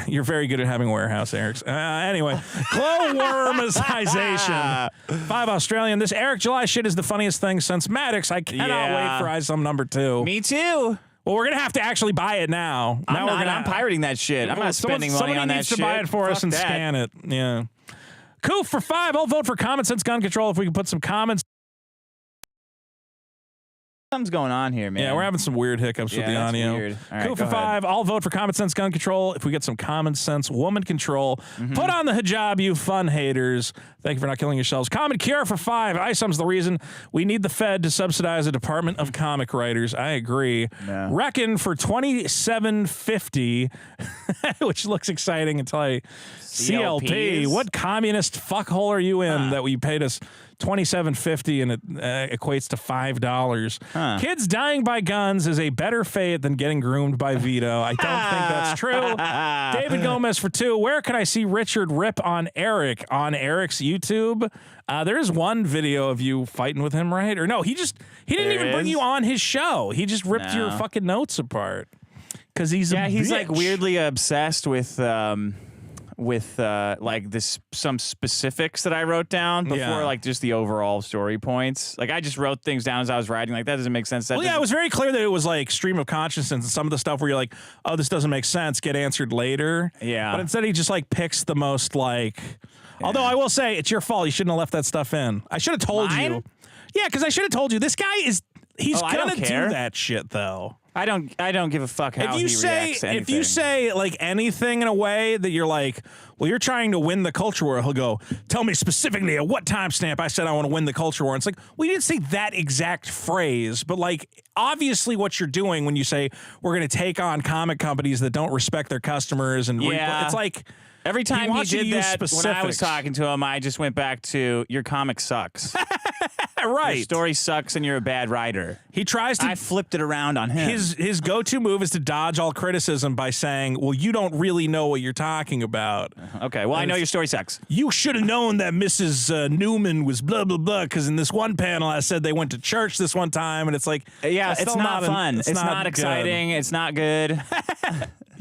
you're very good at having a warehouse, Eric. Anyway, Glowwormization. 5 Australian. This Eric July shit is the funniest thing since Maddox. I cannot wait for ISOM number 2. Me too. Well, we're going to have to actually buy it now. I'm pirating that shit. I'm not spending money on that shit. Somebody needs to buy it for us and scan it. Yeah. Coof for 5. I'll vote for Common Sense Gun Control if we can put some comments. Something's going on here, man. Yeah, we're having some weird hiccups with the audio. Weird. All right, Cool for 5. I'll vote for Common Sense Gun Control if we get some Common Sense Woman Control. Put on the hijab, you fun haters. Thank you for not killing yourselves. Common Cure for 5. ISOM's the reason we need the Fed to subsidize the Department of Comic Writers. I agree. Yeah. Reckon for $27.50, which looks exciting until I CLP. What communist fuckhole are you in that we paid us $27.50 and it equates to $5? Kids dying by guns is a better fate than getting groomed by Vito. I don't think that's true. David Gomez for 2. Where can I see Richard rip on Eric? On Eric's YouTube? There's one video of you fighting with him, right? Or no, he didn't even bring you on his show. He just ripped your fucking notes apart. Because he's a he's bitch. like weirdly obsessed with like some specifics that I wrote down before, like just the overall story points. Like I just wrote things down as I was writing. Like that doesn't make sense. Well, yeah, it was very clear that it was like stream of consciousness, and some of the stuff where you're like, oh, this doesn't make sense, get answered later. Yeah. But instead he just like picks the most like, although I will say it's your fault. You shouldn't have left that stuff in. I should have told you. Yeah, because I should have told you. This guy is He's I gonna don't do care. that shit though. I don't give a fuck how If you he say reacts to anything. if you say like anything in a way that you're like, well, you're trying to win the culture war, he'll go, tell me specifically at what timestamp I said I want to win the culture war. And it's like, well, you didn't say that exact phrase, but like obviously what you're doing when you say we're going to take on comic companies that don't respect their customers and it's like every time he wants you to did use that, when I was specifics. talking to him, I just went back to your comic sucks. right. Your story sucks and you're a bad writer. He tries to I flipped it around on him. His go-to move is to dodge all criticism by saying, well, you don't really know what you're talking about. Okay, well, I know your story sucks. You should have known that Mrs. Newman was blah, blah, blah, because in this one panel I said they went to church this one time, and it's like, Yeah, it's still not fun. It's not good. exciting. It's not good.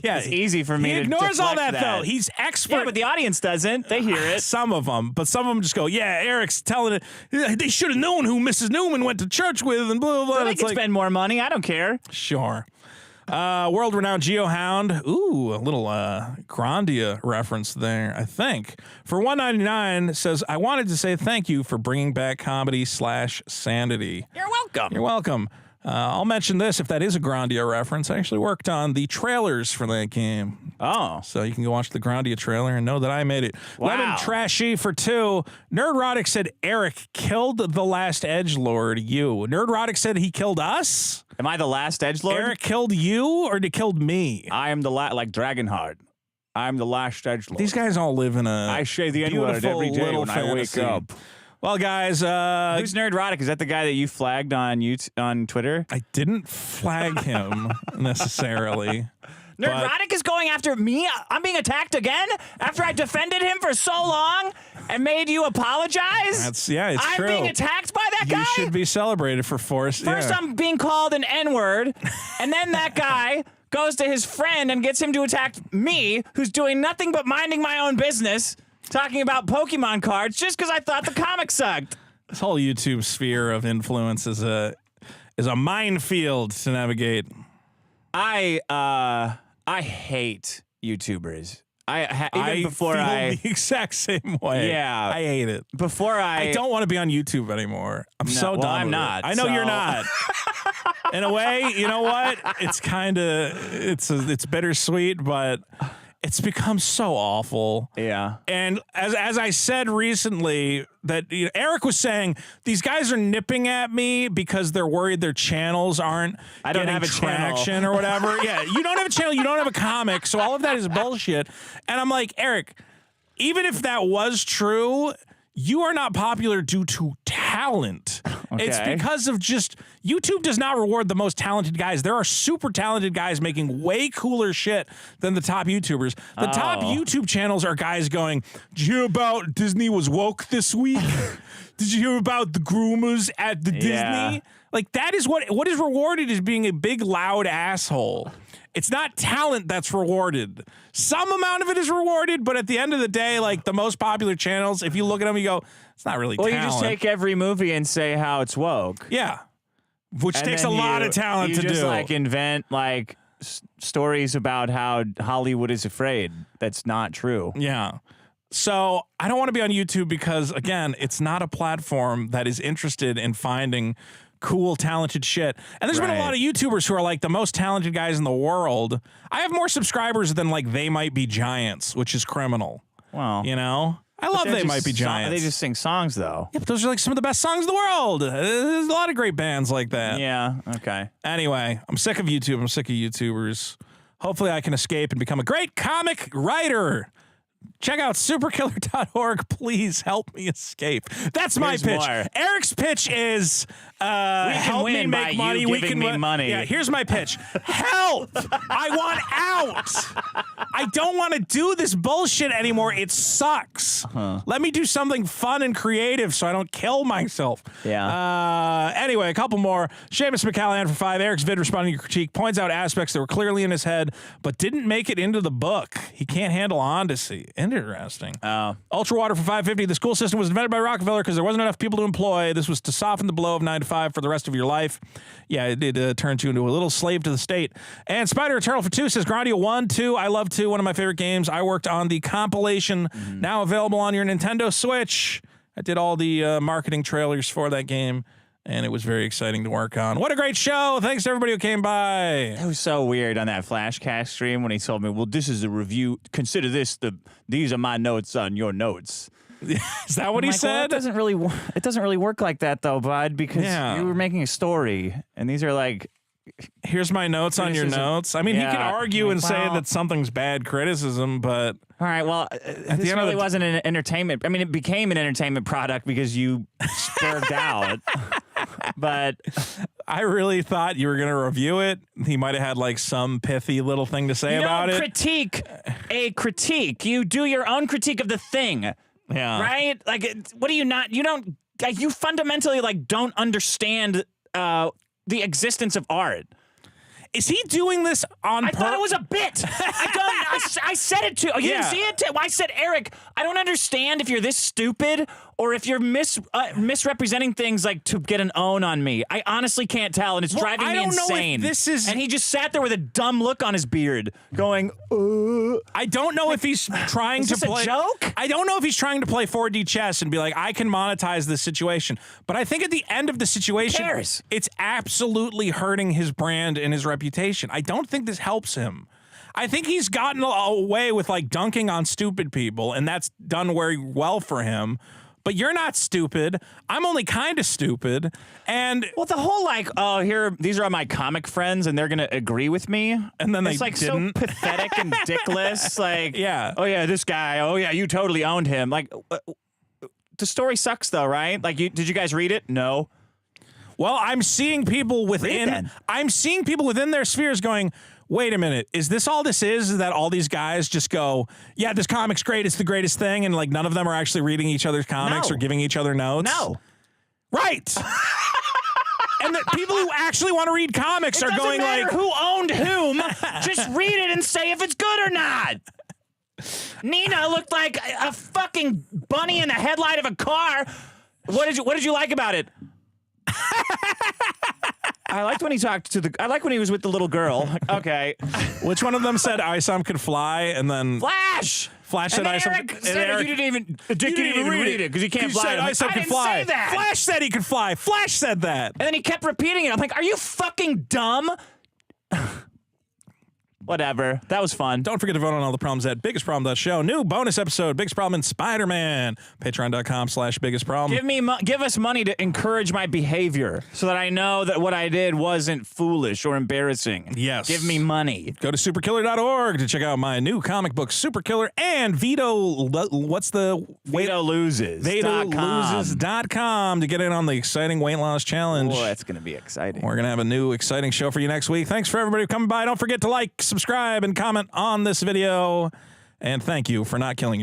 Yeah, it's easy for me he to ignores all deflect that, though. He's expert. Yeah, but the audience doesn't. They hear it. Some of them, but some of them just go, yeah, Eric's telling it. They should have known who Mrs. Newman went to church with and blah, blah, blah. So they It's can like, spend more money. I don't care. Sure. World-renowned GeoHound. Ooh, a little Grandia reference there, I think. For $1.99, says, I wanted to say thank you for bringing back comedy/sanity. You're welcome. You're welcome. I'll mention this, if that is a Grandia reference. I actually worked on the trailers for that game. Oh. So you can go watch the Grandia trailer and know that I made it. Wow. Lemon Trashy for 2. Nerdrotic said Eric killed the last edgelord. You. Nerdrotic said he killed us? Am I the last edgelord? Eric killed you or he killed me? I am the like Dragonheart. I'm the last edgelord. These guys all live in a I say the N-word beautiful every day little when I wake fantasy. up. Well, guys, Who's Nerdrotic? Is that the guy that you flagged on on Twitter? I didn't flag him necessarily. Nerdrotic is going after me? I'm being attacked again after I defended him for so long and made you apologize? It's I'm true. being attacked by that guy? You should be celebrated for force. First I'm being called an N-word, and then that guy goes to his friend and gets him to attack me, who's doing nothing but minding my own business, talking about Pokemon cards just because I thought the comic sucked. This whole YouTube sphere of influence is a minefield to navigate. I hate YouTubers. Even before feel I the exact same way. Yeah. I hate it. Before I don't want to be on YouTube anymore. I'm so well, done. I'm with not, it. I know so- you're not. In a way, you know what? It's kind of it's bittersweet, but it's become so awful. Yeah. And as I said recently, that Eric was saying these guys are nipping at me because they're worried their channels aren't I don't getting have a traction channel. or whatever. Yeah, you don't have a channel, you don't have a comic, so all of that is bullshit. And I'm like, Eric, even if that was true, you are not popular due to talent. Okay. It's because of just YouTube does not reward the most talented guys. There are super talented guys making way cooler shit than the top YouTubers. The top YouTube channels are guys going, did you hear about Disney was woke this week? Did you hear about the groomers at the Disney? Like that is what is rewarded is being a big loud asshole. It's not talent that's rewarded. Some amount of it is rewarded, but at the end of the day, like the most popular channels, if you look at them, you go, it's not really talent. You just take every movie and say how it's woke. Yeah. Which And takes then a lot of talent to You just do. like invent like stories about how Hollywood is afraid. That's not true. Yeah. So I don't want to be on YouTube because, again, it's not a platform that is interested in finding cool, talented shit. And there's been a lot of YouTubers who are like the most talented guys in the world. I have more subscribers than like They Might Be Giants, which is criminal. Well, you know? I love They Might Be Giants. They just sing songs, though. Yeah, but those are like some of the best songs in the world. There's a lot of great bands like that. Yeah, okay. Anyway, I'm sick of YouTube. I'm sick of YouTubers. Hopefully I can escape and become a great comic writer. Check out superkiller.org. Please help me escape. That's my Here's pitch. more. Eric's pitch is help me win by make you money. We giving can me win. money. Yeah, here's my pitch. Help! I want out. I don't want to do this bullshit anymore. It sucks. Let me do something fun and creative so I don't kill myself. Yeah. Anyway, a couple more. Seamus McCallahan for 5. Eric's vid responding to your critique points out aspects that were clearly in his head but didn't make it into the book. He can't handle Odyssey. Interesting. Ultra Water for 550. The school system was invented by Rockefeller because there wasn't enough people to employ. This was to soften the blow of 9 to 5 for the rest of your life. Yeah, it did turn you into a little slave to the state. And Spider Eternal for 2 says Grandia 1, 2. I love 2. One of my favorite games. I worked on the compilation now available on your Nintendo Switch. I did all the marketing trailers for that game. and it was very exciting to work on. What a great show. Thanks to everybody who came by. It was so weird on that Flashcast stream when he told me, well, this is a review. Consider this these are my notes on your notes. Is that what he said? Well, it doesn't really work like that, though, bud, because you were making a story, and these are like... Here's my notes on your notes. I mean, he could argue and say that something's bad criticism, but... All right, well, this really wasn't an entertainment... I mean, it became an entertainment product because you spurred out, but... I really thought you were going to review it. He might have had, like, some pithy little thing to say about it. You don't critique a critique. You do your own critique of the thing. Yeah. Right? Like, what do you not... You don't... Like, you fundamentally, like, don't understand... the existence of art. Is he doing this on purpose? I thought it was a bit. I said it to you. Didn't see it? I said, Eric, I don't understand if you're this stupid or if you're misrepresenting things like to get an own on me. I honestly can't tell, and it's driving me insane. And he just sat there with a dumb look on his beard, going, I don't know if he's trying to play. A joke? I don't know if he's trying to play 4D chess and be like, I can monetize this situation. But I think at the end of the situation, it's absolutely hurting his brand and his reputation. I don't think this helps him. I think he's gotten away with like dunking on stupid people, and that's done very well for him. But you're not stupid. I'm only kind of stupid. And well, the whole like, oh, these are all my comic friends, and they're gonna agree with me. And then it's like didn't. So pathetic and dickless. Like, yeah, oh yeah, this guy. Oh yeah, you totally owned him. Like, the story sucks though, right? Like, did you guys read it? No. Well, I'm seeing people within. I'm seeing people within their spheres going, wait a minute, is this all this is that all these guys just go, yeah, this comic's great, it's the greatest thing, and like none of them are actually reading each other's comics or giving each other notes? No. Right. And the people who actually want to read comics are going like, who owned whom? Just read it and say if it's good or not. Nina looked like a fucking bunny in the headlight of a car. What did you like about it? I liked when he talked to I like when he was with the little girl. Okay. Which one of them said ISOM could fly, and then Flash said ISOM Eric said you didn't even read it because he can't fly. Said ISOM could fly. Say that. Flash said he could fly. Flash said that. And then he kept repeating it. I'm like, are you fucking dumb? Whatever. That was fun. Don't forget to vote on all the problems at biggestproblem.show. New bonus episode, Biggest Problem in Spider-Man. Patreon.com/biggestproblem. Give us money to encourage my behavior so that I know that what I did wasn't foolish or embarrassing. Yes. Give me money. Go to superkiller.org to check out my new comic book, Superkiller, and Vito, what's the... Vito Loses. VitoLoses.com to get in on the exciting weight loss challenge. Boy, that's going to be exciting. We're going to have a new exciting show for you next week. Thanks for everybody coming by. Don't forget to like, subscribe, and comment on this video. And thank you for not killing yourself.